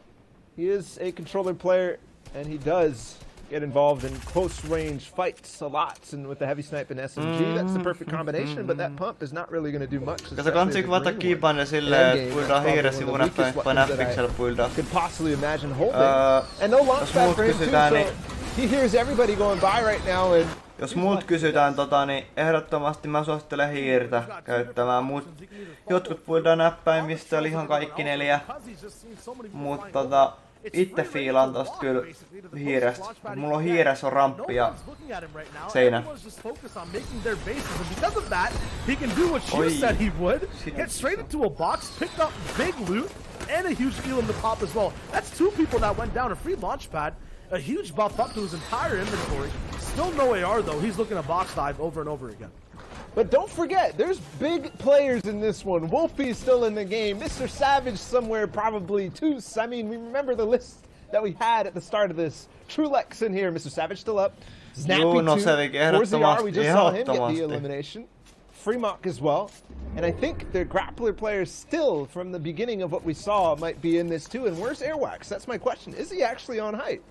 He is a controller player, and he does get involved in close range fights a lot. And with the heavy snipe and SMG, that's the perfect combination. But that pump is not really going to do much. Kato kansi kuvata kiipanne silleen, että puidaan hiiresi munattain Fnaticilla puidaan. Could possibly imagine holding. And no launch pad for him too, so he hears everybody going by right now. And jos muut kysytään niin ehdottomasti mä suosittelen hiirtä käyttämään. Jotkut puidaan näppäimistä, oli ihan kaikki 4. Mutta itse fiilaan tosta kyllä hiirestä. Mulla on hiires on ramppi ja seinä. Oi. Get straight into a box, picked up big loot, and a huge heal in the pop as well. That's 2 people that went down. A free launch pad, a huge buff up to his entire inventory. Still no AR though. He's looking to box dive over and over again. But don't forget, there's big players in this one. Wolfie's still in the game. Mr. Savage somewhere probably too. I mean, we remember the list that we had at the start of this. Trulex in here. Mr. Savage still up. Snappy 2. 4ZR, we just saw him get the elimination. Fremont as well. And I think the grappler players still, from the beginning of what we saw, might be in this too. And where's Airwax? That's my question. Is he actually on height?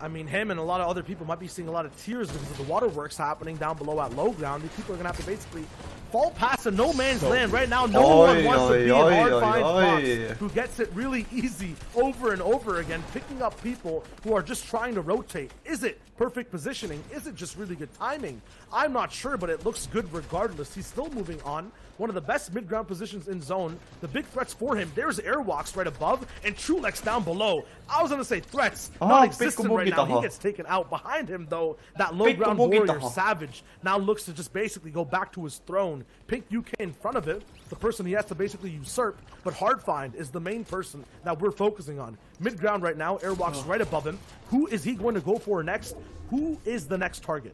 I mean, him and a lot of other people might be seeing a lot of tears because of the waterworks happening down below at low ground. These people are going to have to basically fall past a no man's land right now. No one wants to be in Hardfine's box, who gets it really easy over and over again, picking up people who are just trying to rotate. Is it perfect positioning? Is it just really good timing? I'm not sure, but it looks good regardless. He's still moving on. One of the best mid-ground positions in zone. The big threats for him. There's Airwalks right above and Trulex down below. I was going to say threats, not existent right now. He gets taken out. Behind him, though, that low-ground warrior, Savage, now looks to just basically go back to his throne. Pink UK in front of it, the person he has to basically usurp. But Hardfind is the main person that we're focusing on. Mid-ground right now, Airwalks right above him. Who is he going to go for next? Who is the next target?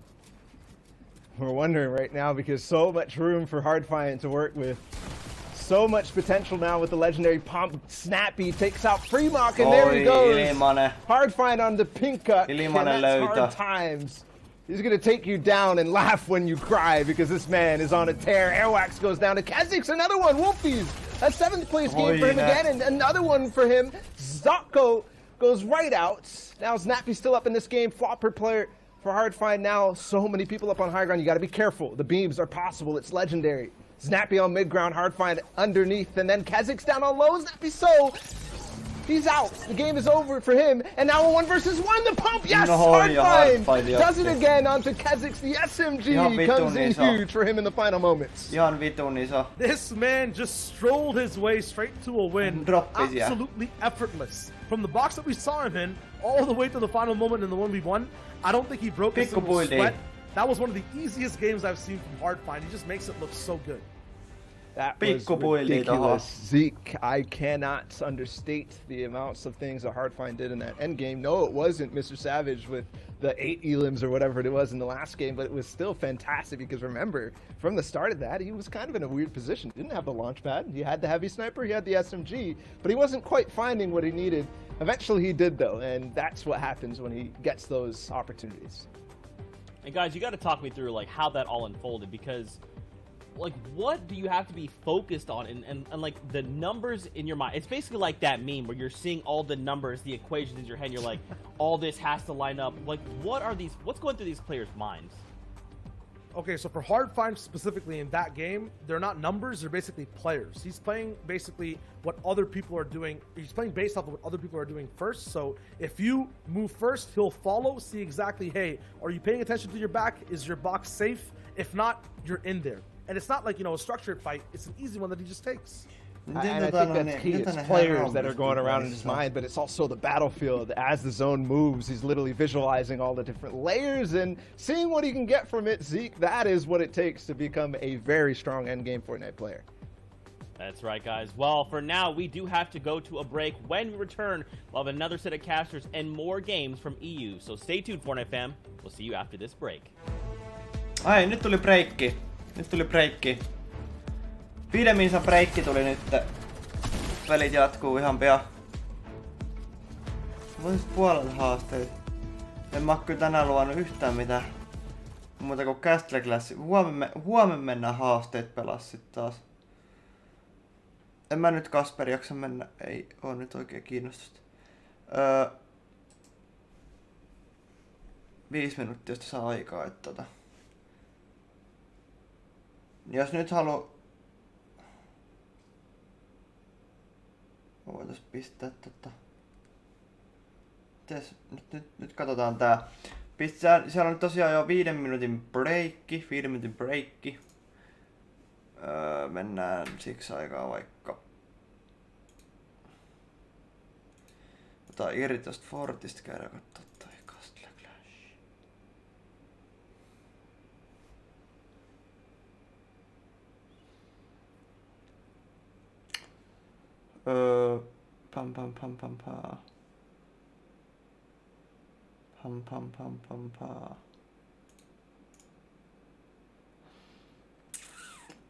We're wondering right now because so much room for Hardfind to work with. So much potential now with the legendary pump. Snappy takes out Fremont, and there he goes. Hardfind on the pink cut. That's hard times. He's going to take you down and laugh when you cry because this man is on a tear. Airwax goes down to Kazik's, another one. Wolfies, a 7th place game for him again, and another one for him. Zocco goes right out. Now Snappy's still up in this game. Flopper player for Hardfind now. So many people up on high ground. You got to be careful. The beams are possible. It's legendary. Snappy on mid ground, Hardfind underneath, and then Kazik's down on low. Snappy he's out. The game is over for him, and now a 1 versus 1. The pump, yes, Hardfind does it again onto Kazik's. The SMG comes in huge for him in the final moments. This man just strolled his way straight to a win, absolutely effortless. From the box that we saw him in, all the way to the final moment in the 1v1, I don't think he broke a single sweat. That was one of the easiest games I've seen from Hardfind. He just makes it look so good. That was ridiculous. Zeke, I cannot understate the amounts of things that Hardfind did in that end game. No, it wasn't Mr. Savage with the 8 elims or whatever it was in the last game, but it was still fantastic because remember, from the start of that, he was kind of in a weird position. Didn't have the launch pad. He had the heavy sniper, he had the SMG, but he wasn't quite finding what he needed. Eventually he did though, and that's what happens when he gets those opportunities. And guys, you got to talk me through like how that all unfolded because like what do you have to be focused on and like the numbers in your mind? It's basically like that meme where you're seeing all the numbers, the equations in your head, and you're like, all this has to line up. Like what's going through these players' minds? Okay, so for Hardfind specifically in that game, they're not numbers, they're basically players. He's playing basically what other people are doing. He's playing based off of what other people are doing first. So if you move first, he'll follow, see exactly, hey, are you paying attention to your back? Is your box safe? If not, you're in there. And it's not like, a structured fight. It's an easy one that he just takes. And I think that's key. It's players that are going around in his mind, but it's also the battlefield. As the zone moves, he's literally visualizing all the different layers and seeing what he can get from it. Zeke, that is what it takes to become a very strong endgame Fortnite player. That's right, guys. Well, for now, we do have to go to a break. When we return, we'll have another set of casters and more games from EU. So stay tuned, Fortnite fam. We'll see you after this break. Ai, nyt tuli breikki. 5 minsan breikki tuli nyt. Pelit jatkuu ihan pian. Voisit puolelle haasteita. En mä oo kyllä tänään luvannut yhtään mitään. Muuta kuin Castle Class. Huomen mennään haasteet pelas sit taas. En mä nyt Kasper jaksa mennä. Ei oo nyt oikein kiinnostusta. 5 minuuttia josta saa aikaa, että jos nyt haluu... Voitais pistää Nyt katsotaan tää. Siellä on tosiaan jo 5 minuutin breakki. Mennään siksi aikaa vaikka... Otetaan irti tosta Fortista, käydään kattoo toi Castle Clash.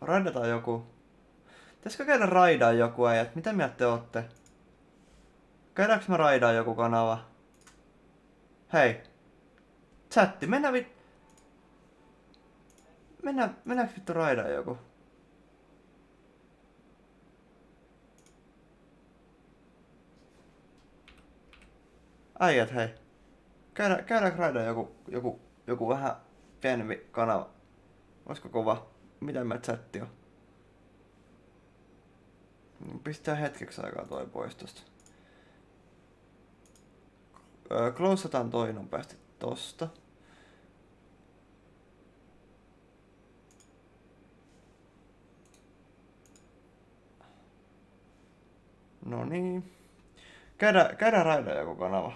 Raidataan joku. Pitäisikö käydä raidaa joku äijät? Mitä mieltä te ootte? Käydäänkö mä raidaa joku kanava? Hei. Chatti, mennäänkö vittu raidaa joku? Äijät, hei. Käydäänkö raidaa joku vähän pienempi kanava? Olisiko kova? Mitä mä chatti on? Pistää hetkeksi aikaa toi pois tosta. Closeataan toi nopeasti tosta. No niin. Käydään raidaa joku kanava.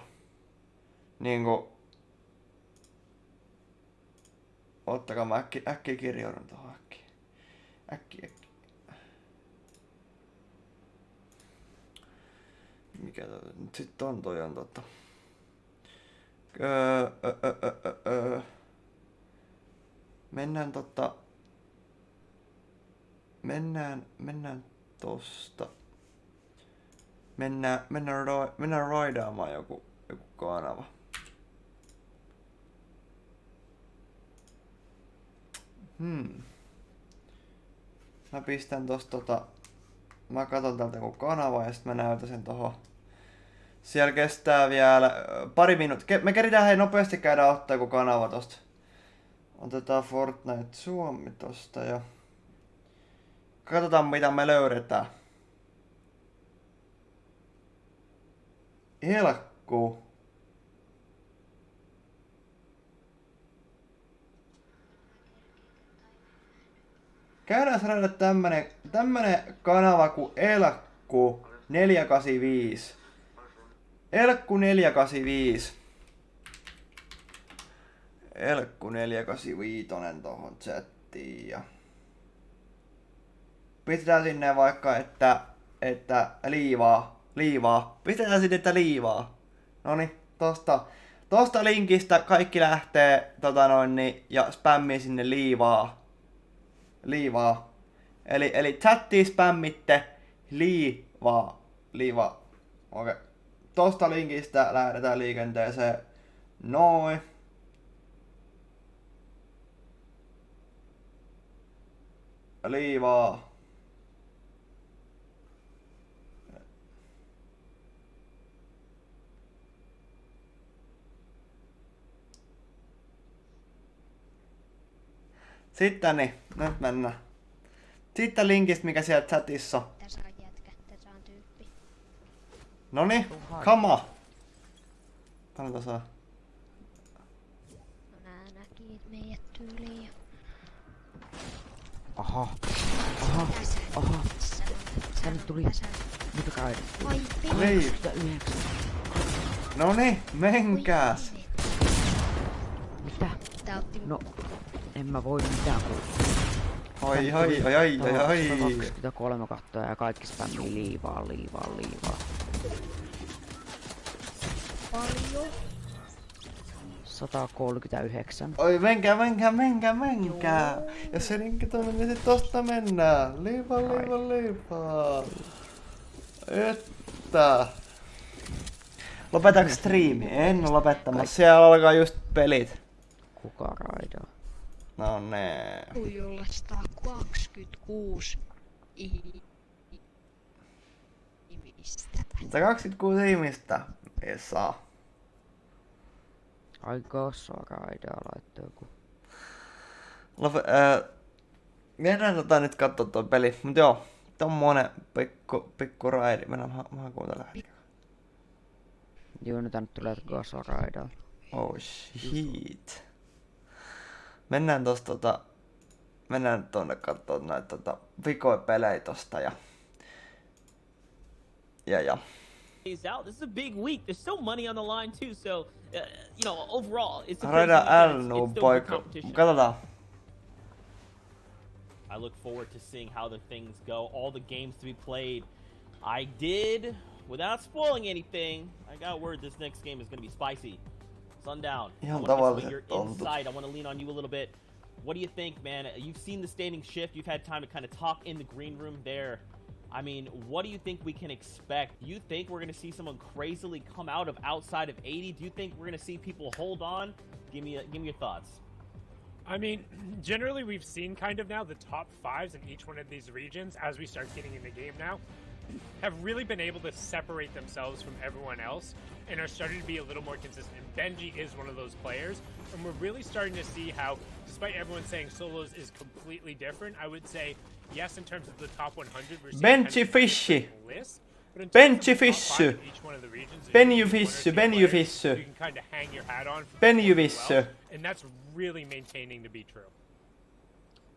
Niinku... Ottakaa mä äkkiä kirjoudun tohon äkkiä. Mikä nyt sit on toi on totta. Mennään Mennään tosta. Mennään raidaamaan joku kanava. Mä pistän tosta mä katon täältä joku kanava ja sit mä näytän sen tohon. Siellä kestää vielä pari minuuttia. Me keritään nopeasti käydä ottaa joku kanava tosta. Otetaan Fortnite Suomi tosta ja katsotaan mitä me löydetään. Helkkuu. Käydään saada tämmönen kanava kuin Elkku 485. Elkku 485. Elkku 485 tohon chattiin ja pistetään sinne vaikka että liivaa. Pistetään sinne että liivaa. Noniin, tosta linkistä kaikki lähtee ja spämmii sinne liivaa. Eli chattiin spämmitte liivaa. Okei. Tosta linkistä lähdetään liikenteeseen. Noin. Liivaa. Sitten niin, nyt mennään. Sitten linkistä, mikä siellä chatissa on. Tässä on jätkä, tässä on tyyppi. Noniin, come on. Paljon tässä on? No nää näki meidät tyyliin. Aha. Tänne tuli. Mitä käydä? Oi, Niin. Noniin, menkääs. Mitä? tää otti... No, en mä voi mitään kun... Oi. 123 kattoa ja kaikki spämmii liivaa. Paljon. 139. Oi, menkää. Jos se linkki tuonne, niin sit tosta mennään. Liivaa. Että. Lopetaks striimi? En oo lopettamassa. Siellä alkaa just pelit. Kuka raidaa? No nee. Ujulla 126 ihmistä. 126 ihmistä ei saa. Aika raidaa laittaa joku. Mennään nyt kattoo tuo peli. Mut joo, tommonen pikku raidi. Mennään hakuun tällä hetkellä. Joo, nyt tänne tulee Gasa raidaa. Oh shit. Mennään tonne kattoo näitä vikoja pelejä tosta ja. Out. This is a big week. There's so money on the line too. So, overall, it's a Raida crazy week, L but no it's still good poika. competition. Katsotaan. I look forward to seeing how the things go. All the games to be played. I did, without spoiling anything, I got word this next game is going to be spicy. Sundown. I Ihan want to tavalliset your tontut. insight. I want to lean on you a little bit. What do you think, man? You've seen the standing shift. You've had time to kind of talk in the green room there. I mean, what do you think we can expect? Do you think we're going to see someone crazily come out of outside of 80? Do you think we're going to see people hold on? Give me your thoughts. I mean, generally we've seen kind of now the top fives in each one of these regions as we start getting in the game now have really been able to separate themselves from everyone else and are starting to be a little more consistent. And Benji is one of those players, and we're really starting to see how, despite everyone saying solos is completely different, I would say yes in terms of the top 100. We're seeing Benji Fishy. Benji Fishy. Benji Fishy. You can kind of hang your hat on. Benji Fishy. And that's really maintaining to be true.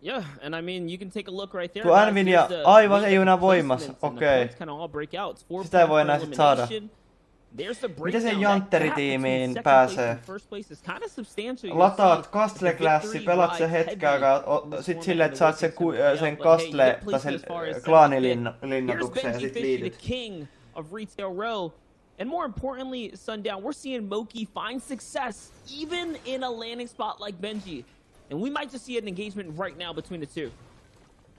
Yeah, and I mean, you can take a look right there. Tuo Nvidia aivan ei ole enää voimassa. Okei. Sitä ei voi enää sit saada. Miten se Jantteri-tiimiin pääsee? Lataat Castle Classi, pelaat sen hetken aikaa, sit silleen, että saat sen Castle tai sen klaanilinnoitukseen ja sit liityt. And more importantly, Sundown, we're seeing Moki find success even in a landing spot like Benji. And we might just see an engagement right now between the two.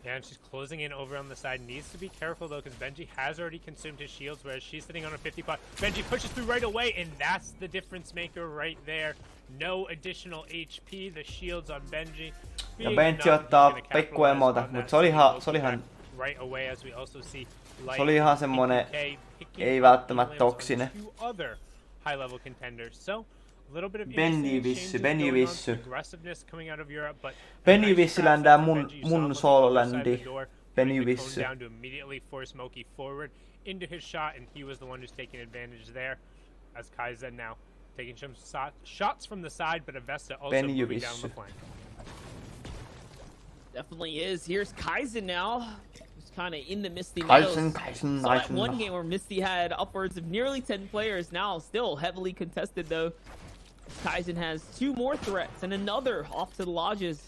Yeah, and she's closing in over on the side. Needs to be careful, though, because Benji has already consumed his shields, whereas she's sitting on a 55. Benji pushes through right away, and that's the difference maker right there. No additional HP. The shields on Benji. Ja Benji ottaa pikku emota, mutta se oli ihan semmonen ei välttämättä toksinen. Benji Vissy. Benji Vissy ländää mun solo-ländi. Benji Vissy. Into his shot, and he was the one who's taking advantage there. As Kaizen now taking some shots from the side, but Avesta also moving down the flank. Definitely is. Here's Kaizen now. Kind of in the Misty Meadows. Kaizen. That one game where Misty had upwards of nearly 10 players. Now still heavily contested though. Kaizen has 2 more threats and another off to the lodges.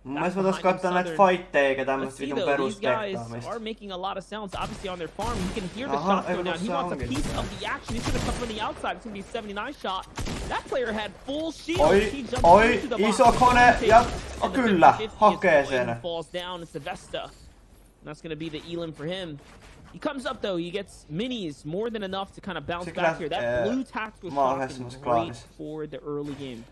Mun mielestä voitais katsoa näitä fightteja eikä tämmöstä vitun perustehtaamista. Are making a lot of sounds obviously on their farm. You can hear the shots go down. He wants a piece of the action. He's gonna come from the outside. It's gonna be a 79 shot. That player had full shield. Oi, iso kone ja kyllä, hakee sen. Falls down. It's the Vesta. That's going to be the elim for him. He comes up though, he gets minis, more than enough to kind of bounce back here. That blue tactical shotgun great for the early game.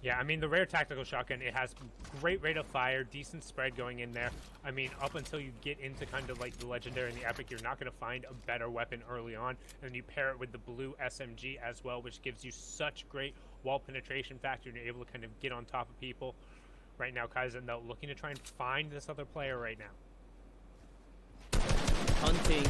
Yeah, I mean, the rare tactical shotgun, it has great rate of fire, decent spread going in there. I mean, up until you get into kind of like the legendary and the epic, you're not going to find a better weapon early on. And then you pair it with the blue SMG as well, which gives you such great wall penetration factor, and you're able to kind of get on top of people. Right now, Kaizen though looking to try and find this other player right now. Hunting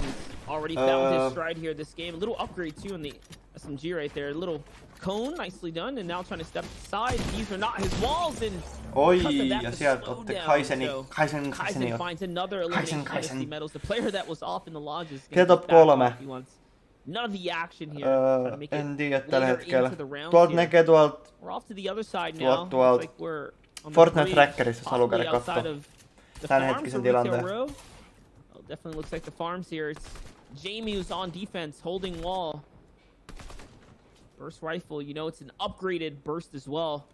already found his stride here this game. A little upgrade too in the SMG right there. A little cone, nicely done, and now trying to step aside. These are not his walls, and oi, ja sieltä otti Kaizen finds another elimination Misty Meadows. The player that was off in the lodge is going top 3. None of the action here. En tiedä tällä hetkellä. Tuolta näkee We're off to the other side now. Tuolta Fortnite Trackerissa, jos haluaa käydä katsoa. tämänhetkisen tilanteen. Well, definitely looks like the farms here. It's Jamie who's on defense, holding wall. Burst rifle, you know, it's an upgraded burst as well.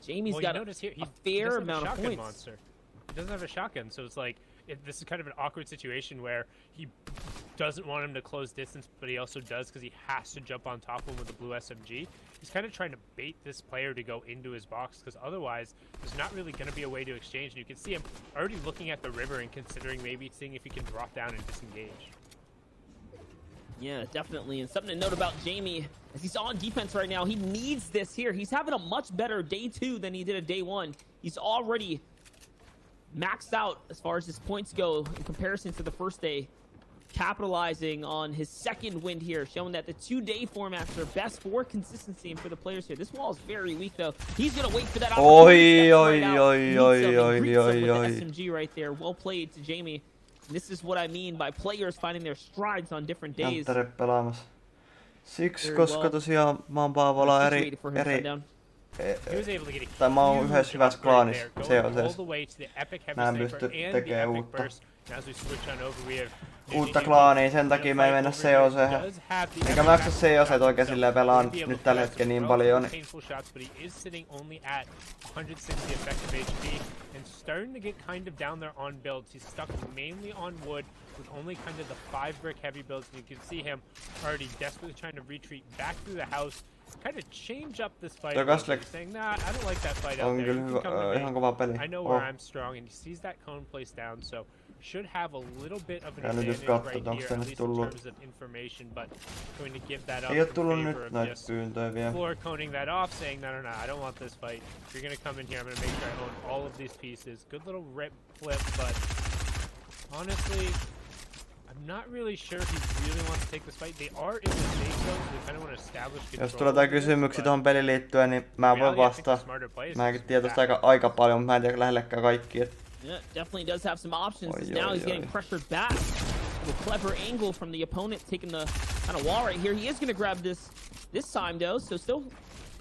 Jamie's got a fair amount of points. Monster. He doesn't have a shotgun, so it's like this is kind of an awkward situation where he doesn't want him to close distance, but he also does because he has to jump on top of him with the blue SMG. He's kind of trying to bait this player to go into his box because otherwise there's not really going to be a way to exchange. And you can see him already looking at the river and considering maybe seeing if he can drop down and disengage. Yeah, definitely. And something to note about Jamie, as he's on defense right now, he needs this here. He's having a much better day 2 than he did at day 1. He's already maxed out as far as his points go in comparison to the first day. Capitalizing on his second win here, showing that the 2-day formats are best for consistency and for the players here. This wall is very weak, though. He's going to wait for that opportunity. SMG right there. Well played to Jamie. And this is what I mean by players finding their strides on different days. Siksi, koska tosiaan mä oon Paavola eri tai mä oon yhdessä hyvässä klaanissa. Se on se. Nää pystyt tekee uutta klaania, sen takia mä ei mennä COC:hen. Eikä mä jaksa COC:t oikein silleen pelaan nyt tällä hetkellä niin paljon. Starting to get kind of down there on builds. He's stuck mainly on wood with only kind of the 5-brick heavy builds. And you can see him already desperately trying to retreat back through the house, kind of change up this fight. Saying, nah, I don't like that fight out there. You can come to me. I know where I'm strong, and he sees that cone placed down, so should have a little bit of an advantage right here, at least in terms of information, but going to give that up in favor of just floor coning that off, saying, no, I don't want this fight. If you're going to come in here, I'm going to make sure I own all of these pieces. Good little rip flip, but honestly, I'm not really sure if he really wants to take this fight. They are in the safe zone, so they kind of want to establish control. Jos tulee jotain kysymyksiä tuohon peliin liittyen, niin mä voin vastaa. Mäkin tiedän tosta aika paljon, mutta mä en tiedä lähellekään kaikki. Yeah, definitely does have some options. Now he's getting pressured back. A clever angle from the opponent, taking the kind of wall right here. He is going to grab this time, though, so still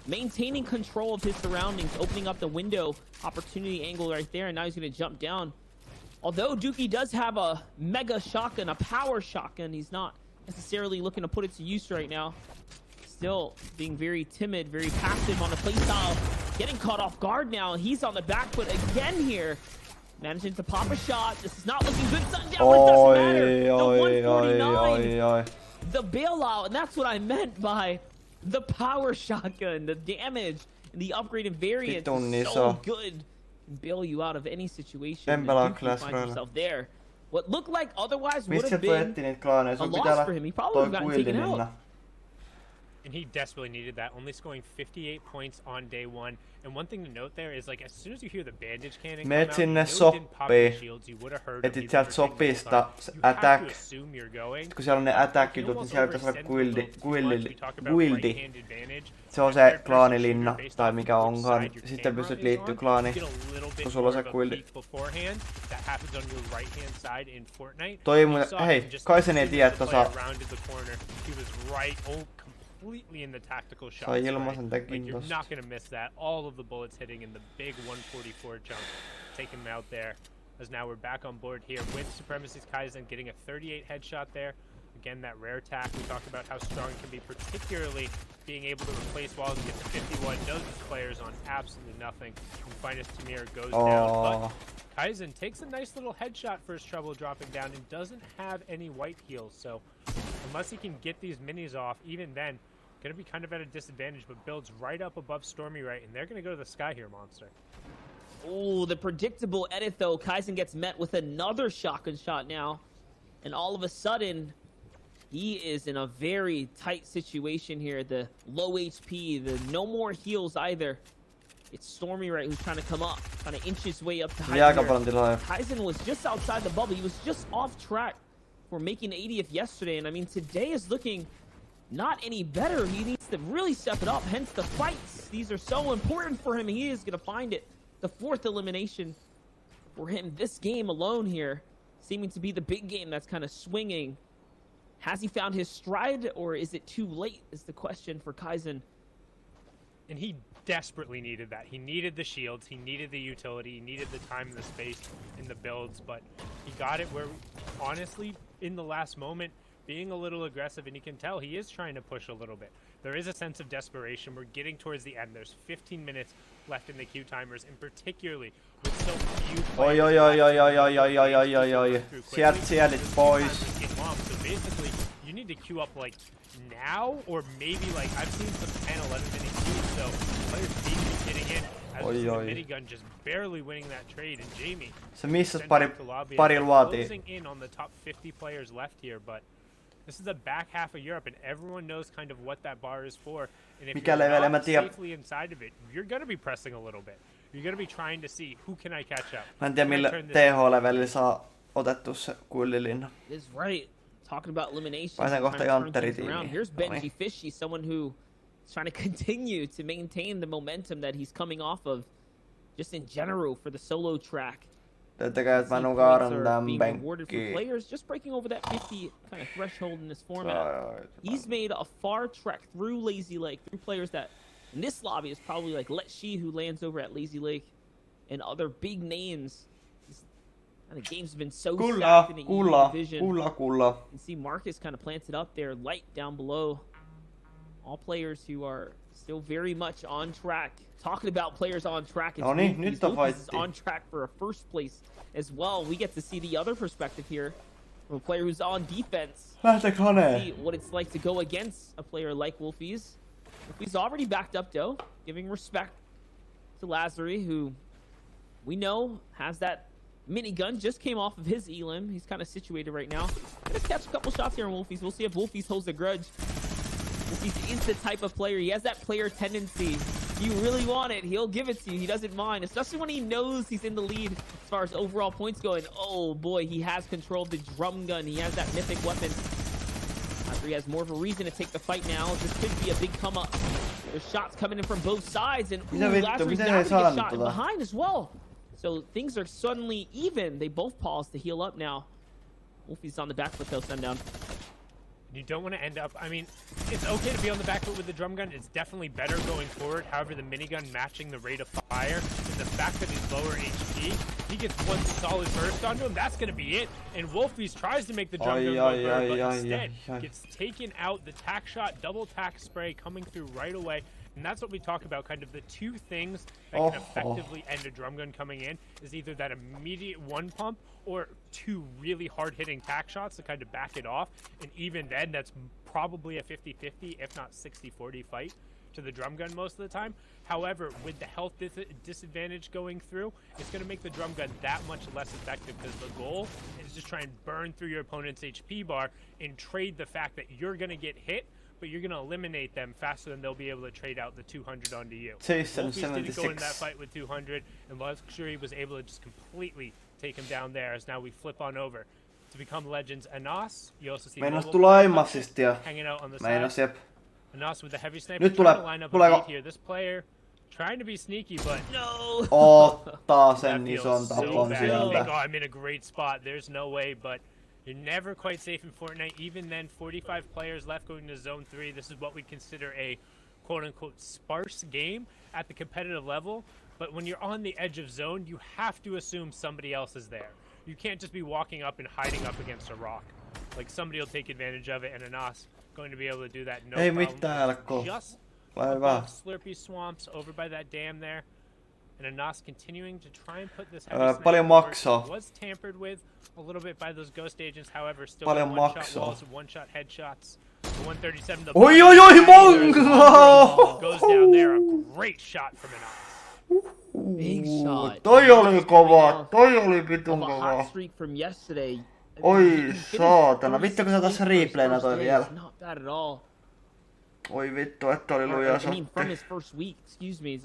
maintaining control of his surroundings, opening up the window opportunity angle right there, and now he's going to jump down. Although Dookie does have a mega shotgun, a power shotgun, he's not necessarily looking to put it to use right now. Still being very timid, very passive on the playstyle. Getting caught off guard now. He's on the back foot again here. Managing to pop a shot. This is not looking good. Sundown, but it doesn't matter. The 149. The bailout, and that's what I meant by the power shotgun. The damage and the upgraded variant is so good. Bail you out of any situation. You find yourself there. What looked like otherwise would have been a loss for him. He probably would have gotten taken out. And he desperately needed that, only scoring 58 points on day 1. And one thing to note there is, like, as soon as you hear the bandage cannon come out, you know it didn't pop your shields, you would have heard etit sieltä sopista attack. Kun siellä on ne attack-jutut, niin siellä pitäisi olla guildi. Se on se klaanilinna, tai mikä onkaan. Sitten pystyt liittyä klaaniin, kun sulla on se guildi. Toi hei, kai sen ei tiedä, että osaa. Completely in the tactical shot. Like, you're not going to miss that. All of the bullets hitting in the big 144 jump. Taking him out there. As now we're back on board here with Supremacy's Kaizen getting a 38 headshot there. Again, that rare attack. We talked about how strong it can be, particularly being able to replace walls and get to 51. Knows his players on absolutely nothing. And Finest Tamir goes down. But Kaizen takes a nice little headshot for his trouble dropping down and doesn't have any white heals. So unless he can get these minis off, even then, going to be kind of at a disadvantage, but builds right up above Stormy right, and they're going to go to the sky here, Monster. Oh, the predictable edit, though. Kaizen gets met with another shotgun shot now, and all of a sudden, he is in a very tight situation here. The low HP, the no more heals either. It's Stormy right who's trying to come up, trying to inch his way up to high. Kaizen was just outside the bubble. He was just off track for making 80th yesterday, and I mean, today is looking not any better. He needs to really step it up, hence the fights. These are so important for him. He is going to find it. The 4th elimination for him this game alone here, seeming to be the big game that's kind of swinging. Has he found his stride, or is it too late is the question for Kaizen. And he desperately needed that. He needed the shields, he needed the utility, he needed the time and the space in the builds, but he got it where, honestly, in the last moment, being a little aggressive, and you can tell he is trying to push a little bit. There is a sense of desperation. We're getting towards the end. There's 15 minutes left in the queue timers, and particularly with so few players. Sieltä pois. So basically, you need to queue up like now, or maybe like I've seen some 10, 11 minute queues, so players need to be getting in. As the minigun just barely winning that trade, and Jamie. Se missas pari luotia. Closing in on the top 50 players left here, but this is the back half of Europe, and everyone knows kind of what that bar is for. And if you're not safely inside of it, you're going to be pressing a little bit. You're going to be trying to see who can I catch up. Mä en tiedä millä TH-levelillä saa otettu se kuillilinna. Is right. Talking about elimination. Pääsen kohta Jantteri-tiimiin. Here's Benji Fishy, someone who is trying to continue to maintain the momentum that he's coming off of just in general for the solo track. Tekevät mä nukaaran tän penkkiin. Players just breaking over that 50 kind of threshold in this format. He's made a far trek through Lazy Lake, through players that in this lobby is probably like Let Shi, who lands over at Lazy Lake, and other big names. And the game's been so stacked in the EU division. You can see Marcus kind of planted up there, light down below. All players who are still very much on track. Talking about players on track, it's is on track for a first place as well. We get to see the other perspective here from a player who's on defense. See what it's like to go against a player like Wolfies. Wolfies already backed up though, giving respect to Lazary, who we know has that minigun, just came off of his elim. He's kind of situated right now. Let's catch a couple shots here on Wolfies. We'll see if Wolfies holds a grudge. Wolfies is the type of player. He has that player tendency. If you really want it, he'll give it to you. He doesn't mind, especially when he knows he's in the lead as far as overall points go. And oh boy, he has control of the drum gun. He has that mythic weapon. After he has more of a reason to take the fight now. This could be a big come up. There's shots coming in from both sides, and Lazary's now to get shot behind as well. So things are suddenly even. They both pause to heal up now. Wolfie's on the back foot though, Sundown. You don't want to end up, I mean, it's okay to be on the back foot with the drum gun. It's definitely better going forward. However, the minigun matching the rate of fire and the fact that he's lower HP, he gets one solid burst onto him. That's going to be it. And Wolfies tries to make the drum gun go burn, but instead gets taken out. The tack shot, double tack spray coming through right away. And that's what we talk about, kind of the two things that can effectively end a drum gun coming in is either that immediate one pump or two really hard-hitting tack shots to kind of back it off. And even then, that's probably a 50-50, if not 60-40 fight to the drum gun most of the time. However, with the health disadvantage going through, it's going to make the drum gun that much less effective because the goal is just try and burn through your opponent's HP bar and trade the fact that you're going to get hit, but you're going to eliminate them faster than they'll be able to trade out the 200 onto you. Wolfies didn't go in that fight with 200, and Luxury was able to just completely take him down there, as now we flip on over to become legends. Anas, you also see hanging out on the side. Anas with the heavy sniper, trying to line up a beat here. This player trying to be sneaky, but no. Ottaa sen ison tapon sieltä. Oh, I'm in a great spot. There's no way, but you're never quite safe in Fortnite. Even then, 45 players left going to Zone 3. This is what we consider a quote-unquote sparse game at the competitive level. But when you're on the edge of zone, you have to assume somebody else is there. You can't just be walking up and hiding up against a rock. Like, somebody will take advantage of it, and Anas going to be able to do that. No problem. Just above Slurpy Swamps over by that dam there. And Anas continuing to try and put this heavy sniper was tampered with a little bit by those ghost agents. However, still one-shot walls and one-shot headshots. The 137. The goes down there. A great shot from Anas. Big shot. Toi oli kova. Toi oli vitun kova. Oi saatana. Vittu kun sä tässä replayna toi vielä. Not bad at all. Oi vittu, että oli luja shotti. From his first week, excuse me.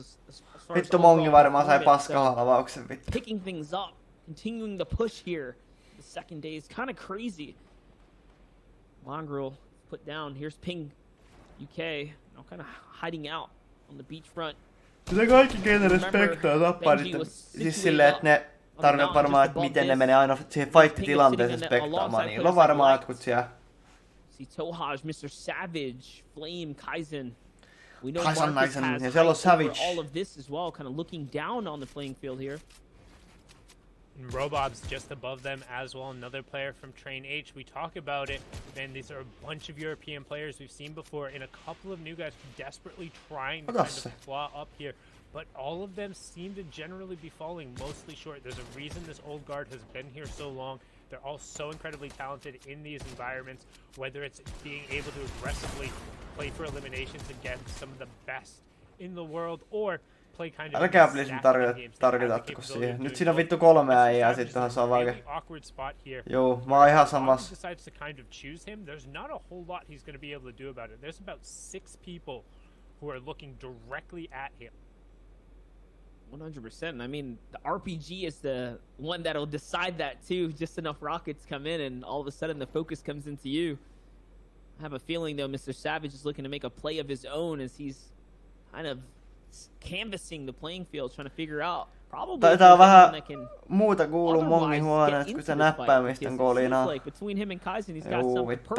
Vittu Mongi varmaan sai paskahalavauksen vittu. Picking things up, continuing the push here. The second day is kind of crazy. Mongrel put down. Here's Ping UK. Now kind of hiding out on the beachfront. Sitä kaikki keitä respektaa tappaa niitä. Siis silleen, että ne tarkoittaa varmaan, että miten ne menee aina siihen fight-tilanteeseen spektaamaan. Niillä on varmaan jotkut siellä. See Tohaj, Mr. Savage, Flame, Kaizen. We know Tasan Marcus naisen, has ja siellä on height over Savage. all of this as well, kind of looking down on the playing field here. And Robob's just above them as well, another player from Train H. We talk about it, and these are a bunch of European players we've seen before, and a couple of new guys desperately trying to kind of claw up here. But all of them seem to generally be falling mostly short. There's a reason this old guard has been here so long. They're all so incredibly talented in these environments, whether it's being able to aggressively play for eliminations against some of the best in the world, or play kind of älkää please tarkoitatko siihen. Nyt siinä on vittu 3 äijää, sit tuohon saa vaan. Joo, mä oon ihan samassa. Decides to kind of choose him. There's not a whole lot he's going to be able to do about it. There's about 6 people who are looking directly at him. 100%. I mean, the RPG is the one that'll decide that too. Just enough rockets come in, and all of a sudden the focus comes into you. I have a feeling though, Mr. Savage is looking to make a play of his own as he's kind of canvassing the playing field, trying to figure out. Taitaa vähän muuta kuuluu mongin huoneesta, kun se näppäimistön kolinaa. Juu, vittu.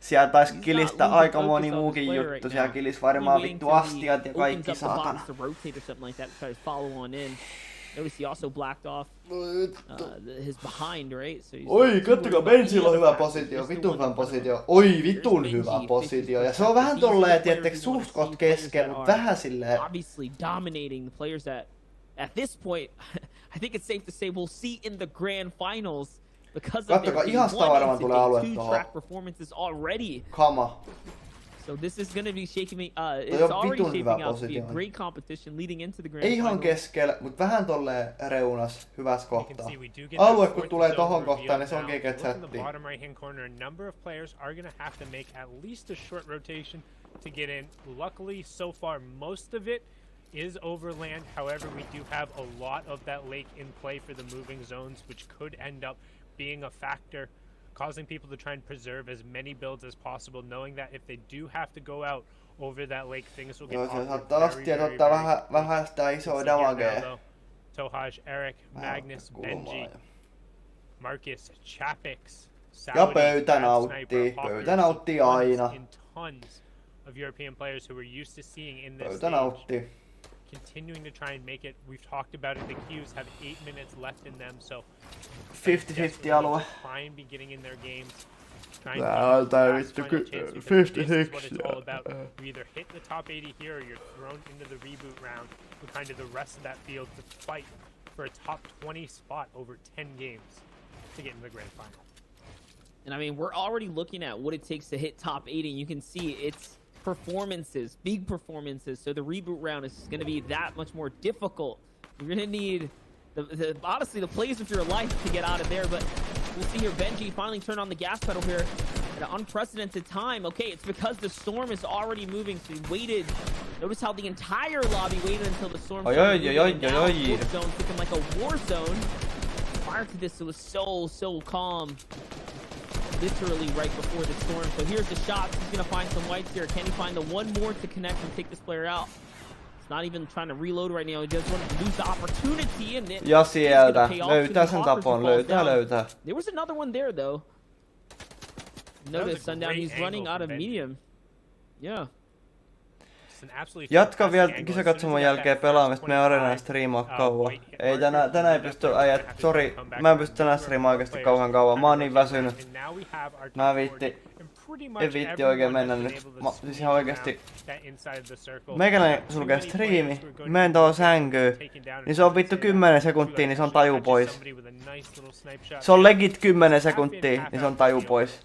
Siellä taisi kilistä aika moni muukin juttu. Siellä kilis varmaan vittu astiat ja kaikki saatana. Notice he also blacked off his behind, right? So oi, kattokaa, Benjillä on hyvä positio, vitun hyvä positio. Oi, vitun hyvä positio. Ja se on vähän tolleen, tiettekö, suhtkot kesken, mutta vähän silleen. Obviously dominating the players that, at this point, I think it's safe to say we'll see in the grand finals because of their 1 and 2 track performances already. Kama. So this is going to be shaping me. It's already shaping out to be a great competition leading into the grand finals. Ei ihan keskellä, mutta vähän tolleen reunas hyvässä kohtaa. Alue kun tulee tohon kohtaan, niin se on kiket sättiin. Bottom right hand corner, a number of players are going to have to make at least a short rotation to get in. Luckily, so far, most of it is overland. However, we do have a lot of that lake in play for the moving zones, which could end up being a factor, causing people to try and preserve as many builds as possible, knowing that if they do have to go out over that lake, things will get vähän sitä isoa damagea. Tohaj, Eric, Magnus, Benji, Marcus, Chapix, ja pöytä nauttii aina. Tons of European players who we're used to seeing in this pöytä nauttii. Continuing to try and make it. We've talked about it. The queues have 8 minutes left in them, so 50-50 alue. Try and be getting in their games. Tää vittu 56. What it's all about. You either hit the top 80 here, or you're thrown into the reboot round with kind of the rest of that field to fight for a top 20 spot over 10 games to get in the grand final. And I mean, we're already looking at what it takes to hit top 80. And you can see it's performances, big performances. So the reboot round is going to be that much more difficult. You're going to need honestly the plays of your life to get out of there. But we'll see here, Benji finally turned on the gas pedal here at an unprecedented time. Okay, it's because the storm is already moving, so he waited. Notice how the entire lobby waited until the storm started moving. Now the zone's looking like a war zone. Prior to this, it was so calm. Literally right before the storm. So here's the shots. He's going to find some whites here. Can he find the one more to connect and take this player out? He's not even trying to reload right now. He just wanted to lose the opportunity. And it, ja sieltä. Löytää sen tapon. Löytää. There was another one there, though. Notice Sundown, he's running out of medium. Yeah. Jatka vielä Kisakatsomon jälkeen pelaamista, me areenaan striimaa kauan. Ei tänään ei pysty ajat, sori, mä en pysty tänään striimaa oikeesti kauhan kauan, mä oon niin väsynyt. En viitti oikein mennä nyt, siis ihan oikeesti. Meikäläinen sulkee striimi, menen tuohon sänkyyn, niin se on vittu 10 sekuntia, niin se on taju pois. Se on legit 10 sekuntia, niin se on taju pois.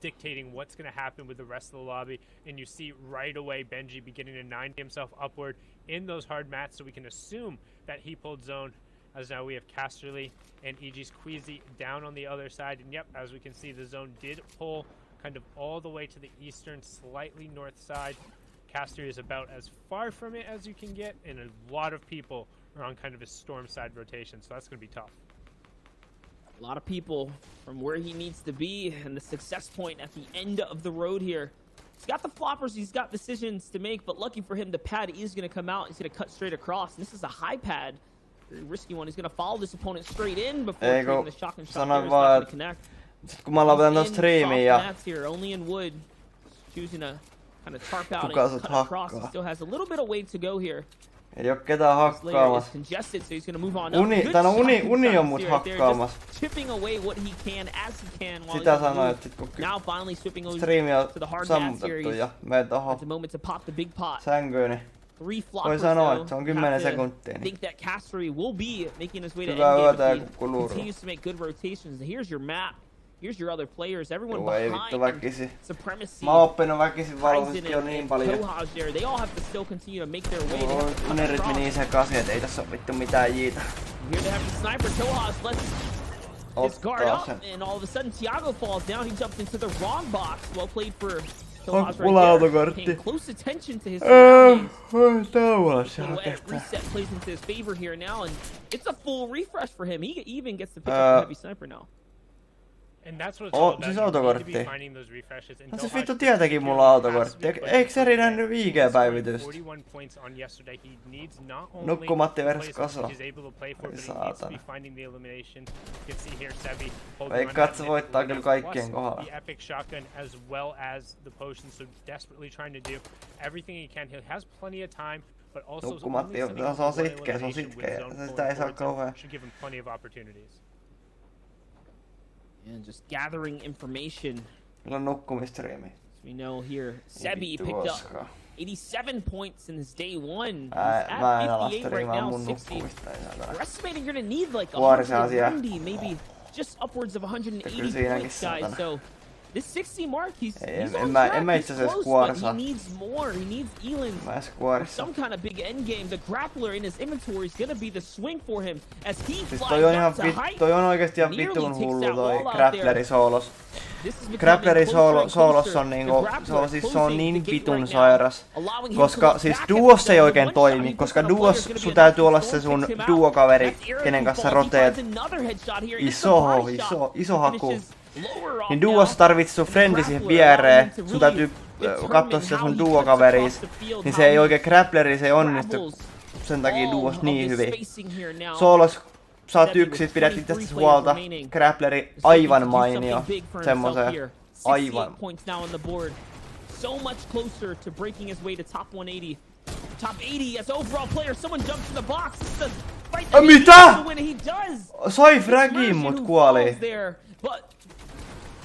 Dictating what's going to happen with the rest of the lobby, and you see right away Benji beginning to 90 himself upward in those hard mats, so we can assume that he pulled zone, as now we have Casterly and EG's Queasy down on the other side. And yep, as we can see, the zone did pull kind of all the way to the eastern, slightly north side. Casterly is about as far from it as you can get, and a lot of people are on kind of a storm side rotation, so that's going to be tough. A lot of people from where he needs to be and the success point at the end of the road here. He's got the floppers, he's got decisions to make, but lucky for him, the pad is going to come out. He's going to cut straight across. And this is a high pad. Very risky one. He's going to follow this opponent straight in before taking the shotgun shot there. It's not going to connect. Sitten kun mä lopetan ton striimiin ja... Only in wood. choosing to kind of tarp out Kuka and sut cut across. He hakkaa? still has a little bit of way to go here. Ei oo ketään This layer is hakkaamassa. congested, so he's gonna move on Uni, up. tän on Good uni shot on inside mut here. They're hakkaamassa. just chipping away what he can as he can while Sitä he's on the sanoin, move. että sit kun Now finally slipping over striimi on to the hard mats here. sammutettu He's ja menen at tohon the moment to pop the big pot. sänkyyn, niin 3 floppers voi sanoa, though. että se on You 10 have to sekuntia. Niin think that Castery will be making his way to hyvää yötä ja endgame if he kukkuluru. continues to make good rotations. Here's your map. Here's your other players. Everyone Joo, ei vittu behind väkisi. Supremacy. Mä oon oppinut väkisin Ryzen valvoisesti jo niin and paljon. Kohaj there. They all have to still continue to make their way. They have to cut Unerit meni niin across. sekaisin, et ei tässä oo vittu mitään jiitä. Here they have the sniper. Kohaj lets his guard Ottaa up, sen. and all of a sudden Tiago falls down. He jumps into the wrong box. Well played for Onko Kohaj mulla right there. autokortti? Paying close attention to his surroundings. Tauossa Little hakesta. reset plays into his favor here now, and it's a full refresh for him. He even gets to pick up the heavy sniper now. And that's what it's all about. Siis You need to autokortti. be finding those refreshes. And No siis Kohaj vittu tietenkin mulla on autokortti. Eikö Seri nähnyt IG-päivitystä? 41 points on yesterday. He needs not only Nukkumatti to vers play as kasa. much as he's able to play for, Ai but he needs to be saatana. finding the elimination. You can see here Sebi holding Veikkaan, on että se that voittaa mid kyllä plus kaikkien kohdalla. the epic shotgun as well as the potion, so desperately trying to do everything he can. He has plenty of time, but also Nukkumatti, only sending se on one sitkeä, se on elimination sitkeä. with zone Sitä ei saa pulling towards him kauhean. should give him plenty of opportunities. And just gathering information. Meillä on nukkumistriimi. As we know here, Sebi Vittu picked up koskaan. 87 points in his day one. He's Mä en at ala 58 right striimaa now, mun 60. nukkumista. Ei saatana. We're estimating you're gonna need like Vuorisen asia. 190, maybe just upwards of 180 Kyllä siinäkin points, guys. saatana. So this 60 mark, he's Ei, on en track. mä He's itse asiassa close, kuorsa. but he needs more. He needs Elin. Mä edes Or kuorissa. some kind of big end game. The grappler in his inventory is gonna be the swing for him as he Siis flies toi on up ihan to height. toi on oikeesti ihan Nearly vittun takes hullu that toi wall out grappleri there. soolos. This is becoming Grappleri closer and soolos closer. on The niinku, grappler se on closing niin the gate vitun right now, sairas. allowing him to Koska look siis back at duossa ei himself. oikein One toimi, shot, koska he's gonna duossa play, there's sun gonna be täytyy olla se enough sun to take him out. duokaveri, That's Eric kenen who kanssa falls. He roteet. finds another headshot here. It's a Iso, body shot. iso haku. Finishes lower off Niin now. duossa tarvitset sun frendi siihen Grappler viereen, allowing him to sun really täytyy determine katsoa sitä how sun he cuts duokaveris, across the field, niin how se ei he oikein grappleri se ei onnistu grapbles sen takia all duos of niin this hyvin. spacing here now. Soolos saat Sebi yksit, with pidät 23 itsestäsi players huolta, remaining. grappleri Just looking aivan to do something mainio, big for himself semmoseen, here. aivan. 68 points now on the board. So much closer to breaking his way to top 180. Top 80 as overall player. Someone jumps in the box. It's the fight that he Mitä? needs to win, and he does. Sai fragin, mut kuoli. There, but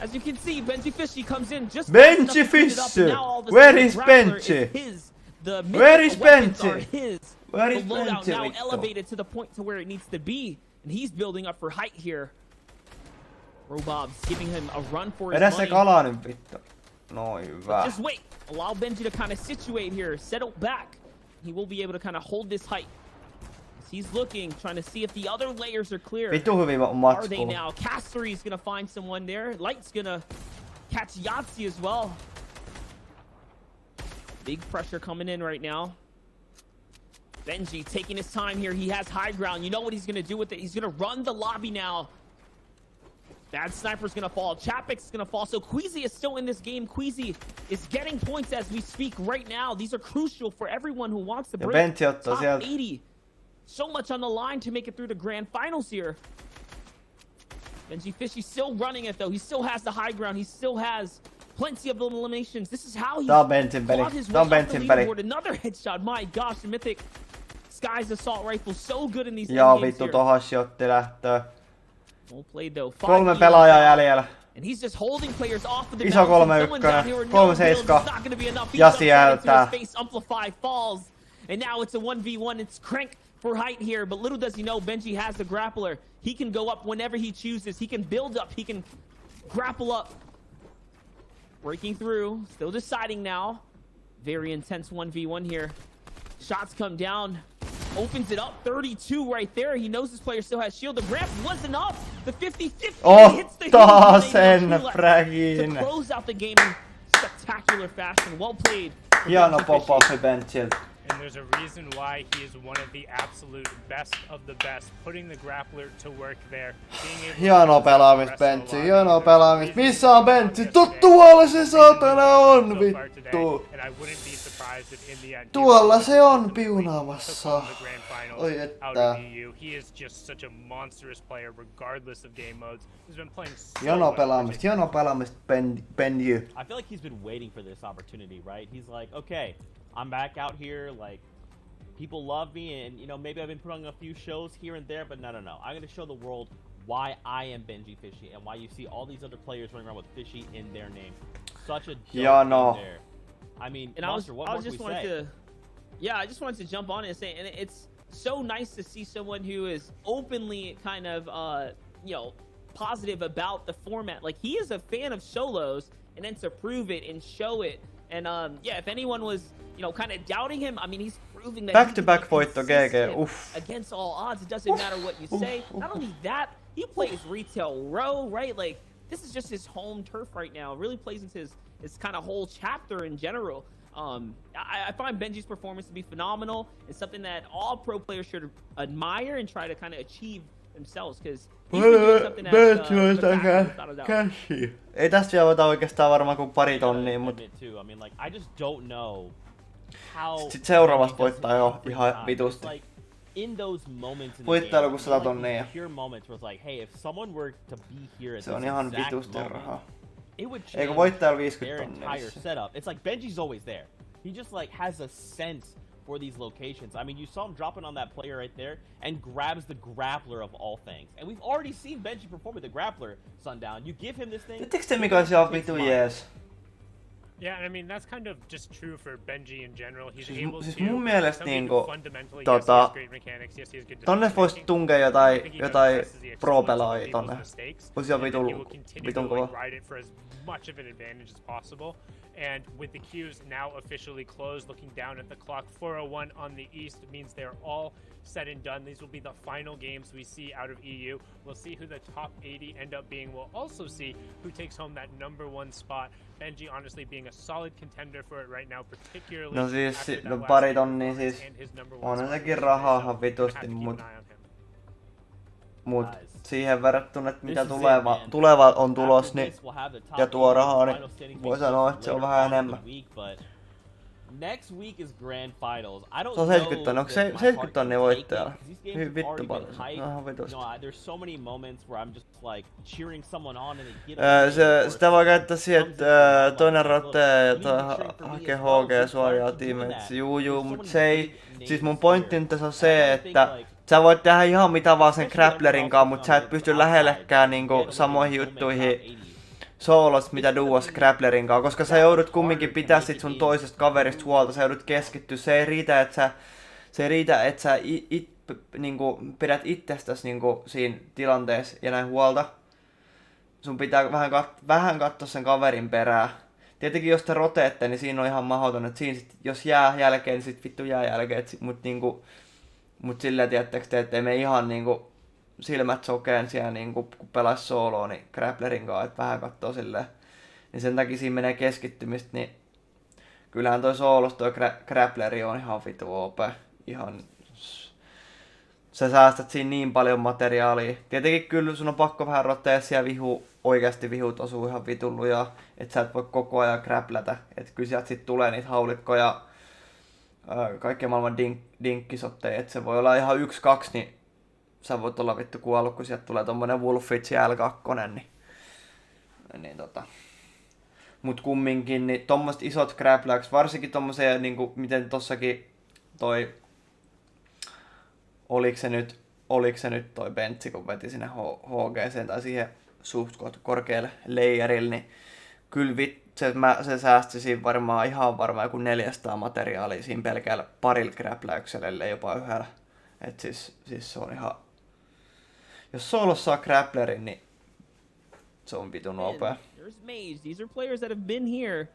as you can see, Benji Fishy comes in just Benji Fishy! Where is Benji? Where is Benji? Where is The loadout Benji, now vittu? elevated to the point to where it needs to be, and he's building up for height here. Robob's giving him a run for his Vedä se money. kala nyt vittu. Noin hyvä. Just wait. Allow Benji to kind of situate here, settle back. He will be able to kind of hold this height. As he's looking, trying to see if the other layers are clear. Vittu hyvin Are they matsku. now? Castery's gonna find someone there. Light's gonna catch Yahtzee as well. Big pressure coming in right now. Benji taking his time here. He has high ground. You know what he's gonna do with it. He's gonna run the lobby now. Bad Sniper's gonna fall. Chapek's gonna fall. So Queasy is still in this game. Queasy is getting points as we speak right now. These are crucial for everyone who wants to Ja break Benji ottaa top sieltä. 80. So much on the line to make it through the grand finals here. Benji Fishy still running it though. He still has the high ground. He still has plenty of eliminations. This is how he Tää on Benjin peli. fought his Tää on way up the Benjin peli. leaderboard. Another headshot. My gosh, the Mythic Sky's assault rifle so good in these Joo games vittu here. tohon otti lähtöö. Well played though. 3 Five pelaajaa kills. jäljellä. And he's just holding players off of the Iso balance. 3-1, Someone down here with 3-7. builds is not gonna be enough. He Ja jumps right into sieltä. his face. Amplify falls. And now it's a 1v1. It's Crank for height here. But little does he know, Benji has the grappler. He can go up whenever he chooses. He can build up. He can grapple up. Breaking through. Still deciding now. Very intense 1v1 here. Shots come down. Opens it up. 32 right there. He knows this player still has shield. The ramp was enough. The 50-50 hits the Ottaa huge sen to fragin. close out the game in spectacular fashion. Well played. for Hieno Benji Fishy. pop-offi Benjiltä. And there's a reason why he is one of the absolute best of the best, putting the grappler to work there. Hienoa pelaamista, Bentsi, hienoa pelaamista. Missä on Bentsi? Tuolla se saatana on, vittu. Tuolla se on piunaamassa. Oi että. He is just such a monstrous player regardless of game modes. He's been playing so hienoa pelaamista, Benji. I feel like he's been waiting for this opportunity, right? He's like, okay, I'm back out here, like, people love me, and, you know, maybe I've been putting on a few shows here and there, but no. I'm going to show the world why I am Benji Fishy, and why you see all these other players running around with Fishy in their name. Such a dope game there. I mean, and Monster, what more can we say? I just wanted to jump on it and say, and it's so nice to see someone who is openly kind of, you know, positive about the format. Like, he is a fan of solos, and then to prove it and show it. And yeah, if anyone was, you know, kind of doubting him, I mean, he's proving that back-to-back voitto GG. Against all odds. It doesn't matter what you say. Not only that, he plays retail row, right? Like, this is just his home turf right now. It really plays into his kind of whole chapter in general. I find Benji's performance to be phenomenal. It's something that all pro players should admire and try to kind of achieve themselves, because ei tästä vielä voita oikeastaan varmaan kuin pari tonnia, mutta sit seuraavasta voittaa jo ihan vitusti. Voittaa joku 100 tonnia. Se on ihan vitusti rahaa. Eikö voittaa 50 tonnia? It's like Benji's always there. He just like has a sense for these locations. I mean, you saw him dropping on that player right there and grabs the grappler of all things. And we've already seen Benji perform with the grappler, Sundown. You give him this thing. Yeah, and I mean, that's kind of just true for Benji in general. He's able to mun mielestä niinku fundamentally great mechanics. Yes, he has good tonne vois tunkea jotain pro-pelaajia tonne. Vois jo vitun kova. Ride it for as much of an advantage as possible. And with the queues now officially closed, looking down at the clock, 4:01 on the East means they're all said and done. These will be the final games we see out of EU. We'll see who the top 80 end up being. We'll also see who takes home that #1 spot. Benji honestly being a solid contender for it right now, particularly no siis, no pari tonnia siis, on sekin rahaa vitusti, mut siihen verrattuna, että mitä tuleva on tulos, niin, ja tuo rahaa, niin voi sanoa, että se on vähän enemmän. Next week is grand finals. I don't know. 70 tonnia, onko 70 tonnia voittajalla? Hyvin vittu paljon. No, vitusti. There's so many moments where I'm just like cheering someone on and they get sitä voi käyttää siihen, että toinen rotee ja toi hakee HG-suojaa teammates. Juu, mut se ei... Siis mun pointti nyt tässä on se, että sä voit tehdä ihan mitä vaan sen grapplerin kanssa, mut sä et pysty lähellekään niinku samoihin juttuihin soolos mitä duos grapplerin kanssa, koska sä joudut kumminkin pitää sit sun toisesta kaverista huolta, sä joudut keskittyä. Se ei riitä, että sä niinku pidät itsestäsi niinku siinä tilanteessa ja näin huolta. Sun pitää vähän katsoa sen kaverin perään. Tietenkin jos te roteette, niin siinä on ihan mahdoton, että siinä sit, jos jää jälkeen, niin sit vittu jää jälkeen, mut silleen tiettäks te, ettei me ihan niinku silmät sokeen siellä niinku, kun pelais sooloa, niin grapplerin kanssa, että vähän kattoo silleen. Niin sen takia siinä menee keskittymistä, niin kyllähän toi soolos, toi grappleri on ihan vitu OP. Ihan... Sä säästät siinä niin paljon materiaalia. Tietenkin kyllä sun on pakko vähän rottea siellä oikeasti vihut osuu ihan vitun lujaa, että sä et voi koko ajan grapplätä. Että kyllä sieltä sit tulee niitä haulikkoja, kaikkea maailman dinkkisotteja, että se voi olla ihan 1-2, niin sä voit olla vittu kuollut, kun sieltä tulee tommonen Wolfitsi L2, niin mut kumminkin, niin tommoset isot grappläks, varsinkin tommosia niinku, miten tossakin toi, oliks se nyt toi Bentsi, kun veti sinne HG:seen tai siihen suht korkealle layerille, niin kyllä se säästi siinä varmaan joku 400 materiaalia siinä pelkällä parilla grappläyksellä, ellei jopa yhdellä. Et siis se on ihan... Jos soolos saa grapplerin, niin se on vitun nopea. There's Maze. These are players that have been here.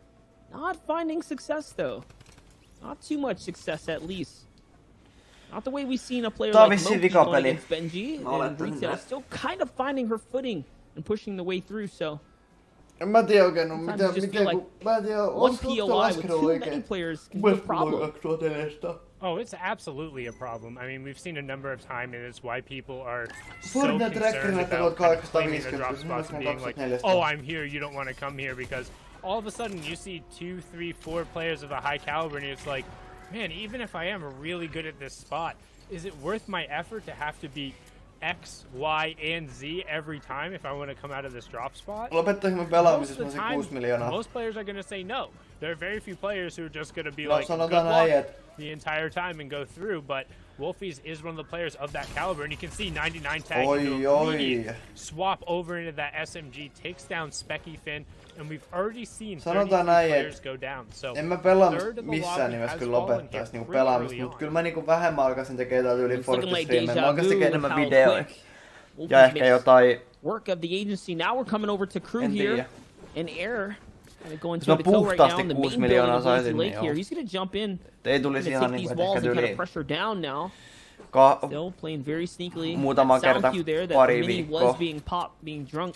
Not finding success though. Not too much success at least. Not the way we've seen a player like Loki going against Benji in retail. Still kind of finding her footing and pushing the way through, so... En mä tiedä oikein, Sometimes you just feel like mä en tiedä, one POI with too many players can be a problem. Oh, it's absolutely a problem. I mean, we've seen a number of times, and it's why people are so concerned about claiming the drop spots and being like, oh, I'm here, you don't want to come here, because all of a sudden you see 2, 3, 4 players of a high caliber, and it's like, man, even if I am really good at this spot, is it worth my effort to have to be X, Y, and Z every time if I want to come out of this drop spot? Most of the time, most players are going to say no. There are very few players who are just going to be like, good luck the entire time and go through, but Wolfies is one of the players of that caliber, and you can see 99 tag immediate swap over into that SMG, takes down Specky Finn, and we've already seen 33 players go down. So en mä pelaa missään nimessä kyllä lopettais niinku pelaamista, mut kyllä mä niinku vähemmän alkaisin tekee täältä yli Fortnite-striimejä. Mä alkaisin tekee enemmän videoja. Ja ehkä jotain... Work of the agency. Now we're coming over to crew here. And Air kind of going toe to toe right now in the main building of Lazy Lake here. He's going to jump in. Ei tulisi ihan niinku ehkä kind of pressure down now. Still playing very sneakily. Muutama kerta pari viikkoa. Being drunk.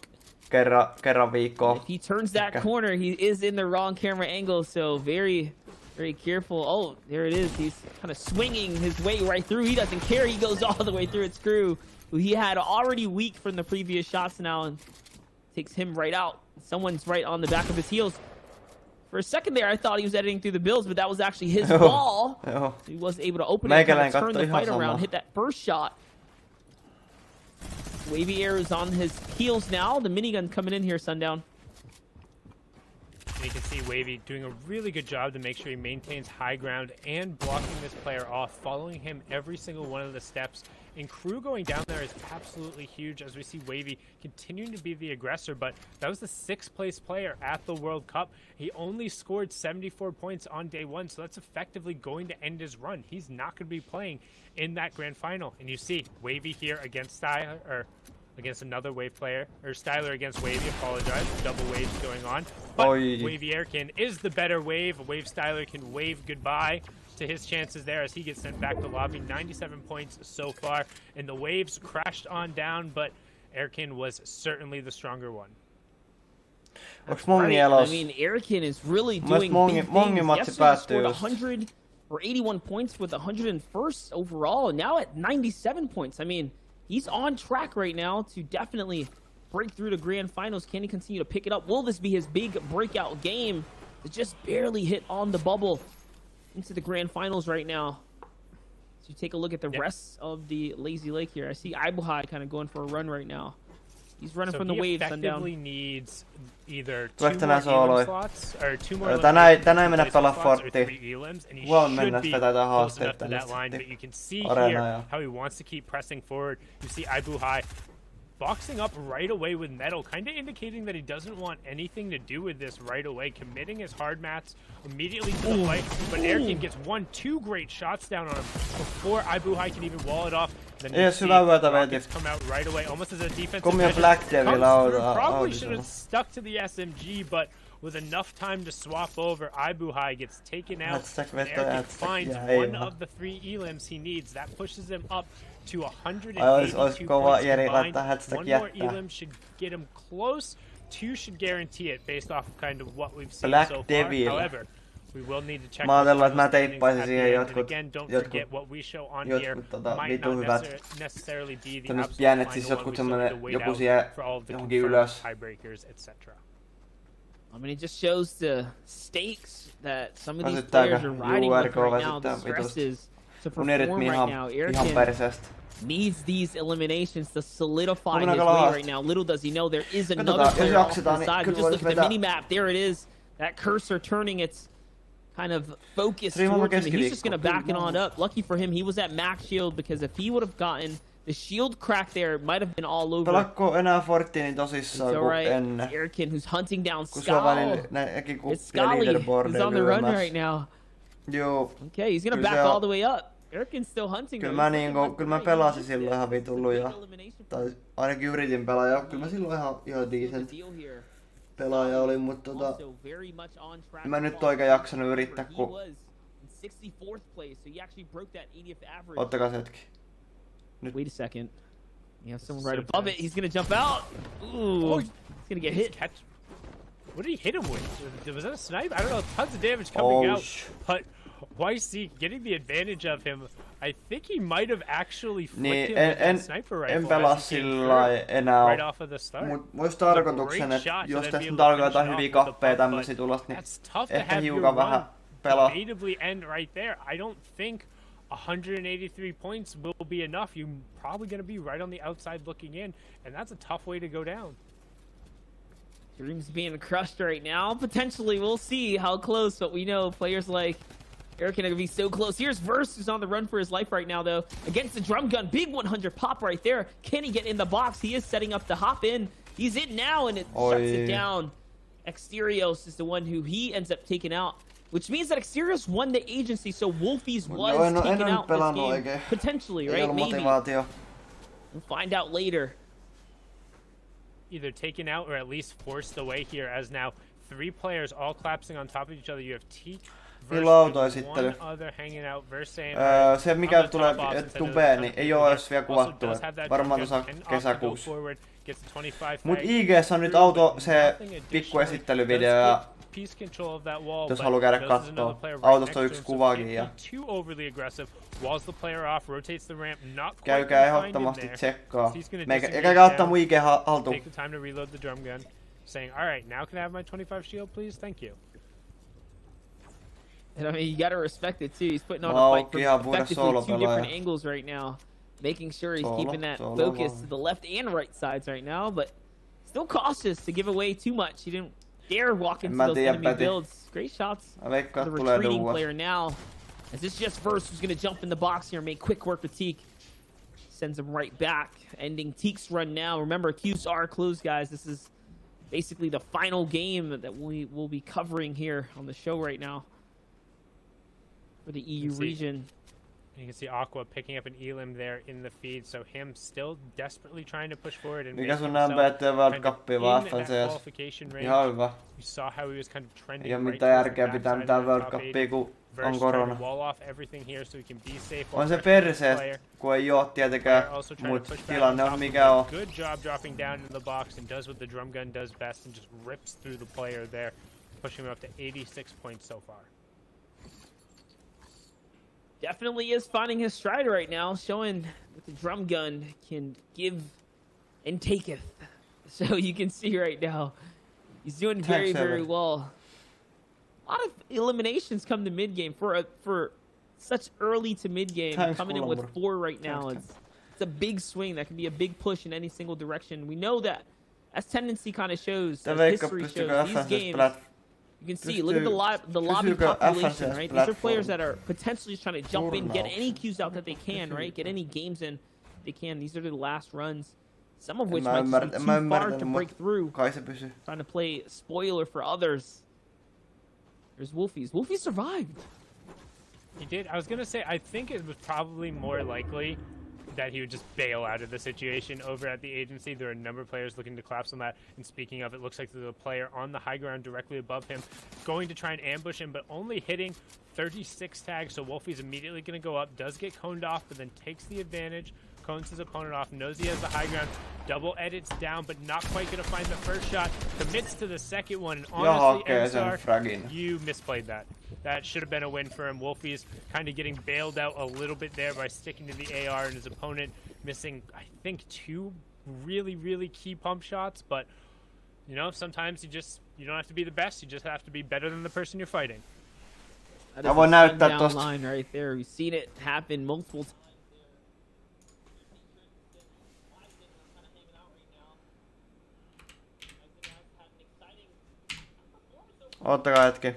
Kerran viikkoa. If he turns that corner, he is in the wrong camera angle, so very careful. Oh, there it is. He's kind of swinging his way right through. He doesn't care. He goes all the way through its crew, who he had already weak from the previous shots now, and takes him right out. Someone's right on the back of his heels. For a second there, I thought he was editing through the builds, but that was actually his ball. He was able to open it and turn the fight around, hit that first shot. Wavy Air is on his heels now. The minigun coming in here, Sundown. And you can see Wavy doing a really good job to make sure he maintains high ground and blocking this player off, following him every single one of the steps. And crew going down there is absolutely huge, as we see Wavy continuing to be the aggressor, but that was the 6th place player at the World Cup. He only scored 74 points on day 1, so that's effectively going to end his run. He's not going to be playing in that grand final. And you see Wavy here against Styler, or against another Wave player, or Styler against Wavy, apologize, double waves going on. But Wavy Airkin is the better Wave. Wave Styler can wave goodbye to his chances there as he gets sent back to lobby. 97 points so far, and the Waves crashed on down, but Airkin was certainly the stronger one. Right. I mean, Airkin is really doing big things. Yesterday scored 100 or 81 points with 101st overall, and now at 97 points. I mean, he's on track right now to definitely break through the grand finals. Can he continue to pick it up? Will this be his big breakout game? It's just barely hit on the bubble into the grand finals right now. So you take a look at the rest of the Lazy Lake here. I see Ibuhai kind of going for a run right now. He's running from the waves, Sundown. He effectively needs either 2 more elim slots, or 2 more tänään mennä pelaa Forttia. Huomenna mennä vetää haasteita tällaista. But you can see here how he wants to keep pressing forward. You see Ibuhai boxing up right away with Metal, kind of indicating that he doesn't want anything to do with this right away, committing his hard mats immediately to the fight, but Airkin gets 2 great shots down on him before Ibuhai can even wall it off. Then you see Rockets come out right away, almost as a defensive measure. Probably should have stuck to the SMG, but with enough time to swap over, Ibuhai gets taken out. Airkin finds one of the 3 elims he needs. That pushes him up to 182 points combined. 1 more elim should get him close. 2 should guarantee it based off of kind of what we've seen so far. However, we will need to check and again, don't forget what we show on here might not necessarily be the absolute final one. We still have to wait out for all of the confirmed tiebreakers, etc. I mean, it just shows the stakes that some of these players are riding with right now. The stresses to perform right now. Airkin needs these eliminations to solidify his way right now. Little does he know there is another player off to the side. Just look at the mini-map. There it is. That cursor turning its kind of focus towards him. He's just going to back it on up. Lucky for him, he was at max shield, because if he would have gotten the shield crack there, it might have been all over. Pelakko enää Forttia niin tosissaan kuin ennen. Airkin, who's hunting down Skal. It's Scally who's on the run right now. Joo. Okay, he's going to back all the way up. Airkin's still hunting. Kyllä mä pelasin silloin ihan vitullu ja tai ainakin yritin pelaa ja kyllä mä silloin ihan decent pelaaja olin, mutta mä nyt oikein jaksanut yrittää, kun... Ottakaa se hetki. Nyt. Wait a second. You have someone right above it. He's gonna jump out. Ooh, he's gonna get hit. What did he hit him with? Was that a snipe? I don't know. Tons of damage coming out. But YC getting the advantage of him. I think he might have actually flicked him with that sniper rifle. En pelaa sillä enää right off of the start. Muista tarkoituksen, että jos tästä nyt alkaa jotain hyviä kappeja tämmösiä tulosta, niin ehkä hiukan vähän pelaa. Natively end right there. I don't think 183 points will be enough. You're probably going to be right on the outside looking in, and that's a tough way to go down. Dreams being crushed right now. Potentially, we'll see how close, but we know players like Eric are going to be so close. Here's Verse, who's on the run for his life right now, though. Against the drum gun. Big 100 pop right there. Can he get in the box? He is setting up to hop in. He's in now, and it shuts it down. Exterios is the one who he ends up taking out, which means that Exterios won the agency, so Wolfies was taken out this game. Potentially, right? Maybe. We'll find out later. Either taken out or at least forced away here, as now 3 players all collapsing on top of each other. You have Teak versus one other hanging out versus se mikä tulee tubeen, niin ei oo edes vielä kuvattu. Varmaan tuossa kesäkuussa. Mut IG:ssä on nyt auto se pikku esittelyvideo ja jos haluaa käydä kattoo. Autosta on yksi kuvakin ja käykää ehdottomasti tsekkaa. Käykää ottaa mun IG haltuun. Saying, all right, now can I have my 25 shield, please? Thank you. And I mean, you gotta respect it too. He's putting on a fight from effectively 2 different angles right now, making sure he's keeping that focus to the left and right sides right now, but still cautious to give away too much. He didn't dare walk into those enemy builds. Great shots. The retreating player now, as it's just Verse who's gonna jump in the box here and make quick work with Teak. Sends him right back, ending Teak's run now. Remember, Qs are closed, guys. This is basically the final game that we will be covering here on the show right now for the EU region. You can see Aqua picking up an Elim there in the feed, so him still desperately trying to push forward and make himself kind of in that qualification range. You saw how he was kind of trending right towards the backside of the top 8. Verse trying to wall off everything here so he can be safe. On se perseestä, kun ei oo tietenkään, mut tilanne on mikä on. Good job dropping down in the box and does what the drum gun does best and just rips through the player there, pushing him up to 86 points so far. Definitely is finding his stride right now, showing that the drum gun can give and taketh. So you can see right now, he's doing very, very well. A lot of eliminations come to mid game for such early to mid game. Coming in with 4 right now, it's a big swing that can be a big push in any single direction. We know that, as tendency kind of shows, as history shows, these games. You can see, look at the lobby population, right? These are players that are potentially trying to jump in, get any Qs out that they can, right? Get any games in they can. These are the last runs, some of which might be too far to break through. Trying to play spoiler for others. There's Wolfies. Wolfies survived. He did. I was going to say, I think it was probably more likely that he would just bail out of the situation over at the agency. There are a number of players looking to collapse on that. And speaking of, it looks like there's a player on the high ground directly above him going to try and ambush him, but only hitting 36 tags. So Wolfie's immediately going to go up, does get coned off, but then takes the advantage, cones his opponent off, knows he has the high ground, double edits down, but not quite going to find the first shot, commits to the second one, and honestly, MStar, you misplayed that. That should have been a win for him. Wolfie's kind of getting bailed out a little bit there by sticking to the AR, and his opponent missing, I think, 2 really, really key pump shots, but, you know, sometimes you don't have to be the best, you just have to be better than the person you're fighting. That is a down line right there. We've seen it happen multiple times. Ottakaa hetki.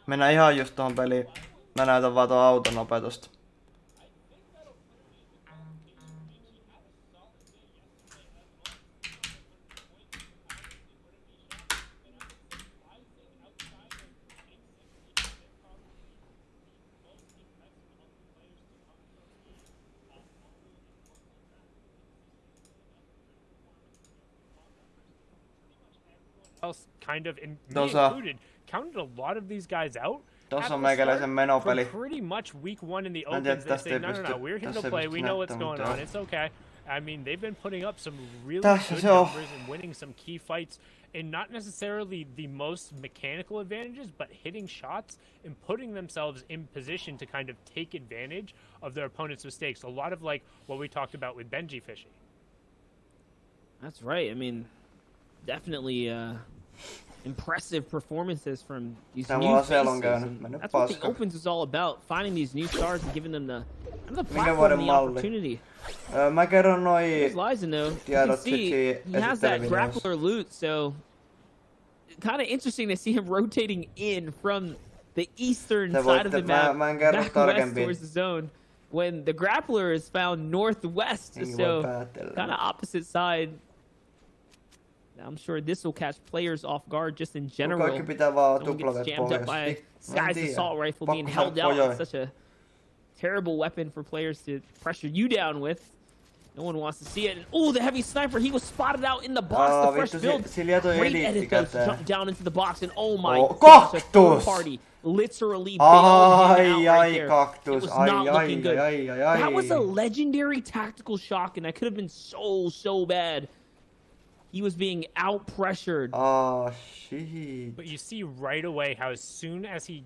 Mennään ihan just tohon peliin. Mä näytän vaan tuon auton nopeutusta. Else kind of included counted a lot of these guys out. Tuossa on meikäläisen menopeli. Pretty much week 1 in the opens, they say, no, we're here to play. We know what's going on. It's okay. I mean, they've been putting up some really good numbers and winning some key fights, and not necessarily the most mechanical advantages, but hitting shots and putting themselves in position to kind of take advantage of their opponent's mistakes. A lot of like what we talked about with Benji Fishy. That's right. I mean, definitely impressive performances from these new faces. That's what the Opens is all about, finding these new stars and giving them the platform and the opportunity. Mä kerron Here's Lizen, though. You can see he has that grappler loot, so kind of interesting to see him rotating in from the eastern side of the map back west towards the zone when the grappler is found northwest, so kind of opposite side. I'm sure this will catch players off guard just in general. Someone gets jammed up by Sky's assault rifle being held out with such a terrible weapon for players to pressure you down with. No one wants to see it. And, oh, the heavy sniper, he was spotted out in the box. The fresh build. Great edit though to jump down into the box. And oh my gosh, a third party literally bailed him out right there. It was not looking good. That was a legendary tactical shock, and that could have been so bad. He was being out-pressured. Oh, shit. But you see right away how as soon as he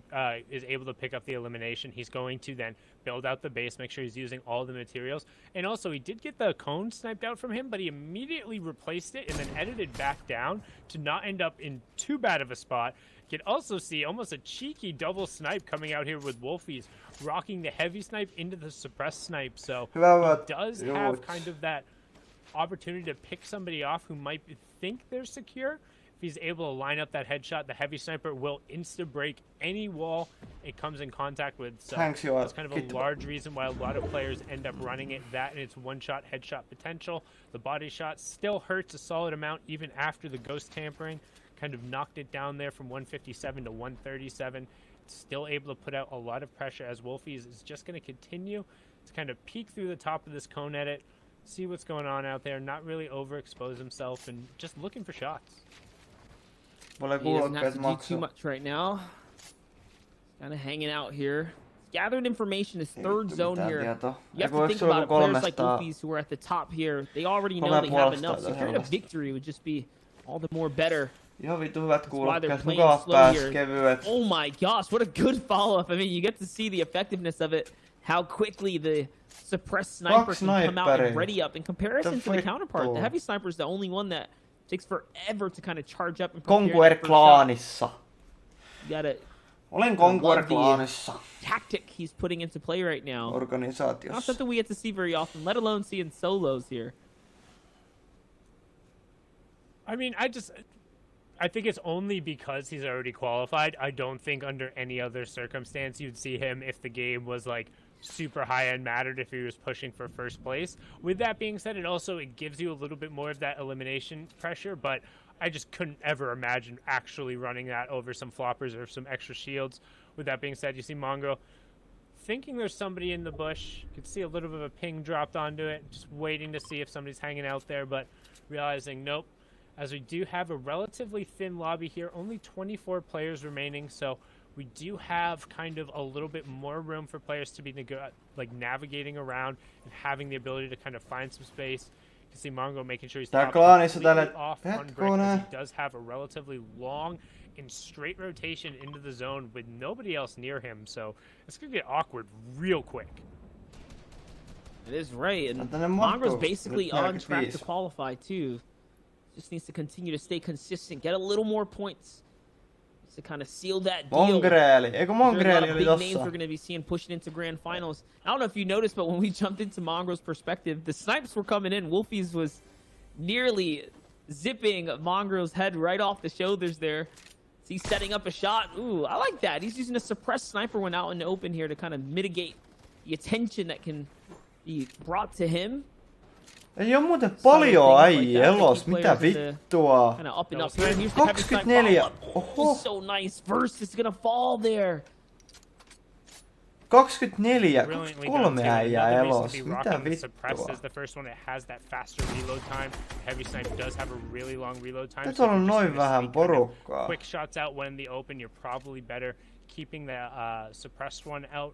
is able to pick up the elimination, he's going to then build out the base, make sure he's using all the materials. And also, he did get the cone sniped out from him, but he immediately replaced it and then edited back down to not end up in too bad of a spot. You can also see almost a cheeky double snipe coming out here with Wolfies, rocking the heavy snipe into the suppressed snipe. So he does have kind of that opportunity to pick somebody off who might think they're secure. If he's able to line up that headshot, the heavy sniper will insta-break any wall it comes in contact with. So that's kind of a large reason why a lot of players end up running it. That and its one-shot headshot potential. The body shot still hurts a solid amount even after the ghost tampering. Kind of knocked it down there from 157 to 137. Still able to put out a lot of pressure as Wolfies is just going to continue to kind of peek through the top of this cone edit, see what's going on out there, not really overexpose himself, and just looking for shots. He doesn't have to do too much right now. Kind of hanging out here. Gathered information, his third zone here. You have to think about it. Players like Wolfies who are at the top here, they already know they have enough. So carrying a victory would just be all the more better. Ihan vittu hyvät kuulokkeet, mukavat pääs, kevyet. Oh my gosh, what a good follow-up. I mean, you get to see the effectiveness of it, how quickly the suppressed sniper can come out and ready up in comparison to the counterpart. The heavy sniper is the only one that takes forever to kind of charge up and prepare for a shot. You gotta tactic he's putting into play right now. Not something we get to see very often, let alone see in solos here. I mean, I think it's only because he's already qualified. I don't think under any other circumstance you'd see him if the game was like super high-end mattered, if he was pushing for first place. With that being said, it gives you a little bit more of that elimination pressure, but I just couldn't ever imagine actually running that over some floppers or some extra shields. With that being said, you see Mongo thinking there's somebody in the bush. You can see a little bit of a ping dropped onto it, just waiting to see if somebody's hanging out there, but realizing nope. As we do have a relatively thin lobby here, only 24 players remaining, so we do have kind of a little bit more room for players to be navigating around and having the ability to kind of find some space. You can see Mongo making sure he's completely off on brick, as he does have a relatively long and straight rotation into the zone with nobody else near him, so it's going to get awkward real quick. It is right, and Mongo's basically on track to qualify too. Just needs to continue to stay consistent, get a little more points to kind of seal that deal. Mongreli big names we're going to be seeing pushing into grand finals. I don't know if you noticed, but when we jumped into Mongro's perspective, the snipes were coming in. Wolfies was nearly zipping Mongro's head right off the shoulders there. He's setting up a shot. Ooh, I like that. He's using a suppressed sniper when out in the open here to kind of mitigate the attention that can be brought to him. Ei oo muuten paljon äijä elos, mitä vittua? 24. Oho. So nice. First is gonna fall there. 24. 3 äijää elos. Mitä vittua? Is the first one that has that faster reload time. Heavy snipe does have a really long reload time. Nyt on noin vähän porukkaa. Quick shots out when in the open. You're probably better keeping the suppressed one out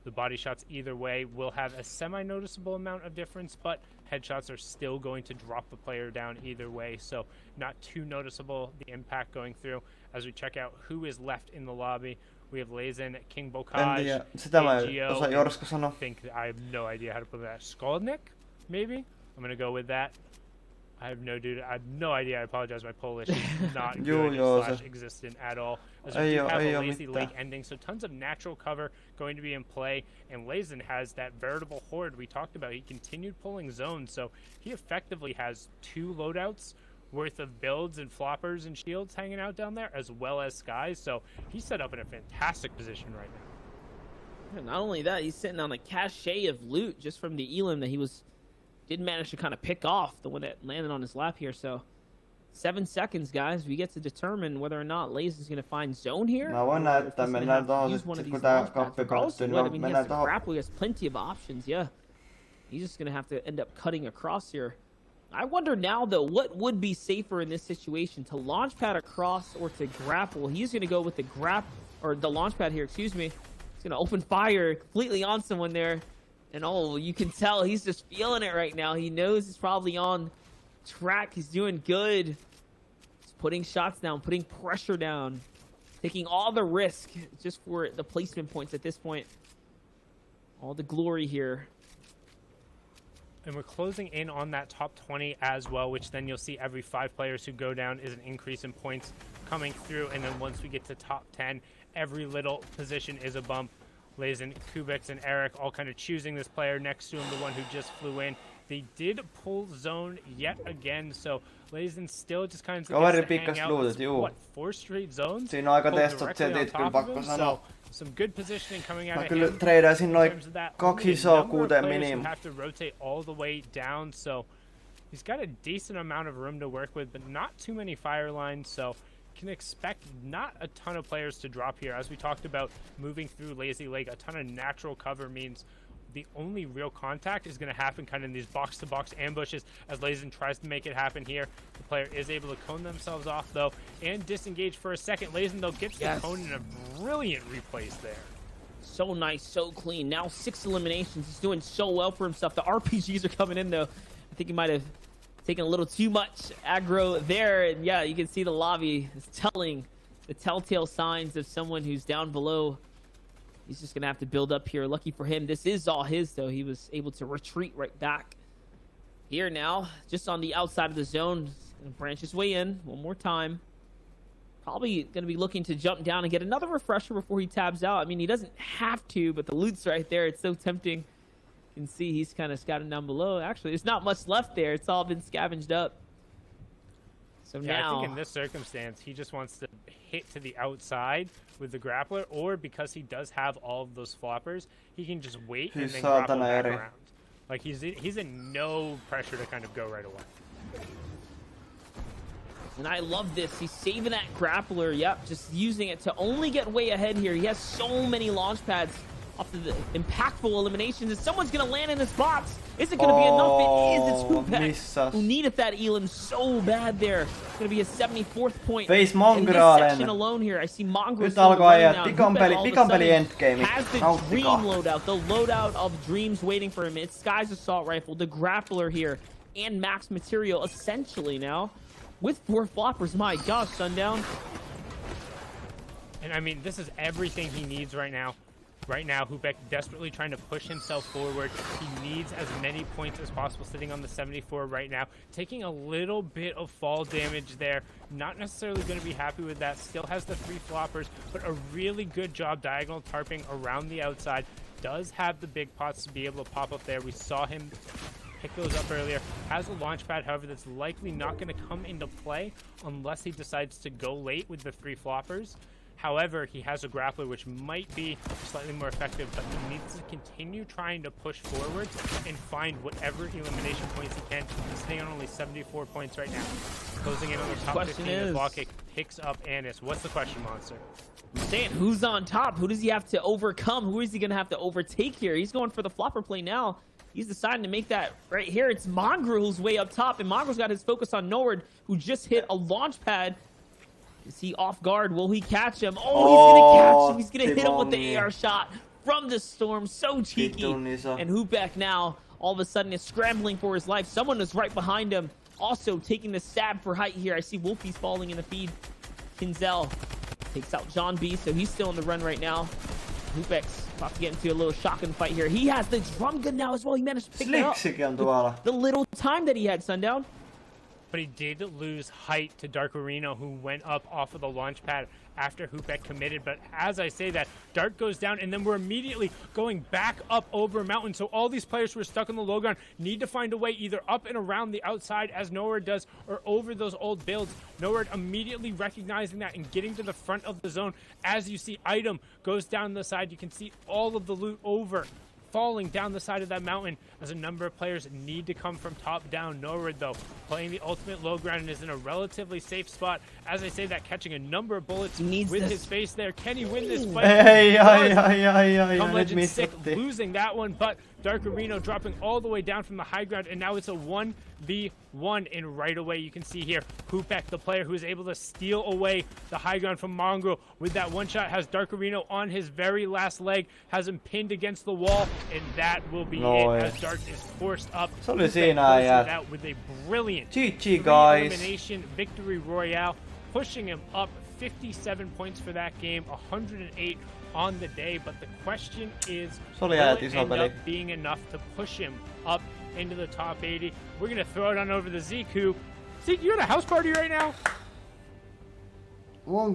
The body shots either way will have a semi-noticeable amount of difference, but headshots are still going to drop the player down either way, so not too noticeable, the impact going through. As we check out who is left in the lobby, we have Lazen, King Bokaj, AGO, I think I have no idea how to put that. Skolnik, maybe? I'm going to go with that. I have no idea. I apologize. My Polish is not good / existent at all. As we do have a lazy lake ending, so tons of natural cover going to be in play. And Lazen has that veritable horde we talked about. He continued pulling zones, so he effectively has 2 loadouts worth of builds and floppers and shields hanging out down there, as well as skies. So he's set up in a fantastic position right now. And not only that, he's sitting on a cache of loot just from the Elim that he did manage to kind of pick off, the one that landed on his lap here. So 7 seconds, guys. We get to determine whether or not Lazen's going to find zone here. Mä voin näyttää, mennään tohon sit kun tää kappi päättyy, niin mennään tohon. Grapple, he has plenty of options, yeah. He's just going to have to end up cutting across here. I wonder now, though, what would be safer in this situation, to launch pad across or to grapple? He's going to go with the launch pad here, excuse me. He's going to open fire completely on someone there. And oh, you can tell he's just feeling it right now. He knows he's probably on track. He's doing good. He's putting shots down, putting pressure down, taking all the risk just for the placement points at this point. All the glory here. And we're closing in on that top 20 as well, which then you'll see every 5 players who go down is an increase in points coming through. And then once we get to top 10, every little position is a bump. Lazen, Kubix, and Eric all kind of choosing this player next to him, the one who just flew in. They did pull zone yet again, so Lazen still just kind of hang out with, what, 4 straight zones? Siinä on aika testot setit, kyllä pakko sanoa. Some good positioning coming out Mä of kyllä him. treidaisin noin 2 isoa 6 minim. Have to rotate all the way down, so he's got a decent amount of room to work with, but not too many fire lines, so can expect not a ton of players to drop here. As we talked about, moving through Lazy Lake, a ton of natural cover means the only real contact is going to happen kind of in these box-to-box ambushes as Lazen tries to make it happen here. The player is able to cone themselves off, though, and disengage for a second. Lazen, though, gets the cone in a brilliant replace there. So nice, so clean. Now 6 eliminations. He's doing so well for himself. The RPGs are coming in, though. I think he might have taken a little too much aggro there. And yeah, you can see the lobby is telling the telltale signs of someone who's down below. He's just going to have to build up here. Lucky for him, this is all his, though. He was able to retreat right back. Here now, just on the outside of the zone. He's going to branch his way in one more time. Probably going to be looking to jump down and get another refresher before he tabs out. I mean, he doesn't have to, but the loot's right there. It's so tempting. You can see he's kind of scouting down below. Actually, there's not much left there. It's all been scavenged up. So now, I think in this circumstance, he just wants to hit to the outside with the grappler, or because he does have all of those floppers, he can just wait and then grapple back around. Like he's in no pressure to kind of go right away. And I love this. He's saving that grappler. Yep, just using it to only get way ahead here. He has so many launch pads off of the impactful eliminations, and someone's going to land in this box. Is it going to be enough? It is. It's Hupek who needed that Elim so bad there. It's going to be a 74th point in this section alone here. I see Mongrel still running now. Pikan peli endgame. Has the Dream loadout, the loadout of dreams waiting for him. It's Sky's Assault Rifle, the grappler here, and max material essentially now with 4 floppers. My gosh, Sundown. And I mean, this is everything he needs right now. Right now, Hupek desperately trying to push himself forward. He needs as many points as possible, sitting on the 74 right now. Taking a little bit of fall damage there. Not necessarily going to be happy with that. Still has the 3 floppers, but a really good job diagonal tarping around the outside. Does have the big pots to be able to pop up there. We saw him pick those up earlier. Has a launch pad, however, that's likely not going to come into play unless he decides to go late with the 3 floppers. However, he has a grappler, which might be slightly more effective, but he needs to continue trying to push forward and find whatever elimination points he can. He's sitting on only 74 points right now. Closing in on the top 15 as Lockkick picks up Anis. What's the question, Monster? I'm saying, who's on top? Who does he have to overcome? Who is he going to have to overtake here? He's going for the flopper play now. He's deciding to make that right here. It's Mongrel who's way up top, and Mongrel's got his focus on Nord, who just hit a launch pad. Is he off guard? Will he catch him? Oh, he's going to catch him. He's going to hit him with the AR shot. from the storm. So cheeky. And Hubek now, all of a sudden, is scrambling for his life. Someone is right behind him. Also taking the stab for height here. I see Wolfie's falling in the feed. Kinzel takes out John B, so he's still in the run right now. Hubek's about to get into a little shotgun fight here. He has the drum gun now as well. He managed to pick it up. The little time that he had, Sundown. But he did lose height to Dark Arena, who went up off of the launch pad after Hubek committed. But as I say that, Dart goes down, and then we're immediately going back up over a mountain. So all these players who are stuck on the low ground need to find a way either up and around the outside, as Norward does, or over those old builds. Norward immediately recognizing that and getting to the front of the zone. As you see, Item goes down the side. You can see all of the loot falling down the side of that mountain, as a number of players need to come from top down. Norward, though, playing the ultimate low ground and is in a relatively safe spot. As I say that, catching a number of bullets with his face there. Can he win this fight? Come Legend sick, losing that one, but Dark Arena dropping all the way down from the high ground, and now it's a 1v1, and right away you can see here, Hupek, the player who is able to steal away the high ground from Mongrel with that one shot, has Dark Arena on his very last leg, has him pinned against the wall, and that will be it, as Dark is forced up. Se oli siinä out with a brilliant GG guys. Elimination victory royale, pushing him up 57 points for that game, 108 on the day, but the question is, will it end up being enough to push him up into the top 80? We're going to throw it on over to Zeke, who... Zeke, you at a house party right now? Playing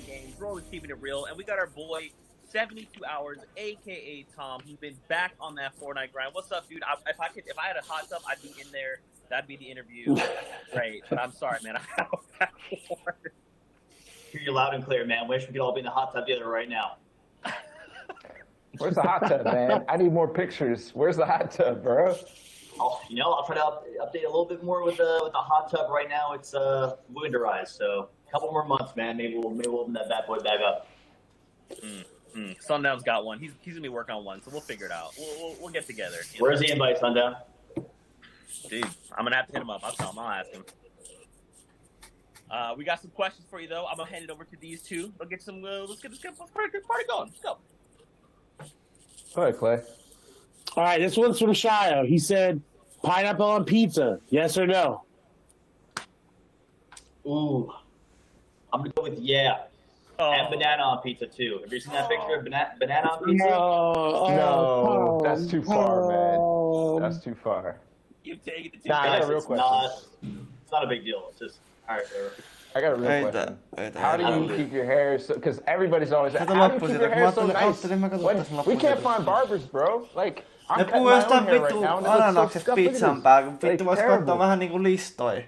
games, we're always keeping it real, and we got our boy, 72 Hours, aka Tom, who's been back on that Fortnite grind. What's up, dude? If I had a hot tub, I'd be in there. That'd be the interview. Great, but I'm sorry, man. I hear you loud and clear, man. Wish we could all be in the hot tub together right now. Where's the hot tub, man? I need more pictures. Where's the hot tub, bro? Oh, I'll try to update a little bit more with the hot tub. Right now, it's winterized, so a couple more months, man. Maybe we'll open that bad boy back up. Sundown's got one. He's gonna be working on one, so we'll figure it out. We'll get together. Where's the invite, Sundown? Dude, I'm gonna have to hit him up. I'll tell him. I'll ask him. We got some questions for you, though. I'm gonna hand it over to these two. Let's get some. Let's get party going. Let's go. Go ahead, Clay. All right, this one's from Shio. He said, "Pineapple on pizza, yes or no?" Ooh, I'm gonna go with yeah. And banana on pizza too. Have you seen that picture of banana on pizza? No, that's too far, man. That's too far. You take it to two. Nah, I got a real question. It's not a big deal. It's just all right. I got a real question. How do you keep your hair so? Because everybody's always like, how do you keep your hair so nice? We can't find barbers, bro. Like, I'm cutting my own hair right now. Ananakset pizzan päällä, kun vittu vois katsoa vähän niinku listoja.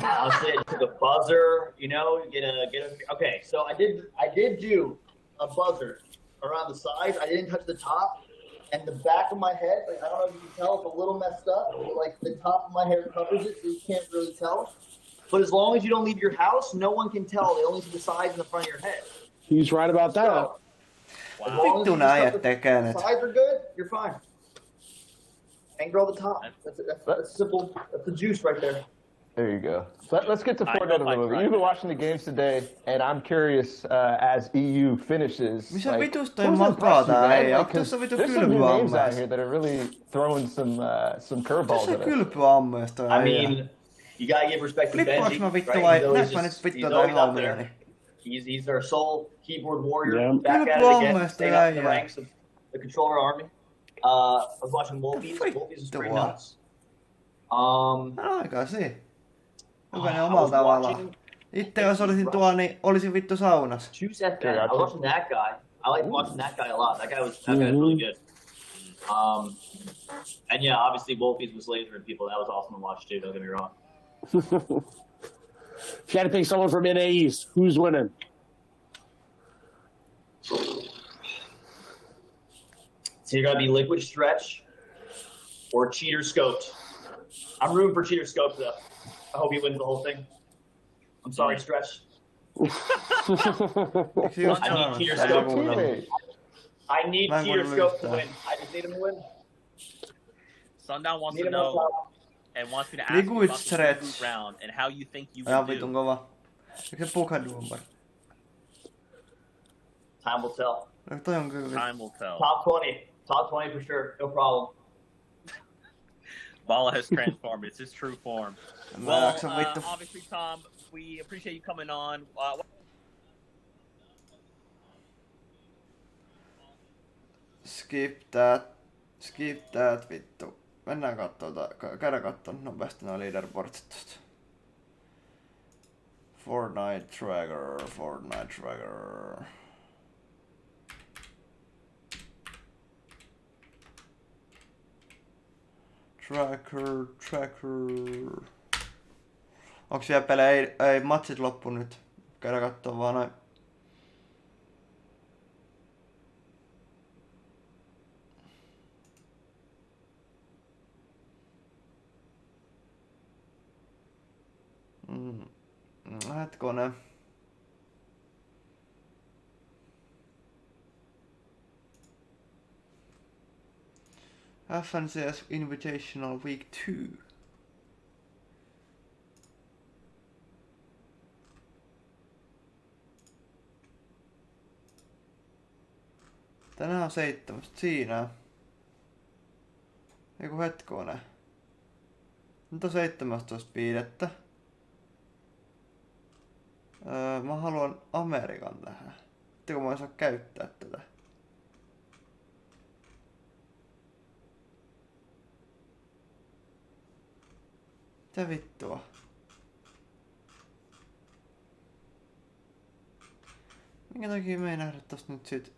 Honestly, I took a buzzer, get a. Okay, so I did do a buzzer around the sides. I didn't touch the top, and the back of my head. Like, I don't know if you can tell, it's a little messed up. Like, the top of my hair covers it, so you can't really tell. But as long as you don't leave your house, no one can tell. They only see the sides and the front of your head. He's right about that. So, as long as you the sides are good, you're fine. And grow the top. That's simple. That's the juice right there. There you go. Let's get to Fortnite a little bit. You've been watching the games today, and I'm curious as EU finishes. There's some new names out here that are really throwing some curveballs at us. I mean, you gotta give respect to Benji. Right? He's our sole keyboard warrior. Back at it again, staying up in the ranks of the controller army. I was watching Wolfie's. Wolfie's was pretty nuts. Aika se. Jokainen omalla tavallaan. Itse jos olisin tuolla, niin olisin vittu saunas. I was watching that guy. I like watching that guy a lot. That guy was really good. And yeah, obviously Wolfies was lasering people. That was awesome to watch too. Don't get me wrong. If you had to pick someone from NA East, who's winning? So you gotta be Liquid Stretch or Cheater Scoped. I'm rooting for Cheater Scoped though. I hope he wins the whole thing. I'm sorry, Stretch. I need Cheater Scope to win. I need Cheater Scope to win. I just need him to win. Sundown wants to know and wants me to ask you about the round and how you think you will do. Vitun kova. Eikö se Pukadu on pari? Time will tell. No, toi on kyllä. Time will tell. Top 20. Top 20 for sure. No problem. Bala has transformed. It's his true form. Well, obviously, Tom, we appreciate you coming on. Skip that, vittu. Mennään käydään kattoo nopeasti noin leaderboardsit tosta. Fortnite Tracker. Tracker. Onks vielä pelejä? Ei matsit loppu nyt. Käydään kattoo vaan noin. Hetkonen. FNCS Invitational Week 2. Tänään on 7. Siinä. Eiku hetkonen. Nyt on 17.5. Mä haluan Amerikan tähän. Sitten kun mä en saa käyttää tätä. Mitä vittua? Minkä takia me ei nähdä tosta nyt sit?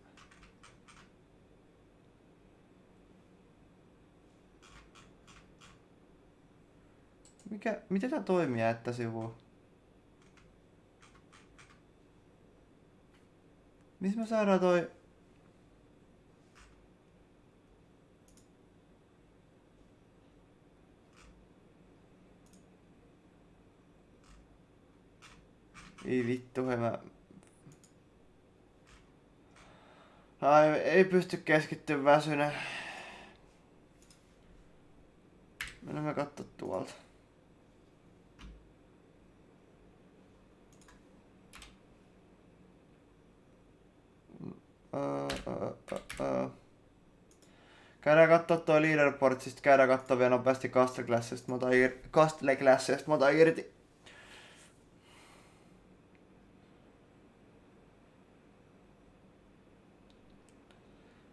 Miten tää toimii että sivu? Missä me saadaan toi? Ei vittu, hei mä... ei pysty keskittyä väsynä. Mennään katsoa tuolta. Käydään kattoo toi leaderboard, siis käydään kattoo vielä nopeasti Castle Classista, mä otan irti.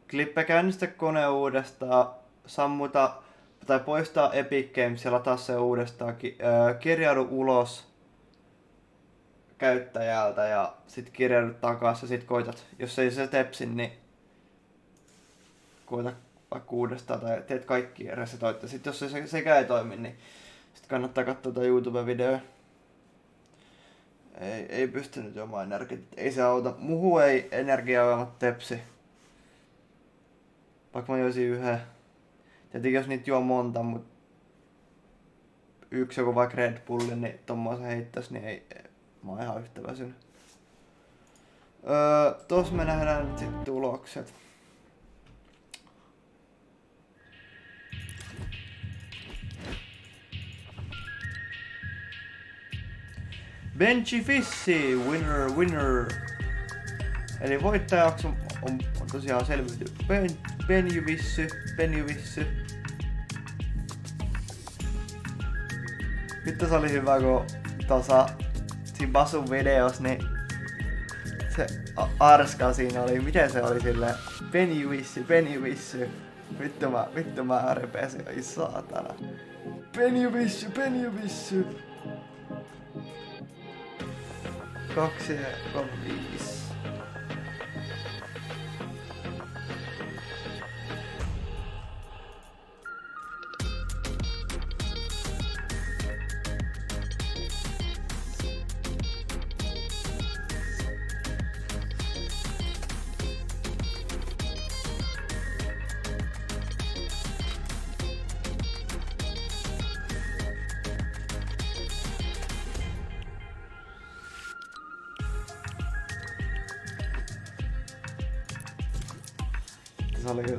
Klippe käynnistä kone uudestaan, sammuta tai poistaa Epic Games ja lataa se uudestaan, kirjaudu ulos käyttäjältä ja sit kirjaudut takas ja sit koitat, jos ei se tepsi, niin koita vaikka uudestaan tai teet kaikki ja resetoit. Sit jos sekään ei toimi, niin sit kannattaa katsoa tuota YouTube-videoa. Ei pystynyt juomaan energiaa, ei se auta. Muhu ei energiaohjelmat tepsi. Vaikka mä joisin yhden. Tietenkin jos niitä juo monta, mut yksi joku vaikka Red Bullin, niin tommoisen heittäis, niin ei. Mä oon ihan yhtä väsynyt. Tos me nähdään nyt sit tulokset. Benji Fissi, winner. Eli voittajaksi on tosiaan selviyty Benji Vissy. Vittu se oli hyvä, kun siinä Basun videos, niin se arska siinä oli, miten se oli silleen Benji Vissy. Vittu mä repesin, ai saatana. Benji Vissy. 2 ja 5.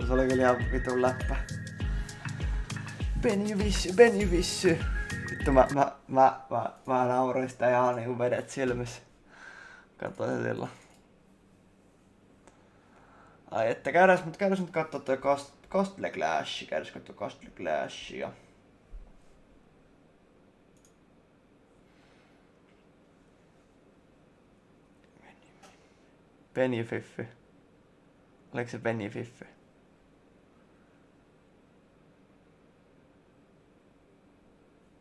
Se oli kyllä ihan vitun läppä. Benji Vissy. Vittu mä nauroin sitä ihan niinku vedet silmissä. Katsoin se silloin. Ai että käydäs nyt kattoo toi Castle Clash. Käydäs kattoo Castle Clashia. Penny Fiffy. Oliko se Penny Fiffy?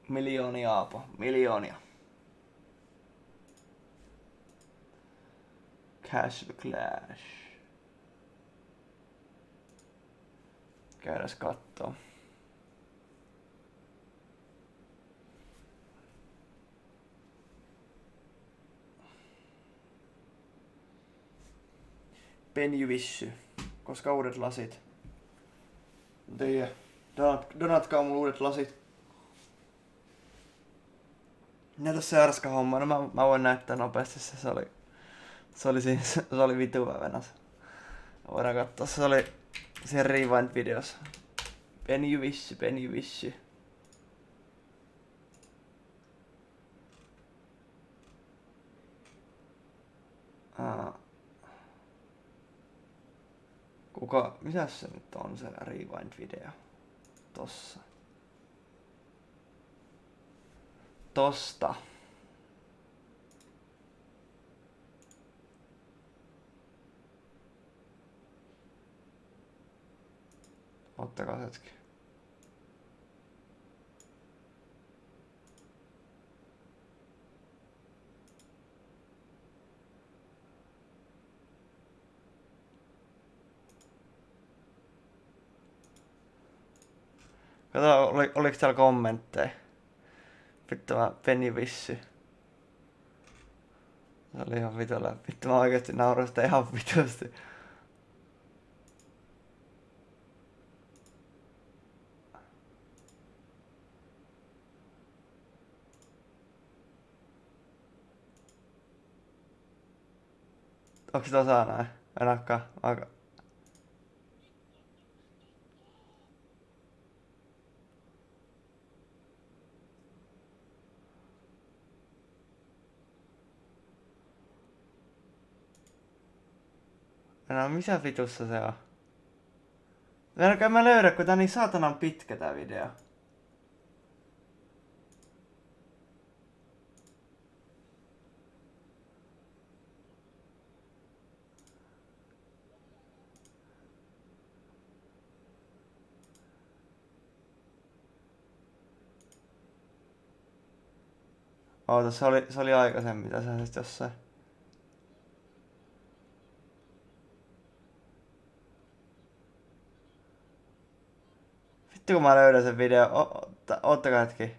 Miljoonia Aapo. Miljoonia. Castle Clash. Käydäs kattoo. Penjyvissy. Koska uudet lasit? Tiedä. Donatkaa mulle uudet lasit. Näytä se arska homma. No mä voin näyttää nopeasti. Se oli vitu venas. Voidaan katsoa. Se oli siihen Rewind-videossa. Penjyvissy. Mitäs se nyt on se Rewind-video? Tosta. Ottakaa hetki. Kato, oliko täällä kommentteja? Vittu mä Penjyvissy. Se oli ihan vitulla. Vittu mä oikeesti nauroin sitä ihan vitusti. Onks se osaa näin? Enakkaa. Aika. No missä vitussa se on? Melkein mä löydä, kun tää on niin saatanan pitkä tää video. Oota, se oli aikaisemmin tässä sit jossain. Vittu kun mä löydän sen video. Oottakaa hetki.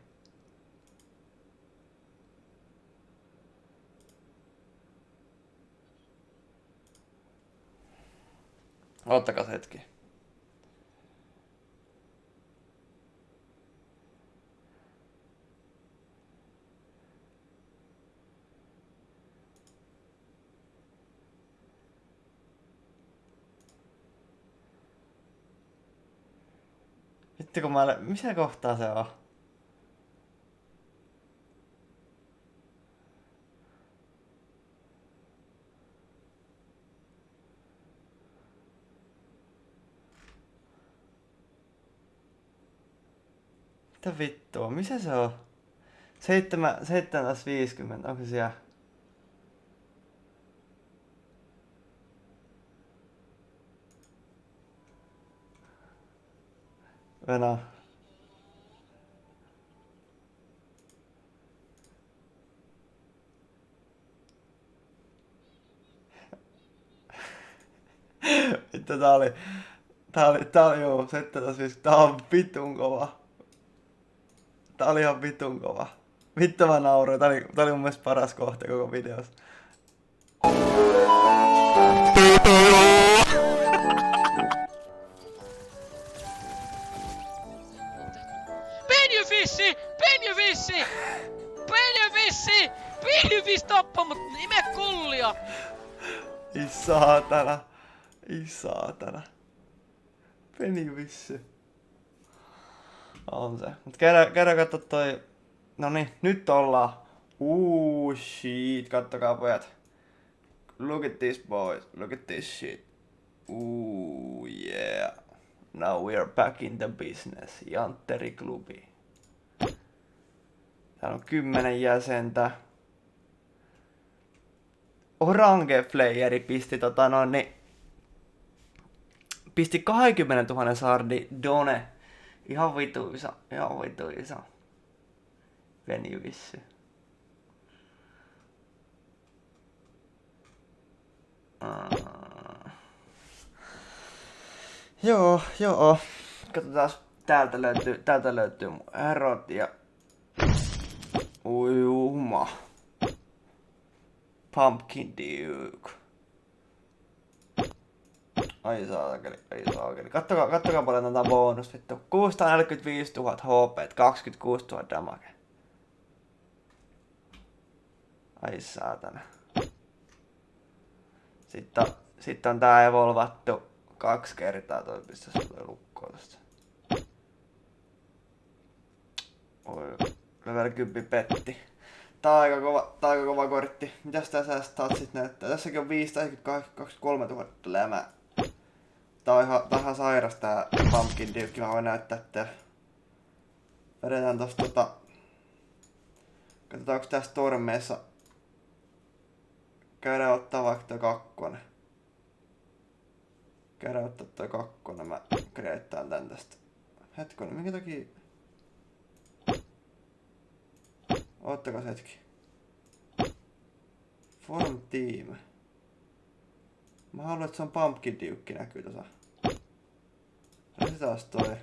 Oottakaa hetki. Vittu kun missä kohtaa se on? Mitä vittua? Missä se on? 750. Onko se siellä? Venä. Vittu tää oli joo, 750. Tää on vitun kova. Tää oli ihan vitun kova. Vittu mä nauroin. Tää oli mun mielestä paras kohta koko videossa. Penjyviss tappaa mut nime kullia! Ei saatana. Penjyvissy. On se. Mut käydään kattoo toi... Noniin, nyt ollaan. Shit. Kattokaa pojat. Look at this boys. Look at this shit. Ooh, yeah. Now we are back in the business. Jantteri-klubi. Täällä on 10 jäsentä. Orange Flayeri pisti pisti 20 000 sardi Done. Ihan vituisa. Veny vissy. Joo. Katsotaan, täältä löytyy mun erot ja... Ujuma. Pumpkin Duke. Ai saakeli. Kattokaa paljon tätä bonus vittu. 645 000 HP, 26 000 damage. Ai saatana. Sitten on tää evolvattu 2 kertaa, toi pistä sulle lukkoon tosta. Oi, level 10 petti. Tää on aika kova kortti. Mitäs tää statsit näyttää? Tässäkin on 523 000 lämää. Tää on ihan sairas tää Pumpkin Duke, mä voin näyttää teille. Vedetään tosta katsotaan onks tää Stormeissa. Käydään ottaa vaikka toi 2. Käydään ottaa toi 2. Mä kreettaan tän tästä. Hetkonen, minkä takia... Oottakas hetki. Form Team. Mä haluan, että se on Pumpkin Duke näkyy tossa. Ja taas toi.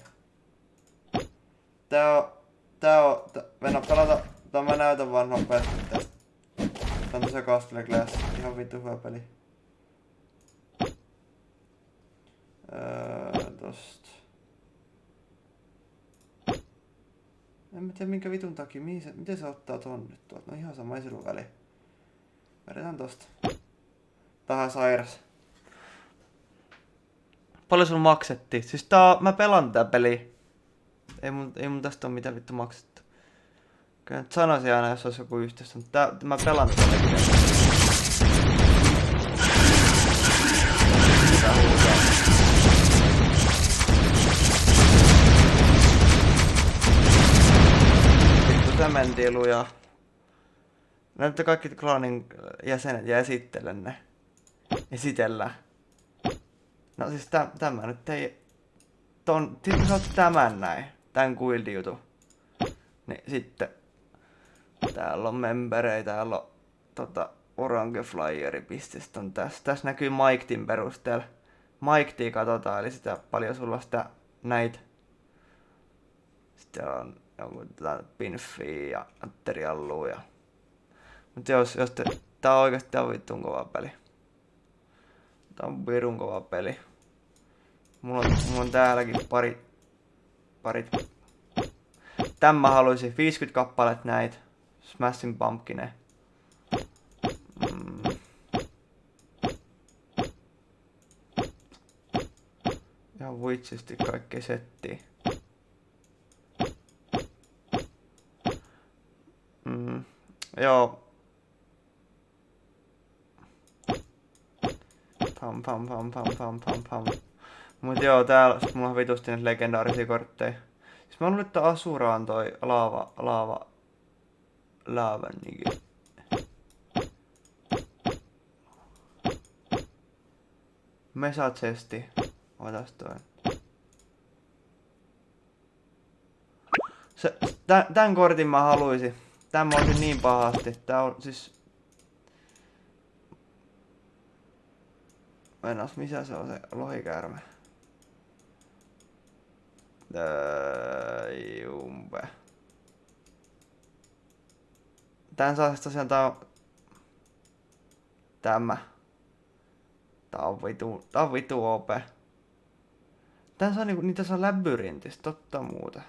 Mennään pelata. Mä näytän vaan nopeasti tästä. Tää on tossa Castle Glass. Ihan vittu hyvä peli. Tosta. En mä tiedä minkä vitun takia, miten se ottaa ton nyt tuolta. No ihan sama, ei sillä väliä. Vedetään tosta. Tähän sairas. Paljon sulla maksettiin? Siis mä pelaan tätä peliä. Ei mun tästä oo mitään vittu maksettu. Kyllä nyt sanoisin aina, jos olisi joku yhteys, mutta mä pelaan tätä peliä. Mitä huutaa? Sementiilu ja näyttää kaikki klaanin jäsenet ja esitellään. No siis tämä nyt ei... Sitten kun sä oot tämän näin, tän guildin jutun, niin sitten täällä on membereitä, täällä on Orange Flyeri pististä on tässä. Tässä näkyy Miketin perusteella. Miketia katsotaan, eli sitä paljon sulla on sitä näitä. Sitten on joku Pinffiä ja Atteriallua ja... Mut jos tää on oikeesti vittun kova peli. Tää on virun kova peli. Mulla on täälläkin parit. Tän mä haluaisin 50 kappaletta näitä. Smashing Pumpkineja. Ihan vitsisti kaikkea settiä. Joo. Pam. Mut joo, täällä sit mulla on vitusti nyt legendaarisia kortteja. Siis mä luulen, että Asura on toi laavan niki. Mesa chesti. Otas toi. Tän kortin mä haluisin. Tän mä olisin niin pahasti. Tää on siis... Mennäs, missä se on se lohikäärme? Jumpe. Tän saa siis tosiaan tämä. Tää on vitu OP. Tän saa niinku, niitä saa labyrintistä, totta muuta.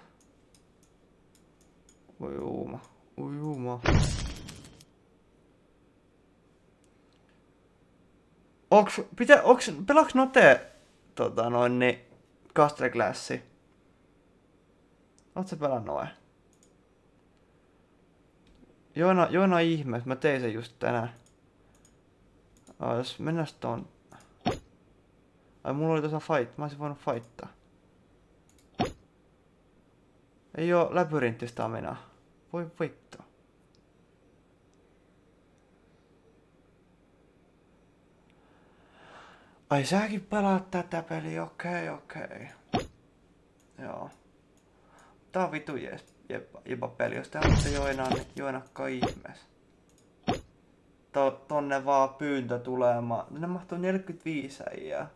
Ujuma. Pelaaks Note Castle Glassi? Oot sä pelannut vai? Joona ihme, mä tein sen just tänään. Jos mennäs ton... Ai mulla oli tuossa fight, mä olisin voinut fighttaa. Ei oo labyrinttista voi vittu. Ai säkin pelaat tätä peliä, okei. Joo. Tää on vitu jepa peli, jos te haluatte joinakkaan ihmeessä. Tonne vaan pyyntö tulemaan. Ne mahtuu 45 äijää.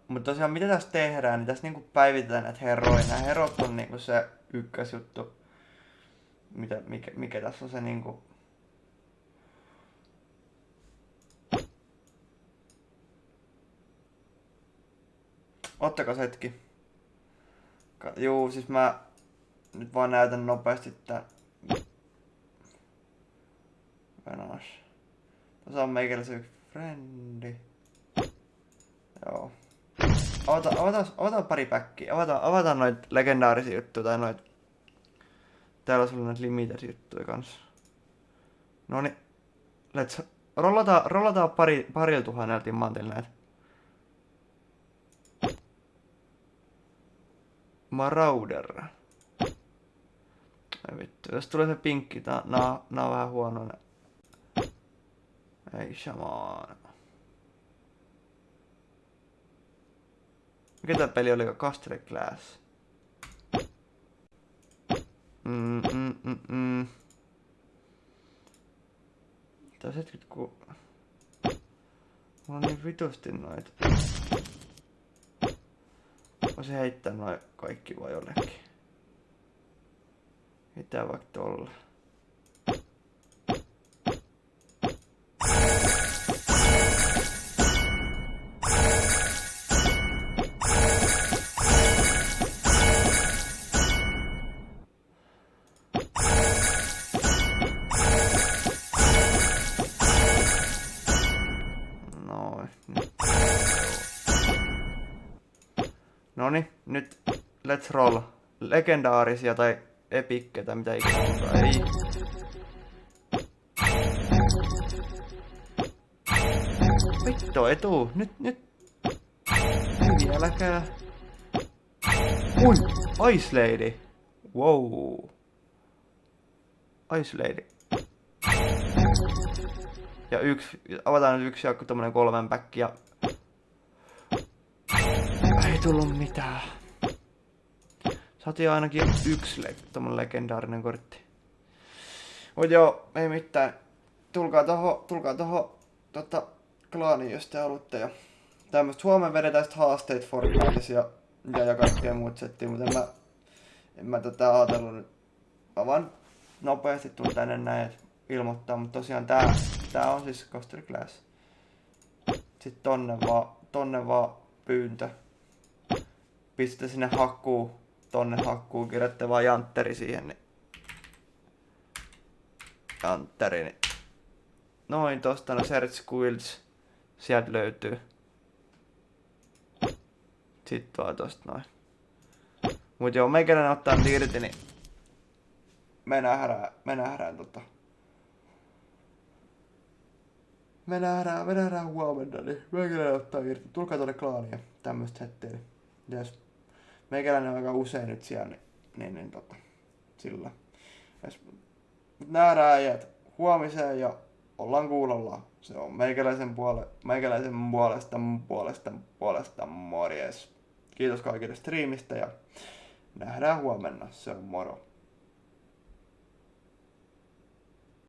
Mutta tosiaan mitä tässä tehdään, niin tässä niinku päivitetään näitä heroja. Nämä herot on niinku se ykkösjuttu. Mikä tässä on se niinku... Ottakas hetki. Juu, siis mä nyt vaan näytän nopeasti tän. Venas. Tässä on meikäläisen yksi frendi. Joo. Avataan pari päkkiä. Avataan noit legendaarisia juttuja tai noit... Täällä on noit limited juttuja kans. Noni. Rollataan parilla tuhannella timmantilla näitä. Marauder. Ai vittu, jos tulee se pinkki, nää on vähän huonoina. Ei shaman. Mikä tää peli oli? Castle Class. Tää on 76. Mulla on niin vitusti noita. Voisin heittää noin kaikki vai jollekin. Mitä vaikka tolla. Noni, nyt let's roll. Legendaarisia tai epikkeä tai mitä ikinä onkaan. Ei. Vittu, ei tuu. Nyt. Ei vieläkään. Ice Lady. Wow. Ice Lady. Ja avataan nyt yksi jakku tommonen 3 päkki ja... Ei tullut mitään. Saatiin ainakin yksi tommonen legendaarinen kortti. Mut joo, ei mitään. Tulkaa toho klaaniin, jos te haluatte. Ja tämmöstä huomenna vedetään sit haasteet Fortniteissa ja kaikkea muut settiä, mutta en mä ajatellut nyt. Mä vaan nopeasti tulin tänne näin ilmoittaa, mutta tosiaan tää on siis Coaster Class. Sitten tonne vaan pyyntö. Pistätte sinne tonne hakkuun, kirjoitte vaan jantteri siihen, niin jantteri, niin noin tosta, no search squills, sieltä löytyy. Sitten vaan tosta noin. Mut joo, meikäläinen ottaa nyt irti, niin me nähdään huomenna, niin meikäläinen ottaa irti. Tulkaa tonne klaaniin ja tämmöstä hetteä. Yes. Meikäläinen on aika usein nyt siellä, niin sillä. Yes. Nähdään äijät huomiseen ja ollaan kuulolla. Se on meikäläisen puolesta morjes. Kiitos kaikille striimistä ja nähdään huomenna. Se on moro.